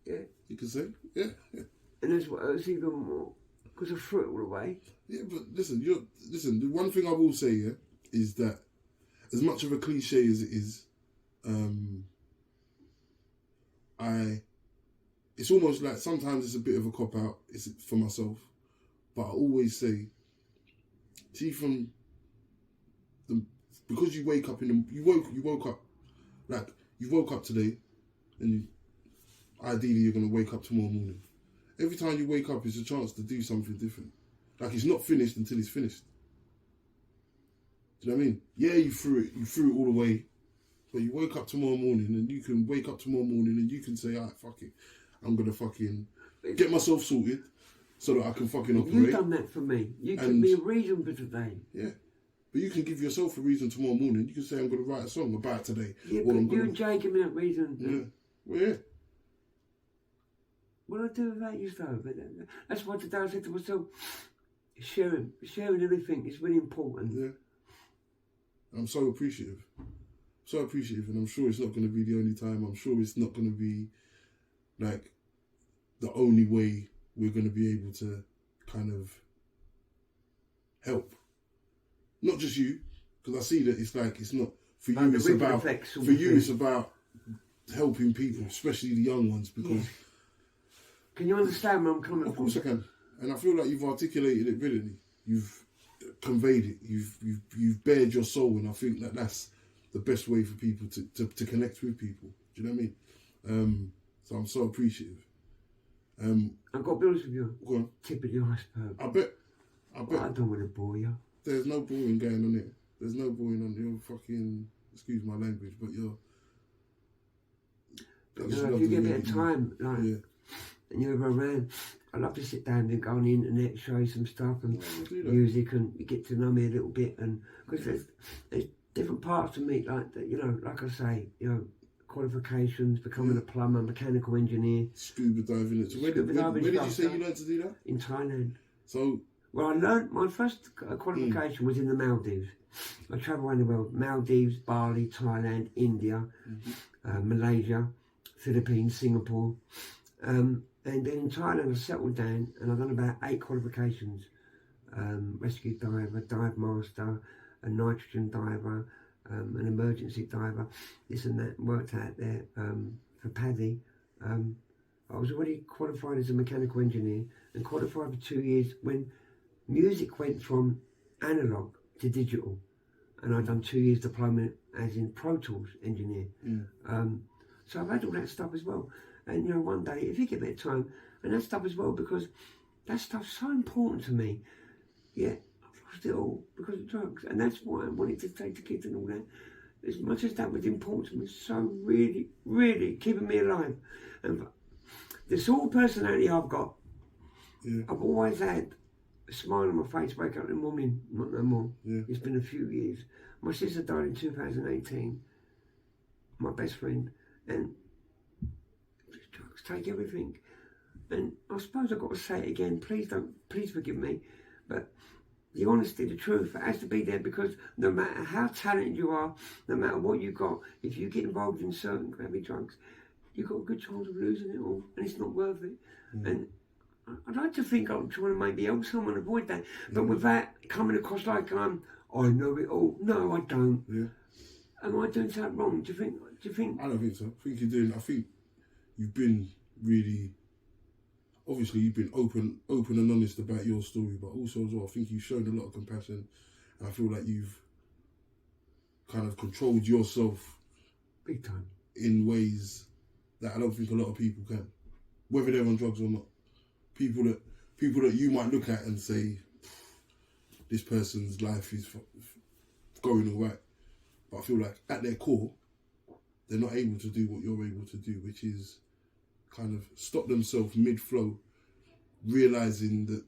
Yeah. You can say, yeah. And that's what I was even more, because I threw it all away. Yeah, but listen, the one thing I will say, is that as much of a cliche as it is, it's almost like sometimes it's a bit of a cop-out, it's for myself, but I always say, see because you wake up you woke up today, and ideally you're going to wake up tomorrow morning. Every time you wake up is a chance to do something different. Like, it's not finished until it's finished. Do you know what I mean? Yeah, you threw it all away, but you wake up tomorrow morning and you can wake up tomorrow morning and you can say, alright, fuck it, I'm going to fucking get myself sorted so that I can fucking operate. You've done that for me. You give me a reason for today. Yeah. But you can give yourself a reason tomorrow morning. You can say, I'm going to write a song about today. Yeah, but you and Jay give me that reason. Yeah. Well, yeah. What do I do without you, though? But that's why today I said to myself, sharing everything is really important. Yeah. I'm so appreciative. So appreciative, and I'm sure it's not going to be the only time. I'm sure it's not going to be like the only way we're going to be able to kind of help. Not just you, because I see that it's like it's not for you. Like It's about for you. It's about helping people, especially the young ones, because. Can you understand where I'm coming from? Of course I can, and I feel like you've articulated it brilliantly. You've conveyed it. You've bared your soul, and I think that that's the best way for people to connect with people. Do you know what I mean? So I'm so appreciative. I've got to be honest with you. Go on. Tip of the iceberg. I bet. I don't want to bore you. There's no boring going on here. There's no boring on. You're fucking. Excuse my language, but you're. But you know, if you get a bit of time, like, and you're ever around, I love to sit down and go on the internet, show you some stuff and music, and you get to know me a little bit, and because there's different parts of me, like that, you know, like I say, you know, qualifications, becoming a plumber, mechanical engineer, scuba diving. So where did you say you learned to do that? In Thailand. So. Well, I learned my first qualification was in the Maldives. I travelled around the world: Maldives, Bali, Thailand, India, Malaysia, Philippines, Singapore. And then in Thailand I settled down and I've done about 8 qualifications. Rescue diver, dive master, a nitrogen diver, an emergency diver, this and that, worked out there for Paddy. I was already qualified as a mechanical engineer and qualified for 2 years when music went from analogue to digital, and I'd done 2 years diploma as in Pro Tools engineer. So I've had all that stuff as well. And you know, one day, if you get a bit of time, and that stuff as well, because that stuff's so important to me. Yeah, I've lost it all because of drugs. And that's why I wanted to take the kids and all that. As much as that was important to me, so really, really keeping me alive. And the sort of personality I've got, I've always had a smile on my face, wake up in the morning, not no more. It's been a few years. My sister died in 2018, my best friend, and drugs take everything. And I suppose I've got to say it again, please forgive me, but the honesty, the truth, it has to be there, because no matter how talented you are, no matter what you got, if you get involved in certain heavy drugs, you've got a good chance of losing it all, and it's not worth it. And I'd like to think I'm trying to maybe help someone avoid that, but without coming across like I know it all. No, I don't. Am I doing something wrong? Do you think? I don't think so. I think you've been really, obviously you've been open and honest about your story, but also as well, I think you've shown a lot of compassion, and I feel like you've kind of controlled yourself big time in ways that I don't think a lot of people can, whether they're on drugs or not. People that you might look at and say, this person's life is going all right, but I feel like at their core, they're not able to do what you're able to do, which is kind of stop themselves mid-flow, realising that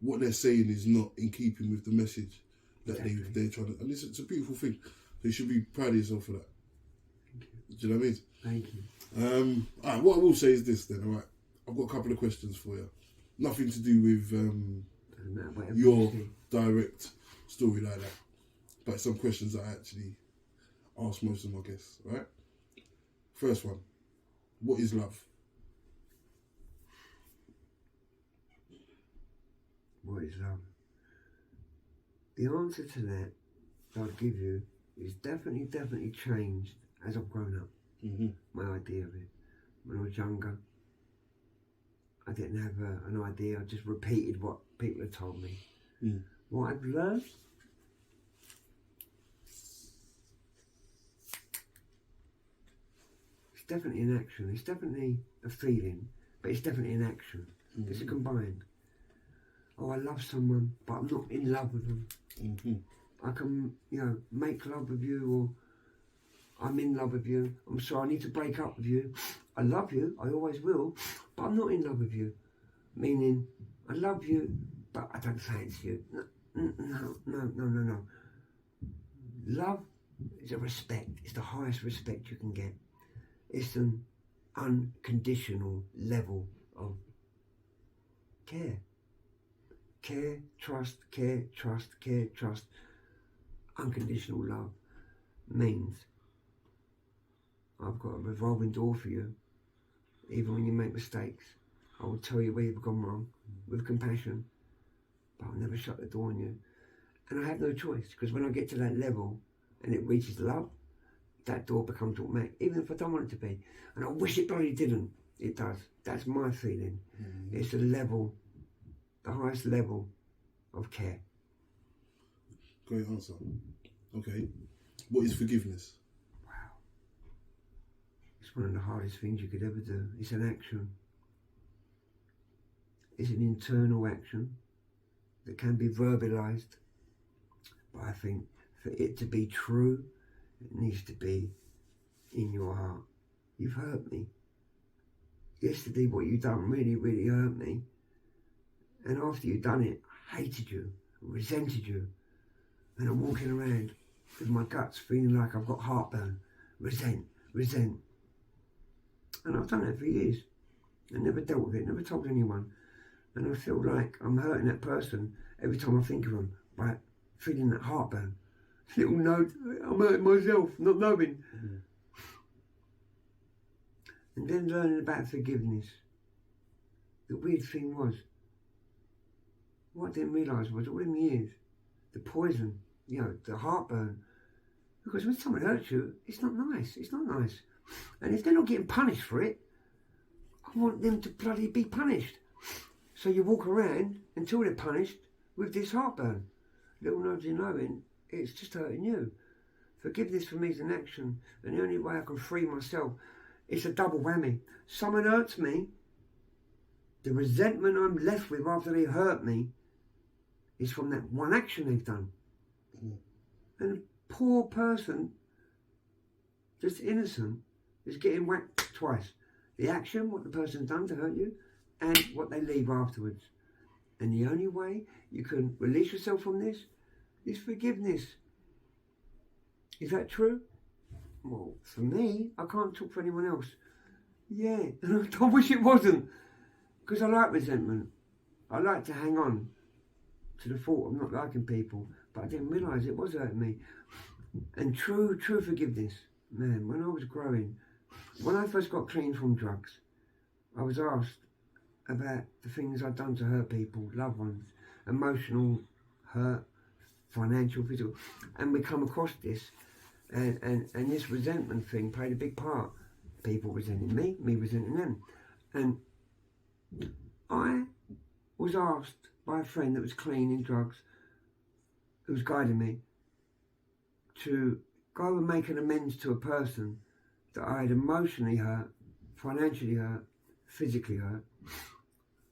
what they're saying is not in keeping with the message that they're trying to... And it's a beautiful thing. So you should be proud of yourself for that. Thank you. Do you know what I mean? Thank you. All right, what I will say is this then, all right? I've got a couple of questions for you. Nothing to do with your direct story like that, but some questions I actually ask most of my guests, right? First one, what is love? What is love? The answer to that I'll give you is definitely changed as I've grown up. My idea of it. When I was younger, I didn't have an idea. I just repeated what people had told me. What I've learned, it's definitely an action. It's definitely a feeling, but it's definitely an action. It's a combined. Oh, I love someone, but I'm not in love with them. I can, make love with you, or I'm in love with you. I'm sorry, I need to break up with you. I love you, I always will, but I'm not in love with you. Meaning, I love you, but I don't fancy you. No. Love is a respect. It's the highest respect you can get. It's an unconditional level of care. Care, trust, unconditional love means I've got a revolving door for you. Even when you make mistakes, I will tell you where you've gone wrong with compassion, but I'll never shut the door on you. And I have no choice, because when I get to that level and it reaches love, that door becomes automatic, even if I don't want it to be. And I wish it bloody didn't. It does. That's my feeling. It's a level, the highest level of care. Great answer. Okay. What is forgiveness? Wow. It's one of the hardest things you could ever do. It's an action. It's an internal action that can be verbalized. But I think for it to be true, it needs to be in your heart. You've hurt me. Yesterday what you done really, really hurt me. And after you done it, I hated you, resented you. And I'm walking around with my guts feeling like I've got heartburn. Resent. And I've done that for years. I never dealt with it, never told anyone. And I feel like I'm hurting that person every time I think of them by feeling that heartburn. Little note, I'm hurting myself, not knowing. And then learning about forgiveness. The weird thing was, what I didn't realise was all them years, the poison, the heartburn. Because when someone hurts you, it's not nice. And if they're not getting punished for it, I want them to bloody be punished. So you walk around until they're punished with this heartburn. Little nudge in knowing, it's just hurting you. Forgiveness for me is an action, and the only way I can free myself, it's a double whammy. Someone hurts me, the resentment I'm left with after they hurt me is from that one action they've done. And a poor person, just innocent, is getting whacked twice. The action, what the person's done to hurt you, and what they leave afterwards. And the only way you can release yourself from this is forgiveness. Is that true? Well, for me, I can't talk for anyone else. Yeah, and I wish it wasn't. Because I like resentment. I like to hang on to the thought of not liking people, but I didn't realise it was hurting me. And true forgiveness. Man, when I was growing, when I first got clean from drugs, I was asked about the things I'd done to hurt people, loved ones, emotional hurt, financial, physical, and we come across this, and this resentment thing played a big part. People resenting me resenting them. And I was asked by a friend that was clean in drugs, who was guiding me, to go and make an amends to a person that I had emotionally hurt, financially hurt, physically hurt.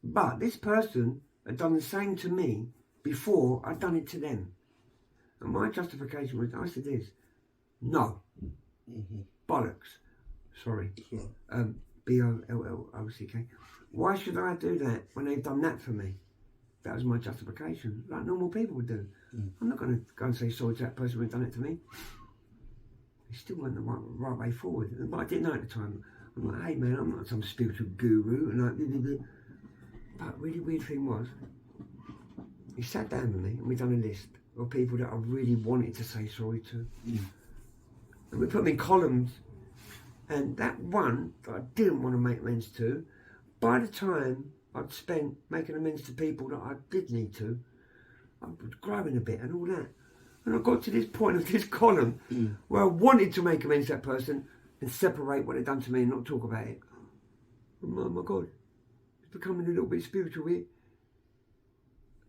But this person had done the same to me before I'd done it to them. And my justification was, I said this, no, bollocks, sorry, B-O-L-L-O-C-K. Why should I do that when they've done that for me? That was my justification, like normal people would do. I'm not going to go and say sorry to that person who'd done it to me. It still wasn't the right way forward. But I didn't know at the time. I'm like, hey man, I'm not some spiritual guru. And like, blah, blah, blah. But really weird thing was, he sat down with me and we done a list of people that I really wanted to say sorry to. And we put them in columns. And that one that I didn't want to make amends to, by the time I'd spent making amends to people that I did need to, I was growing a bit and all that. And I got to this point of this column where I wanted to make amends to that person and separate what they'd done to me and not talk about it. And oh my God, it's becoming a little bit spiritual here.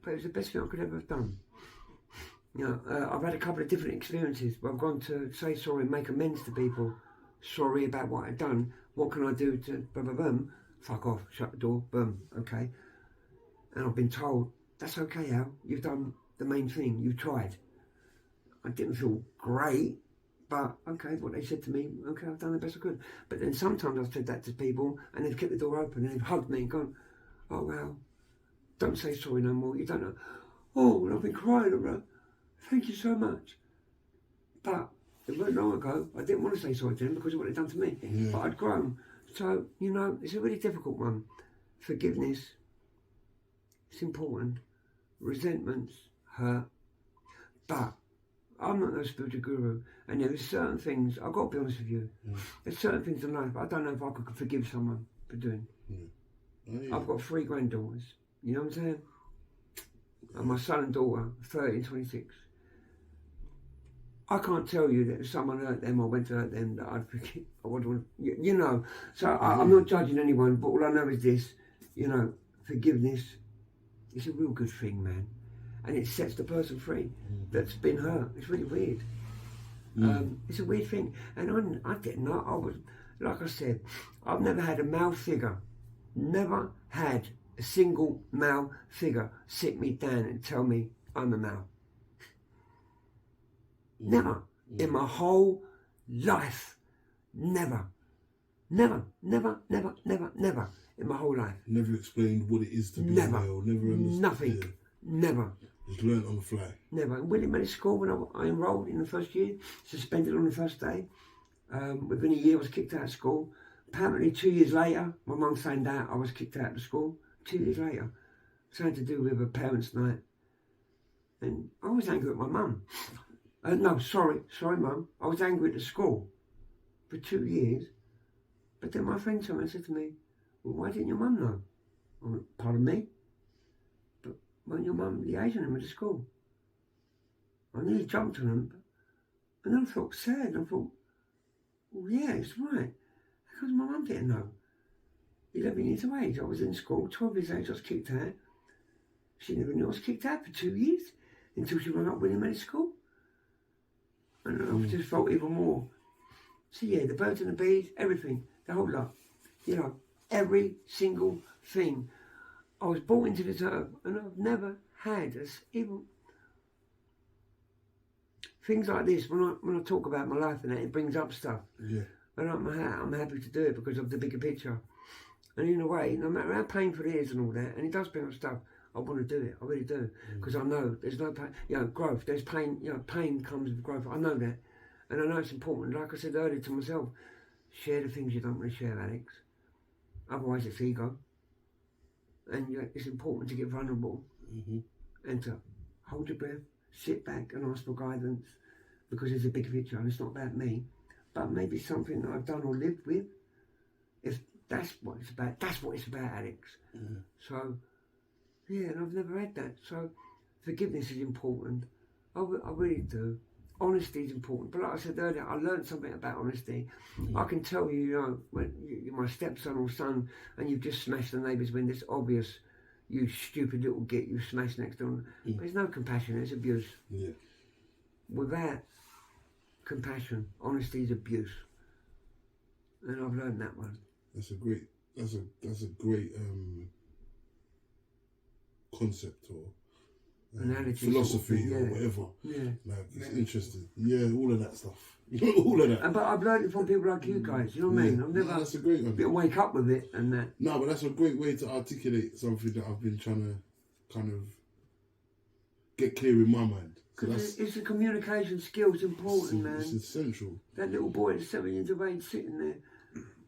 But it was the best thing I could ever have done. I've had a couple of different experiences where I've gone to say sorry and make amends to people. Sorry about what I've done. What can I do to blah, blah, blah. Fuck off, shut the door, boom, okay. And I've been told, that's okay, Al, you've done the main thing, you've tried. I didn't feel great, but okay, what they said to me, okay, I've done the best I could. But then sometimes I've said that to people and they've kept the door open and they've hugged me and gone, oh wow, don't say sorry no more, you don't know. Oh, and I've been crying about, thank you so much. But It wasn't long ago. I didn't want to say sorry to him because of what they'd done to me. Yeah. But I'd grown. So, you know, it's a really difficult one. Forgiveness, it's important. Resentments hurt. But I'm not no spiritual guru. And there's certain things, I've got to be honest with you, there's certain things in life I don't know if I could forgive someone for doing. I've got 3 granddaughters. You know what I'm saying? And my son and daughter, 30 and 26. I can't tell you that if someone hurt them or went to hurt them that I'd forgive. I would want, you know. So I'm not judging anyone, but all I know is this, you know, forgiveness is a real good thing, man. And it sets the person free that's been hurt. It's really weird. It's a weird thing. And I didn't know. I was, like I said, I've never had a male figure, never had a single male figure sit me down and tell me I'm a male. Never. In my whole life. Never. Never. Never, never, never, never. In my whole life. Never explained what it is to be a male. Never understood. Nothing. Yeah. Never. Just learnt on the fly. Never. In William Mary School, when I enrolled in the first year, suspended on the first day. Within a year, I was kicked out of school. Apparently, 2 years later, my mum found out I was kicked out of school. 2 years later. Something to do with a parents' night. And I was angry at my mum. No, sorry, mum. I was angry at the school for 2 years. But then my friend told me, said to me, well, why didn't your mum know? I went, pardon me? But when your mum liaising him with the school? I nearly jumped on him. And then I felt sad. I thought, well, yeah, it's right. Because my mum didn't know. 11 years of age, I was in school. 12 years of age, I was kicked out. She never knew I was kicked out for 2 years until she rang up William Mary School. And I just felt even more. So yeah, the birds and the bees, everything, the whole lot. You know, every single thing. I was brought into this earth and I've never had even things like this. When I talk about my life and that, it brings up stuff. Yeah. And I'm happy to do it because of the bigger picture. And in a way, no matter how painful it is and all that, and it does bring up stuff, I want to do it. I really do. Because I know there's no pain, you know, growth. There's pain, you know, pain comes with growth. I know that. And I know it's important. Like I said earlier to myself, share the things you don't want to share, Alex. Otherwise it's ego. And you know, it's important to get vulnerable and to hold your breath, sit back and ask for guidance because there's a big picture and it's not about me. But maybe something that I've done or lived with. If that's what it's about, that's what it's about, Alex. So, yeah, and I've never had that. So, forgiveness is important. I really do. Honesty is important. But like I said earlier, I learned something about honesty. I can tell you, you know, when you're my stepson or son and you've just smashed the neighbour's window, it's obvious, you stupid little git, you smashed next door. There's no compassion, there's abuse. Yeah. Without compassion, honesty is abuse. And I've learned that one. That's a great concept or analogy, philosophy sort of, or whatever. Yeah. Like, it's interesting. Yeah, all of that stuff. All of that. But I've learned it from people like you guys, you know what I mean? I've never that's a great one. Wake up with it and that. No, but that's a great way to articulate something that I've been trying to kind of get clear in my mind. So it's a communication skill, it's important, man. It's essential. That little boy at 7 years of age sitting there,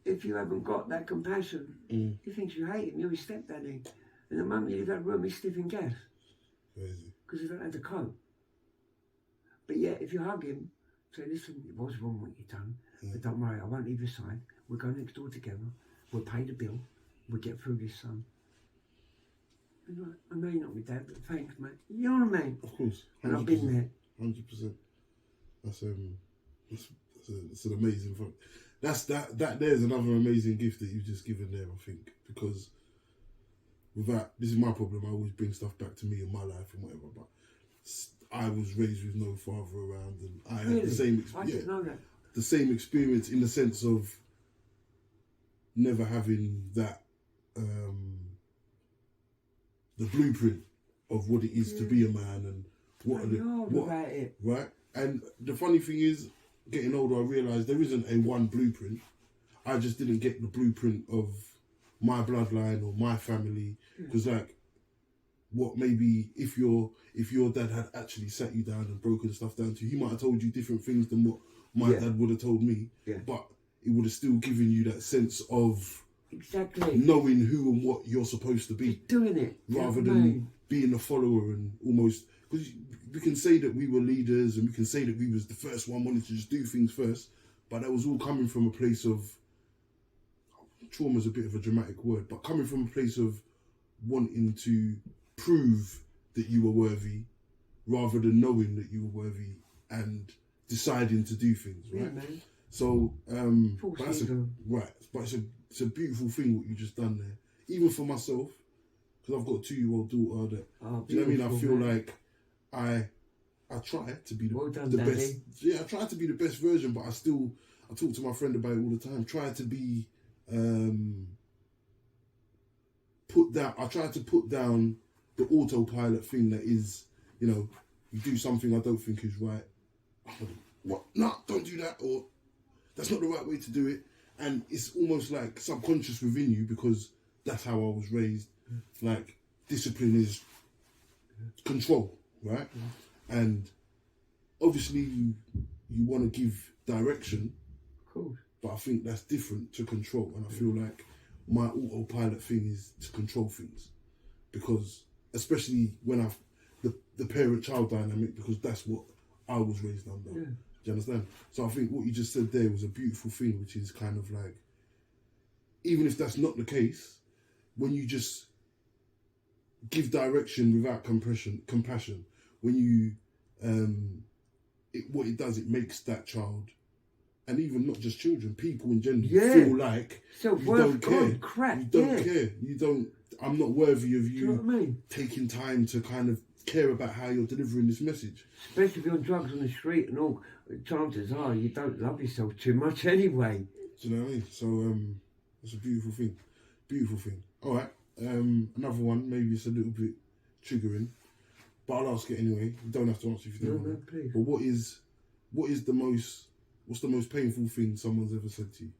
if you haven't got that compassion, he thinks you hate him, you're his stepdaddy. And the moment you leave that room, he's sniffing gas. Crazy. Because he don't have to cope. But yeah, if you hug him, say, listen, it was wrong what you've done, but don't worry, I won't leave your side. We'll go next door together, we'll pay the bill, we'll get through this, son. And I know you're not my dad, but thanks, mate. You know what I mean? Of course. 100%, and I've been there. 100%. That's an amazing thing. That there's another amazing gift that you've just given there, I think, because this is my problem, I always bring stuff back to me in my life and whatever, but I was raised with no father around and I had the same the same experience in the sense of never having that the blueprint of what it is to be a man and right? And the funny thing is, getting older, I realised there isn't a one blueprint. I just didn't get the blueprint of my bloodline or my family, because like, what maybe if your dad had actually sat you down and broken stuff down to you, he might have told you different things than my dad would have told me. Yeah. But it would have still given you that sense of exactly knowing who and what you're supposed to be. Just doing it. Rather than being a follower and almost... Because we can say that we were leaders and we can say that we was the first one wanting to just do things first, but that was all coming from a place of... Trauma's a bit of a dramatic word, but coming from a place of wanting to prove that you were worthy rather than knowing that you were worthy and deciding to do things, right? Yeah, man. So, but it's a beautiful thing what you just done there. Even for myself, because I've got a 2-year-old daughter that, do you know what I mean? I feel like I try to be the best. Yeah, I try to be the best version, but I talk to my friend about it all the time. Try to be, I try to put down the autopilot thing that is, you know, you do something I don't think is right. What? No, don't do that, or that's not the right way to do it. And it's almost like subconscious within you because that's how I was raised. Like, discipline is control, right? And obviously you want to give direction, of course, but I think that's different to control. And I feel like my autopilot thing is to control things, because especially when the parent-child dynamic, because that's what I was raised under. Yeah. Do you understand? So I think what you just said there was a beautiful thing, which is kind of like, even if that's not the case, when you just give direction without compassion, when you, what it does, it makes that child, and even not just children, people in general, feel like you don't care. Crap, you don't care. You don't. I'm not worthy of you. Do you know what I mean? Taking time to kind of care about how you're delivering this message. Especially if you're on drugs on the street and all, chances are you don't love yourself too much anyway. Do you know what I mean? So it's a beautiful thing. Beautiful thing. All right. Another one, maybe it's a little bit triggering, but I'll ask it anyway. You don't have to answer if you don't want. No, please. But what's the most painful thing someone's ever said to you?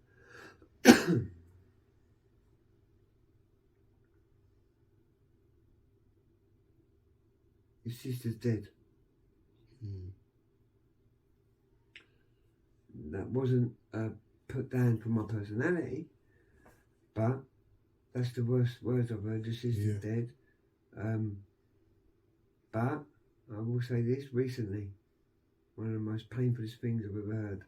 Your sister's dead. That wasn't put down for my personality, but that's the worst words I've heard. Your sister's dead. But I will say this, recently, one of the most painfulest things I've ever heard.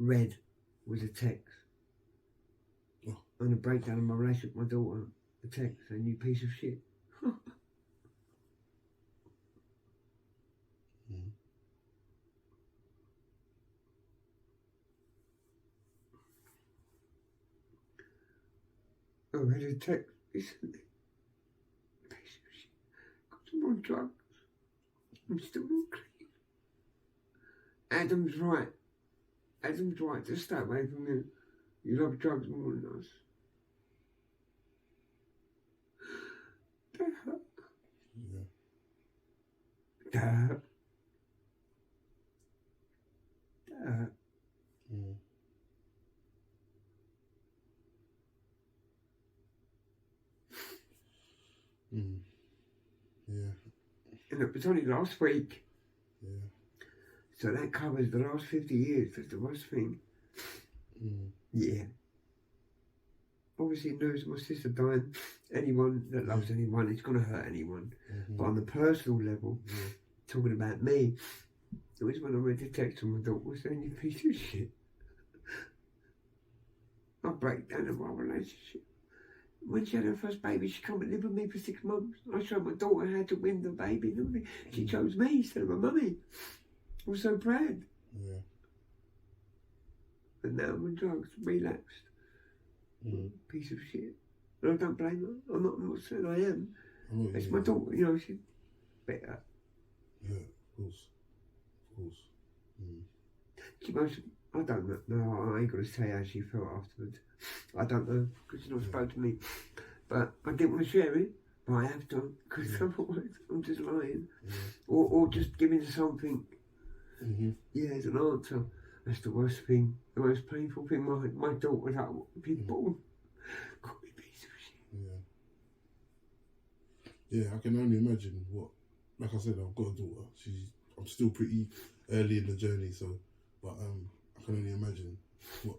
Read was a text. And a breakdown of my relationship with my daughter. A text saying, "You piece of shit." I read a text recently. Piece of shit. Because I'm on drugs. I'm still not clean. Adam's right. Adam's right to stay away from you. You love drugs more than us. That hurt. That hurt. That hurt. Yeah. And it was only last week. Yeah. So that covers the last 50 years. That's the worst thing. Yeah. Obviously knows my sister dying. Anyone that loves anyone, it's going to hurt anyone. But on the personal level, talking about me, it was when I read the text from my daughter saying, "You piece of shit." I break down in my relationship. When she had her first baby, she come and live with me for 6 months. I showed my daughter how to win the baby and everything. She chose me instead of my mummy. I was so proud. Yeah. And now I'm on drugs, relapsed. Piece of shit. And I don't blame her. I'm not saying I am. It's my daughter, you know, she's better. Yeah, of course. She must, I don't know. No, I ain't going to say how she felt afterwards. I don't know, because she's not spoke to me. But I didn't want to share it, but I have done, because otherwise I'm just lying. Or just giving her something, as an answer. That's the worst thing, the most painful thing. My daughter that would be born. Got me a piece of shit. Yeah, I can only imagine what, like I said, I've got a daughter. I'm still pretty early in the journey, so, but I can only imagine what.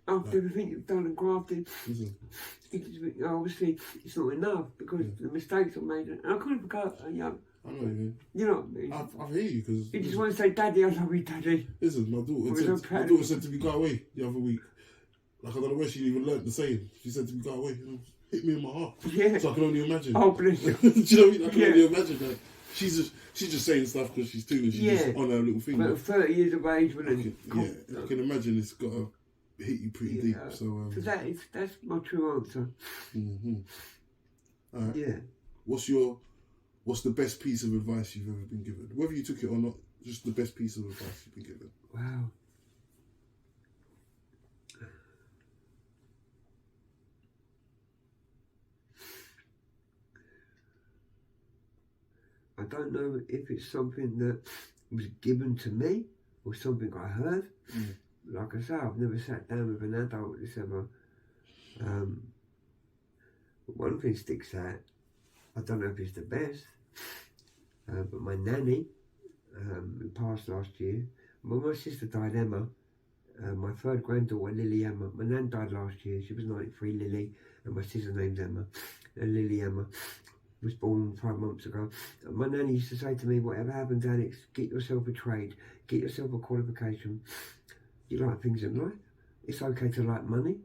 After everything you've done and crafted, Listen, obviously it's not enough because the mistakes I've made, and I couldn't forget, I know what you mean. You know what I mean? I hear you because You just want to say, "Daddy, I love you, Daddy." listen, my daughter said to me, "Go away," the other week. Like, I don't know where she even learnt the saying. She said to me, "Go away," hit me in my heart. Yeah. So I can only imagine. Oh, bless you. Do you know what I mean? I can only imagine that. She's just saying stuff because she's 2 and she's just on her little thing. But 30 years of age, I can imagine it's got to hit you pretty deep. So that's my true answer. Yeah. What's the best piece of advice you've ever been given? Whether you took it or not, just the best piece of advice you've been given. Wow. I don't know if it's something that was given to me or something I heard. Like I say, I've never sat down with an adult that's ever. But one thing sticks out. I don't know if it's the best, but my nanny, who passed last year, when my sister died, Emma, my third granddaughter, Lily Emma, my nan died last year, she was 93, Lily, and my sister's name's Emma, and Lily Emma was born 5 months ago. My nanny used to say to me, whatever happens, Alex, get yourself a trade, get yourself a qualification. You like things in life, it's okay to like money.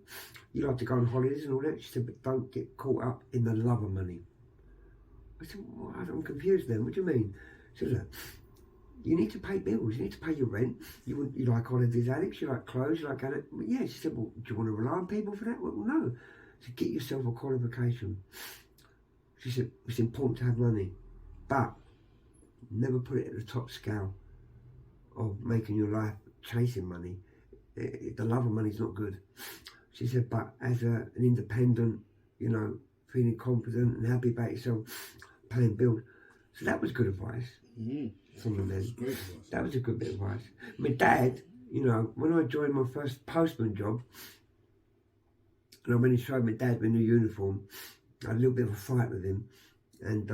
You like to go on holidays and all that. She said, but don't get caught up in the love of money. I said, well, I'm confused then, what do you mean? She said, look, you need to pay bills, you need to pay your rent. You like holidays, Alex, you like clothes, you like going. Well, yeah, she said, well, do you want to rely on people for that? Well, no. She said, get yourself a qualification. She said, it's important to have money, but never put it at the top scale of making your life chasing money. The love of money is not good. She said, but as an independent, you know, feeling confident and happy about yourself, paying bills. So that was good advice. From the men. That was a good bit of advice. My dad, you know, when I joined my first postman job, and I went and showed my dad my new uniform, I had a little bit of a fight with him, and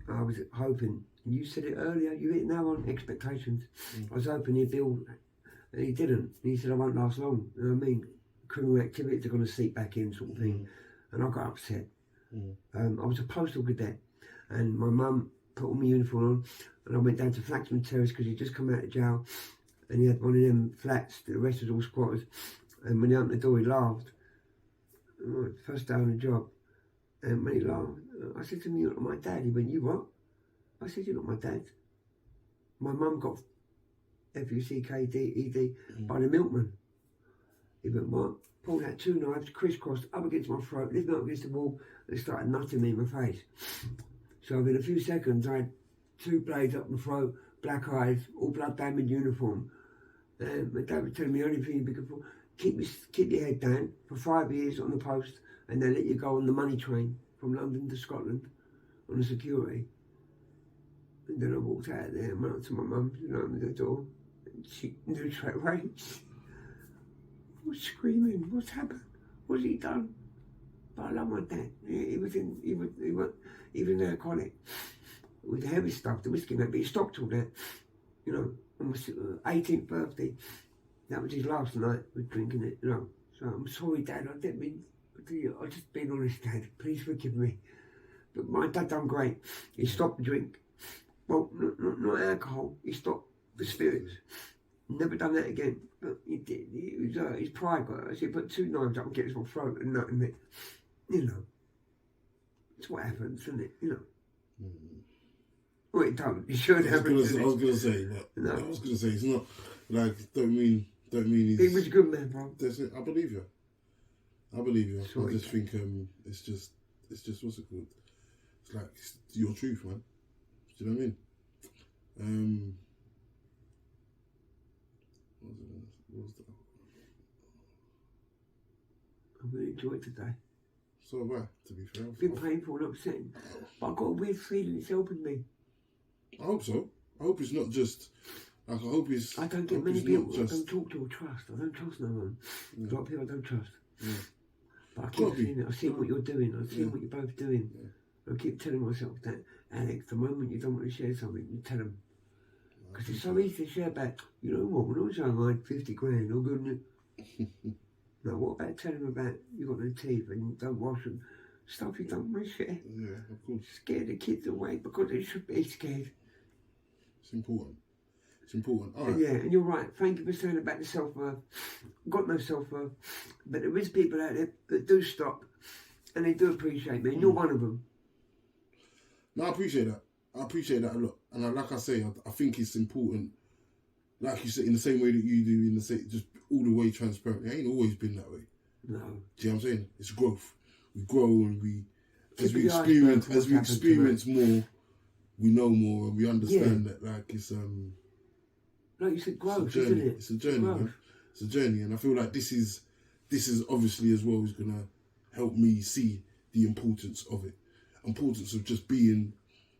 I was hoping, you said it earlier, you hit now on expectations. I was hoping he'd build, and he didn't. And he said, I won't last long. You know what I mean? Criminal activities are going to seep back in, sort of thing. And I got upset. I was a postal cadet, and my mum put all my uniform on, and I went down to Flaxman Terrace because he'd just come out of jail, and he had one of them flats, the rest was all squatters, and when he opened the door he laughed. First day on the job, and when he laughed, I said to him, you're not my dad. He went, you what? I said, you're not my dad. My mum got F-U-C-K-D-E-D by the milkman. He went, what? Pulled out 2 knives, crisscrossed up against my throat, lifted me up against the wall, and started nutting me in my face. So within a few seconds, I had 2 blades up my throat, black eyes, all blood-damaged uniform. And my dad was telling me, the only thing you be careful, keep your head down for 5 years on the post, and then let you go on the money train from London to Scotland on the security. And then I walked out there and went up to my mum, you know, at the door, and she knew straight away. I was screaming, what's happened? What's he done? But I love my dad. He was an alcoholic with the heavy stuff, the whiskey and that, but he stopped all that. You know, on my 18th birthday, that was his last night with drinking it, you know. So I'm sorry, Dad, I didn't mean to you. I just been honest, Dad. Please forgive me. But my dad done great. He stopped the drink. Well, not alcohol. He stopped the spirits. Never done that again. But he did. His pride got hurt. So he put 2 knives up against my throat and nutting me. You know. It's what happens, isn't it? You know. Well, it don't. It should happen. I was going to say, but no. I was going to say, it's not, like, don't mean he's... He was a good man, bro. That's it. I believe you. Sorry. I just think it's just what's it called? It's like, it's your truth, man. Do you know what I mean? What was that? I really enjoyed today. So have I, to be fair. It's been painful and upsetting, but I've got a weird feeling it's helping me. I hope so. I hope it's not just, like, I hope it's... I don't get many people I don't talk to or trust. I don't trust no one. A lot of people I don't trust. But I keep seeing it. I've seen what you're doing. I've seen what you're both doing. I keep telling myself that, Alex, the moment you don't want to share something, you tell them. Because it's so easy to share back. You know what? When I was young, I had 50 grand. I'm good. No, what about telling them about you got no teeth and you don't wash them? Stuff you don't want to share. Yeah, of course. Scare the kids away because they should be scared. It's important. It's important. All right. Yeah, and you're right. Thank you for saying about the self-worth. Got no self-worth. But there is people out there that do stop and they do appreciate me. And you're one of them. No, I appreciate that. I appreciate that a lot. And like I say, I think it's important, like you said, in the same way that you do, in the same, just all the way transparent. It ain't always been that way. No. Do you know what I'm saying? It's growth. We grow and as we experience more, we know more and we understand that, like, it's like you said, growth, it's a journey. isn't it? It's a journey, man. It's a journey, and I feel like this is obviously as well is gonna help me see the importance of it, importance of just being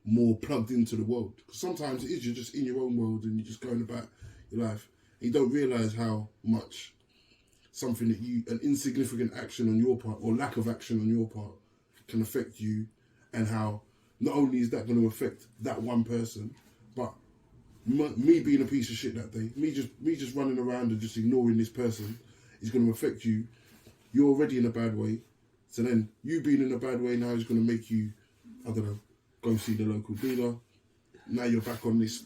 more plugged into the world. Because sometimes it is you're just in your own world and you're just going about your life, and you don't realise how much something that an insignificant action on your part or lack of action on your part can affect you, and how not only is that going to affect that one person, but me being a piece of shit that day, me just running around and just ignoring this person is going to affect you. You're already in a bad way, so then you being in a bad way now is going to make you, I don't know, go see the local dealer. Now you're back on this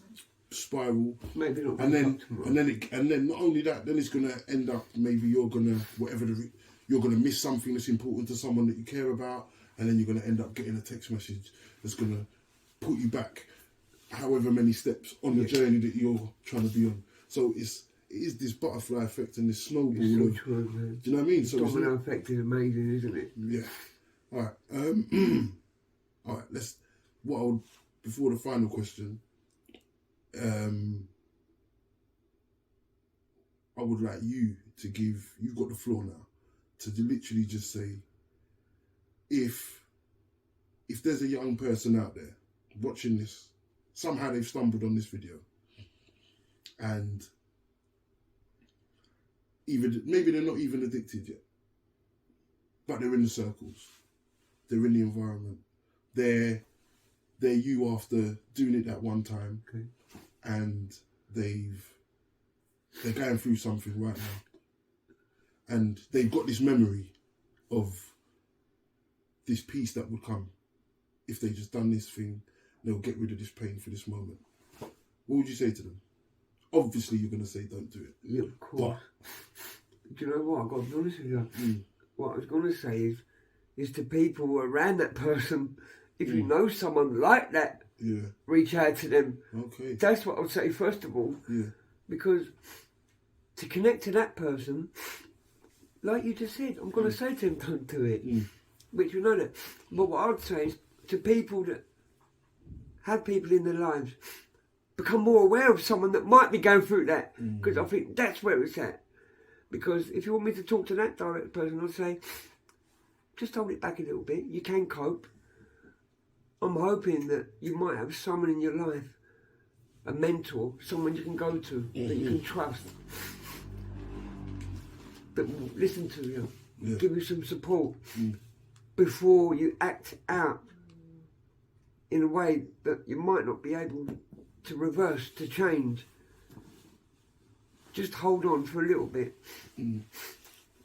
spiral. Maybe not. And then not only that, then it's going to end up maybe you're going to you're going to miss something that's important to someone that you care about, and then you're going to end up getting a text message that's going to put you back however many steps on the journey that you're trying to be on. So it is this butterfly effect and this snowball. It's so true, man. Do you know what I mean? So domino effect is amazing, isn't it? Yeah. All right. All right. Before the final question, I would like you to you've got the floor now, to literally just say, if there's a young person out there watching this, somehow they've stumbled on this video, and maybe they're not even addicted yet, but they're in the circles, they're in the environment, they're you after doing it that one time, okay, and they're going through something right now, and they've got this memory of this peace that would come if they just done this thing. They'll get rid of this pain for this moment. What would you say to them? Obviously, you're going to say don't do it. Yeah, of course. But, do you know what? I've got to be honest with you. What I was going to say is to people around that person, if you know someone like that, reach out to them. Okay. That's what I would say first of all. Yeah. Because to connect to that person, like you just said, I'm going to say to them, don't do it. Which you know that. But what I would say is to people that have people in their lives, become more aware of someone that might be going through that. Because I think that's where it's at. Because if you want me to talk to that direct person, I'll say, just hold it back a little bit. You can cope. I'm hoping that you might have someone in your life, a mentor, someone you can go to, that you can trust, that will listen to you, give you some support before you act out in a way that you might not be able to reverse, to change. Just hold on for a little bit.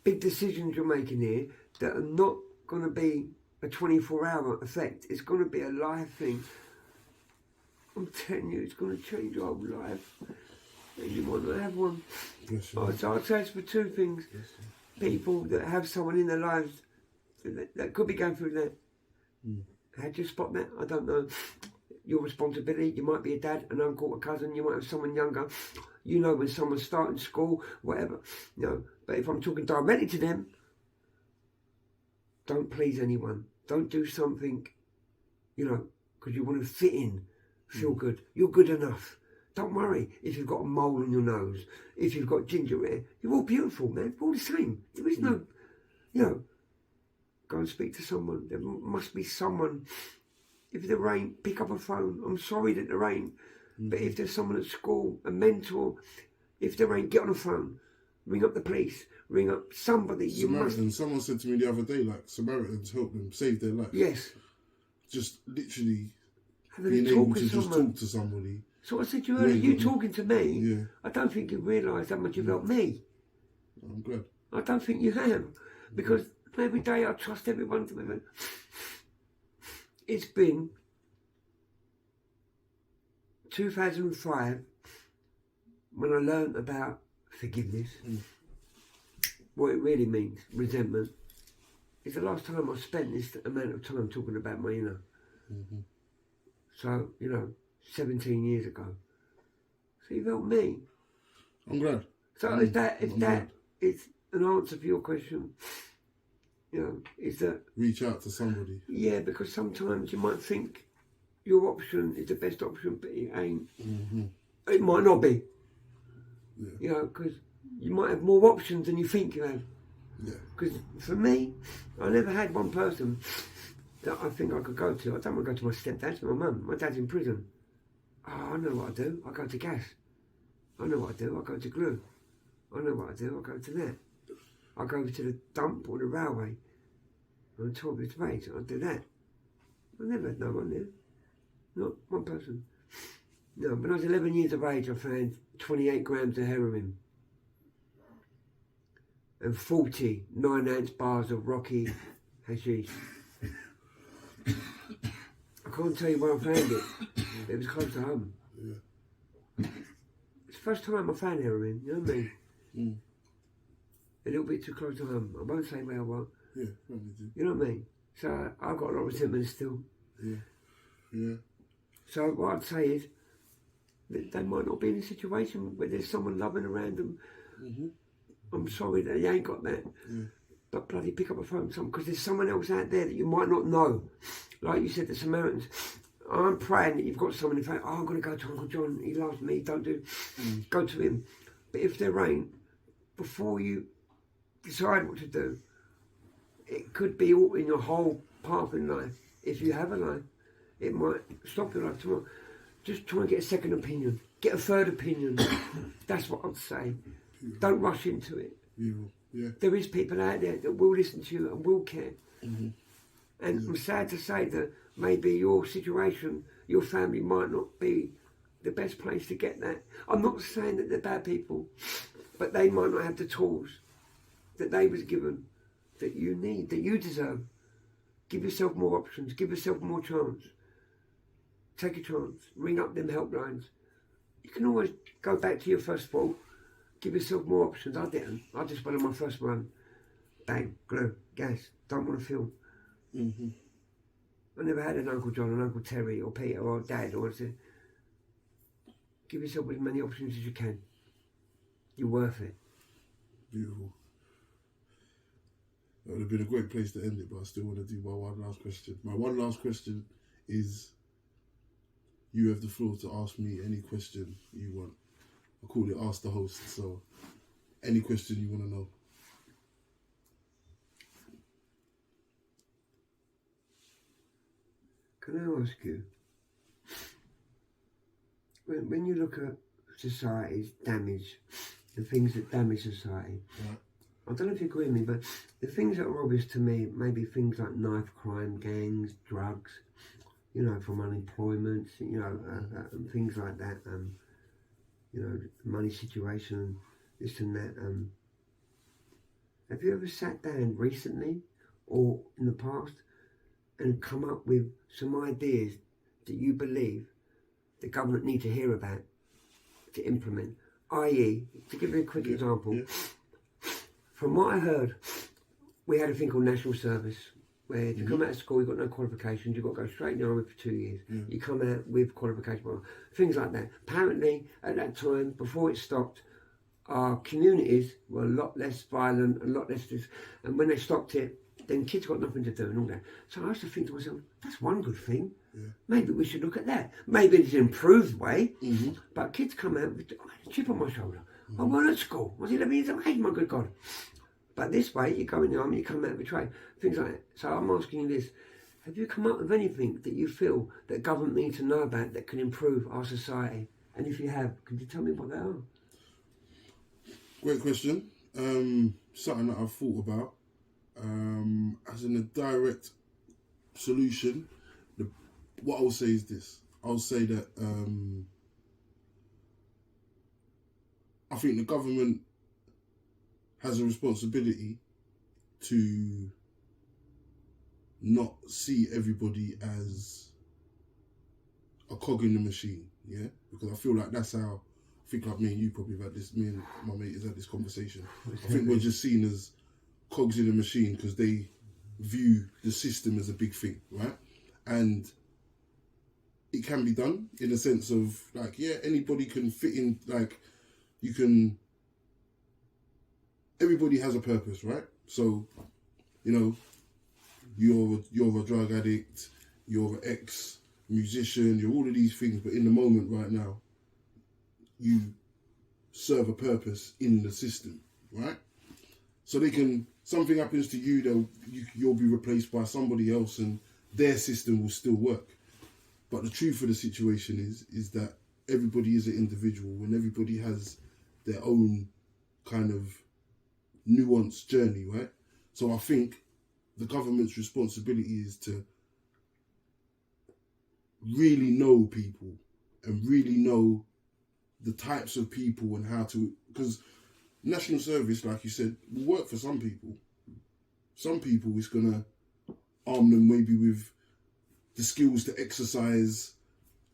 Big decisions you're making here that are not going to be a 24-hour effect. It's going to be a life thing. I'm telling you, it's going to change your whole life. And you might not have one. Yes, So I'd say it's for two things. Yes, people that have someone in their lives that could be going through that. How do you spot that? I don't know. Your responsibility. You might be a dad, an uncle, a cousin. You might have someone younger. You know when someone's starting school, whatever. You know. But if I'm talking directly to them, don't please anyone. Don't do something, because you want to fit in, feel good. You're good enough. Don't worry if you've got a mole on your nose, if you've got ginger hair. You're all beautiful, man. We're all the same. There is no, go and speak to someone. There must be someone. If there ain't, pick up a phone. I'm sorry that there ain't. But if there's someone at school, a mentor, if there ain't, get on the phone. Ring up the police. Ring up somebody. Someone said to me the other day, like, Samaritans help them save their life. Yes. Just literally being able to just talk to somebody. So I said to you earlier, you talking to me, yeah. I don't think you realise how much you've helped me. I'm glad. I don't think you have. Because every day I trust everyone to me. It's been 2005 when I learned about forgiveness, what it really means, resentment. It's the last time I spent this amount of time talking about my inner. So, 17 years ago. So you've helped me. I'm glad. So if that is an answer for your question, is that... Reach out to somebody. Yeah, because sometimes you might think your option is the best option, but it ain't. It might not be. Yeah. Because you might have more options than you think you have. Yeah. Because for me, I never had one person that I think I could go to. I don't want to go to my stepdad, my mum. My dad's in prison. Oh, I know what I do. I go to gas. I know what I do. I go to glue. I know what I do. I go to that. I go to the dump or the railway. On top of its race. I do that. I never had no one there. Not one person. No, when I was 11 years of age, I found 28 grams of heroin and 40 9-ounce bars of rocky hashish. I can't tell you where I found it. It was close to home. It's the first time I found heroin, you know what I mean? A little bit too close to home. I won't say where I was. Yeah, probably do. You know what I mean? So I've got a lot of resentment still. Yeah. So what I'd say is that they might not be in a situation where there's someone loving around them. I'm sorry that you ain't got that. But bloody pick up a phone because there's someone else out there that you might not know. Like you said, the Samaritans. I'm praying that you've got someone in fact, I'm going to go to Uncle John, he loves me, go to him. But if there ain't, before you decide what to do, it could be all in your whole path in life. If you have a life, it might stop your life tomorrow. Just try and get a second opinion, get a third opinion. That's what I'd say. Don't rush into it. Yeah. There is people out there that will listen to you and will care. And I'm sad to say that maybe your situation, your family might not be the best place to get that. I'm not saying that they're bad people, but they might not have the tools that they was given, that you need, that you deserve. Give yourself more options, give yourself more chance. Take a chance, ring up them helplines. You can always go back to your first thought, give yourself more options. I didn't. I just went on my first one. Bang, glue, gas, don't want to feel. I never had an Uncle John, an Uncle Terry, or Peter, or Dad, or anything. Give yourself as many options as you can. You're worth it. Beautiful. That would have been a great place to end it, but I still want to do my one last question. My one last question is, you have the floor to ask me any question you want. I call it Ask the Host, so any question you want to know. Can I ask you, when you look at society's damage, the things that damage society, I don't know if you agree with me, but the things that are obvious to me, maybe things like knife crime, gangs, drugs, from unemployment, and things like that, money situation, this and that. Have you ever sat down recently or in the past and come up with some ideas that you believe the government need to hear about to implement? I.e., to give you a quick example, from what I heard, we had a thing called national service, where if you come out of school, you've got no qualifications, you've got to go straight in the army for 2 years. You come out with qualifications, things like that. Apparently, at that time, before it stopped, our communities were a lot less violent, a lot less this, and when they stopped it, then kids got nothing to do and all that. So I used to think to myself, that's one good thing. Maybe we should look at that. Maybe it's an improved way, but kids come out with a chip on my shoulder. I went at school. I was 11 years of age, my good God. But this way, you go in the army, you come out of a trade, things like that. So I'm asking you this. Have you come up with anything that you feel that government need to know about that can improve our society? And if you have, could you tell me what they are? Great question. Something that I've thought about. As in a direct solution, what I'll say is this. I'll say that I think the government has a responsibility to not see everybody as a cog in the machine, yeah? Because I feel like that's how, I think like me and you probably have had this, me and my mate has had this conversation. I think we're just seen as cogs in the machine because they view the system as a big thing, right? And it can be done in the sense of like, yeah, anybody can fit in, like you can, everybody has a purpose, right? So, you know, you're a drug addict, you're an ex-musician, you're all of these things, but in the moment right now, you serve a purpose in the system, right? So they can, something happens to you, you'll be replaced by somebody else and their system will still work. But the truth of the situation is that everybody is an individual and everybody has their own kind of nuanced journey, right? So I think the government's responsibility is to really know people and really know the types of people and how to, because national service, like you said, will work for some people. Some people it's going to arm them maybe with the skills to exercise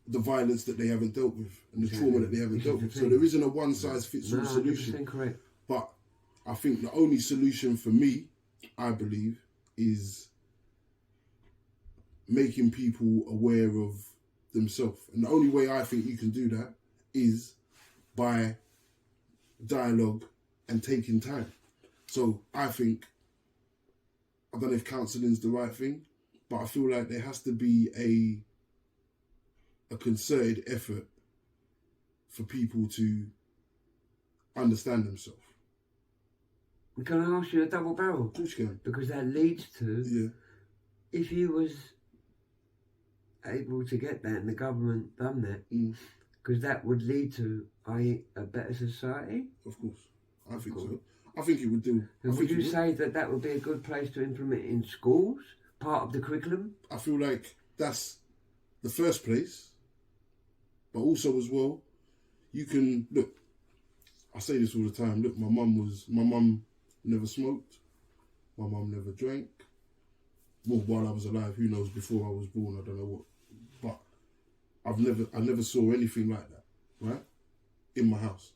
the violence that they haven't dealt with and the trauma that they haven't dealt with. So there isn't a one-size-fits-all solution. Correct. But I think the only solution for me, I believe, is making people aware of themselves. And the only way I think you can do that is by dialogue and taking time. So I think, I don't know if counselling's the right thing, but I feel like there has to be a concerted effort for people to understand themselves. Can I ask you a double barrel? Of course you can. Because that leads to, if you was able to get that and the government done that, because that would lead to a better society? Of course. I think so. I think it would do. And would you say that would be a good place to implement in schools, part of the curriculum? I feel like that's the first place, but also as well, you can, look, I say this all the time, look, my mum never smoked, my mum never drank, well, while I was alive, who knows, before I was born, I don't know what, but I never saw anything like that, right, in my house.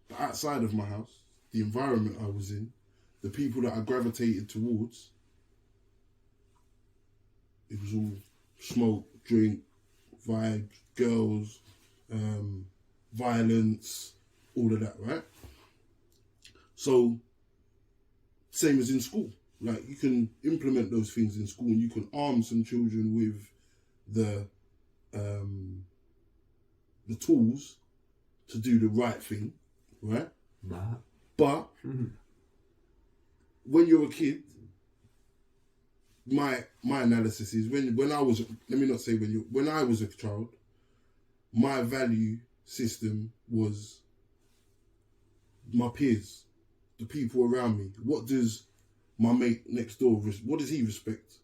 But outside of my house, the environment I was in, the people that I gravitated towards, it was all smoke, drink, vibes, girls, violence, all of that, right? So, same as in school. Like, you can implement those things in school and you can arm some children with the tools to do the right thing, right? But when you're a kid, my analysis is when I was, let me not say when I was a child, my value system was my peers, the people around me. What does my mate next door, what does he respect?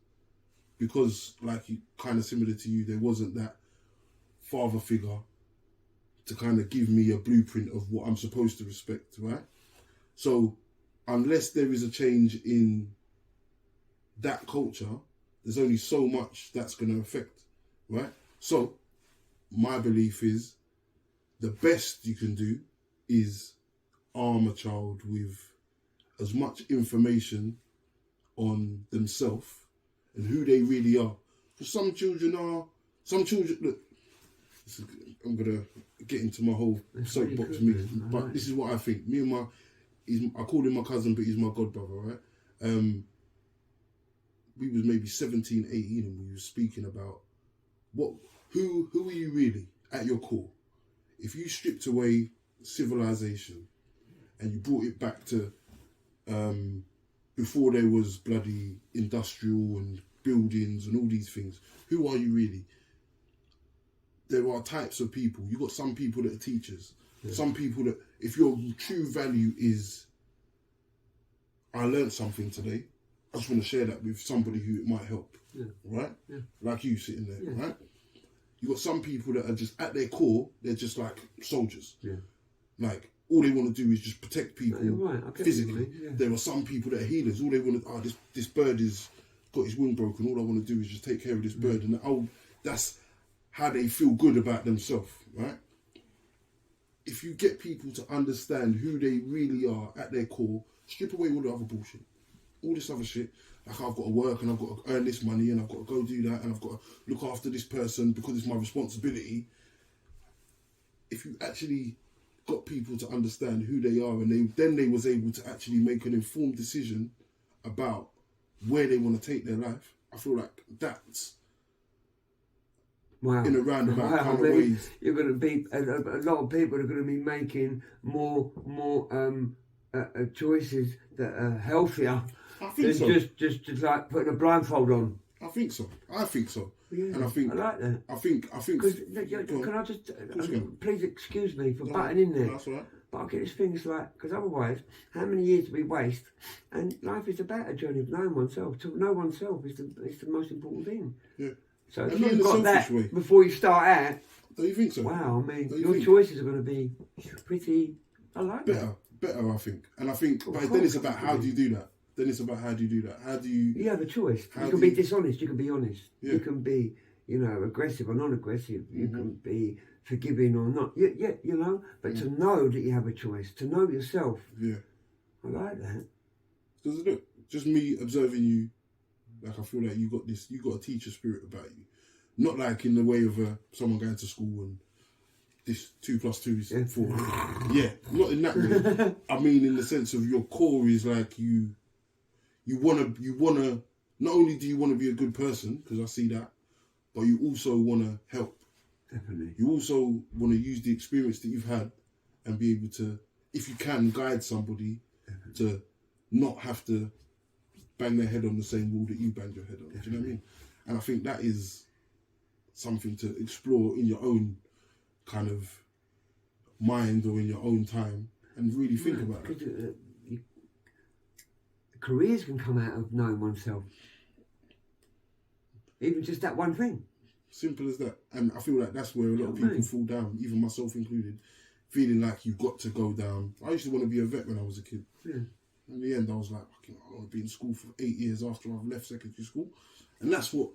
Because, like, kind of similar to you, there wasn't that father figure to kind of give me a blueprint of what I'm supposed to respect, right? So unless there is a change in that culture, there's only so much that's going to affect, right? So my belief is the best you can do is arm a child with as much information on themselves and who they really are. Because some children, look, I'm going to get into my whole soapbox, but this is what I think. I call him my cousin, but he's my godbrother, right? We was maybe 17, 18 and we were speaking about who are you really at your core? If you stripped away civilization and you brought it back to before there was bloody industrial and buildings and all these things, who are you really? There are types of people. You got some people that are teachers, some people that, if your true value is, I learned something today, I just want to share that with somebody who it might help, right? Yeah. Like you sitting there, right? You got some people that are just at their core, they're just like soldiers. Yeah. Like all they want to do is just protect people Right. physically. There are some people that are healers. All they want to, this bird is got his wing broken. All I want to do is just take care of this bird, and that's how they feel good about themselves, right? If you get people to understand who they really are at their core, strip away all the other bullshit, all this other shit. Like I've got to work and I've got to earn this money and I've got to go do that and I've got to look after this person because it's my responsibility. If you actually got people to understand who they are, and they was able to actually make an informed decision about where they want to take their life, I feel like that's in a roundabout kind of ways. You're going to be a lot of people are going to be making more choices that are healthier. I think so. Just like putting a blindfold on. I think so. Yeah, and I think I like that. I think. Can I just please excuse me for butting in there? That's all right. But I get this thing, it's like, because otherwise, how many years do we waste? And life is about a journey of knowing oneself. To know oneself is the most important thing. Yeah. So if you've got that before you start out, don't you think so? Wow, I mean, your choices are going to be pretty. I like better, I think. And I think, but then it's about how do you do that. How do you? You have a choice. You can be dishonest. You can be honest. Yeah. You can be, aggressive or non-aggressive. You can be forgiving or not. Yeah, But to know that you have a choice, to know yourself. Yeah. I like that. Because look, just me observing you, like I feel like you got a teacher spirit about you. Not like in the way of someone going to school and this 2 + 2 is 4. Yeah, not in that way. I mean, in the sense of your core is like you wanna. Not only do you want to be a good person, because I see that, but you also want to help. Definitely. You also want to use the experience that you've had and be able to, if you can, guide somebody to not have to bang their head on the same wall that you banged your head on. Do you know what I mean? And I think that is something to explore in your own kind of mind or in your own time and really think about it. Careers can come out of knowing oneself. Even just that one thing. Simple as that. And I feel like that's where a lot of people fall down, even myself included, feeling like you've got to go down. I used to want to be a vet when I was a kid. Yeah. In the end, I was like, I want to be in school for 8 years after I've left secondary school. And that's what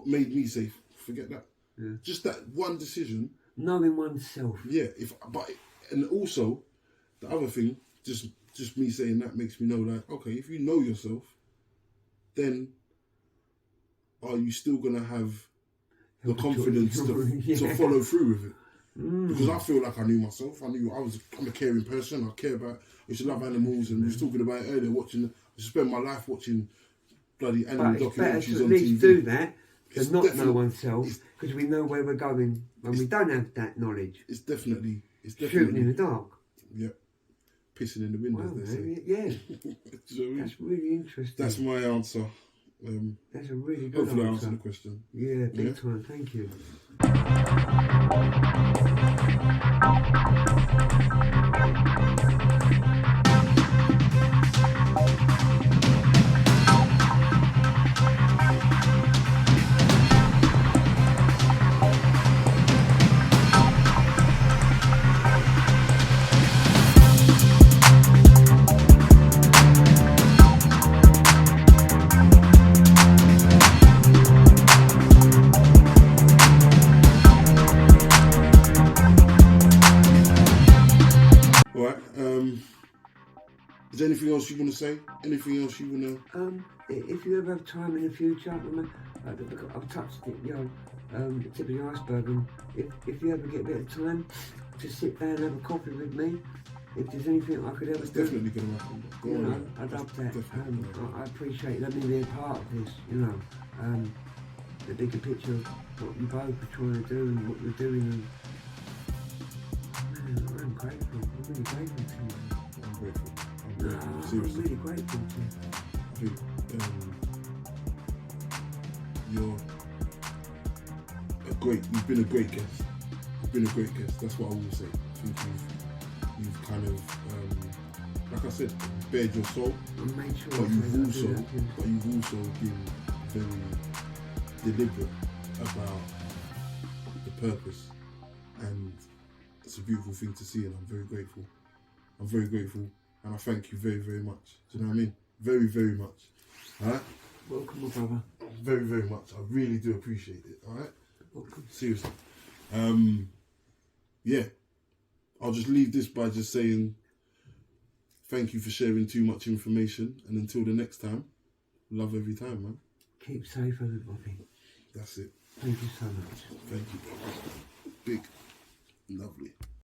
made me say, forget that. Yeah. Just that one decision. Knowing oneself. Yeah. And also, the other thing, just me saying that makes me know, like, okay, if you know yourself, then are you still going to have the confidence to follow through with it? Because I feel like I knew myself. I'm a caring person. I used to love animals, and we was talking about it earlier, I used to spend my life watching bloody animal documentaries on TV. It's better to at least do that than not know oneself, because we know where we're going when we don't have that knowledge. It's definitely shooting in the dark. Yeah. Pissing in the windows, they say. Yeah. That's really interesting. That's my answer. That's a really good hopefully answer. I answered the question. Yeah, big time. Thank you. Is there anything else you want to say? Anything else you want to... if you ever have time in the future, I've touched it, the tip of the iceberg, and if you ever get a bit of time to sit down and have a coffee with me, if there's anything I could ever do... definitely going to happen. I'd love that. I appreciate letting me be a part of this, the bigger picture of what you both are trying to do and what you're doing, and I'm grateful. I'm really grateful to you. I'm grateful. Seriously. I'm really grateful to you. I think you've been a great guest. That's what I will say. I think you've kind of, like I said, bared your soul. But you've also been very deliberate about purpose, and it's a beautiful thing to see, and I'm very grateful. I'm very grateful, and I thank you very, very much. Do you know what I mean? Very, very much. All right? Welcome, my brother. Very, very much. I really do appreciate it. All right? Welcome. Seriously. Yeah. I'll just leave this by just saying thank you for sharing too much information, and until the next time, love every time, man. Keep safe, everybody. That's it. Thank you so much. Thank you. Big. Lovely.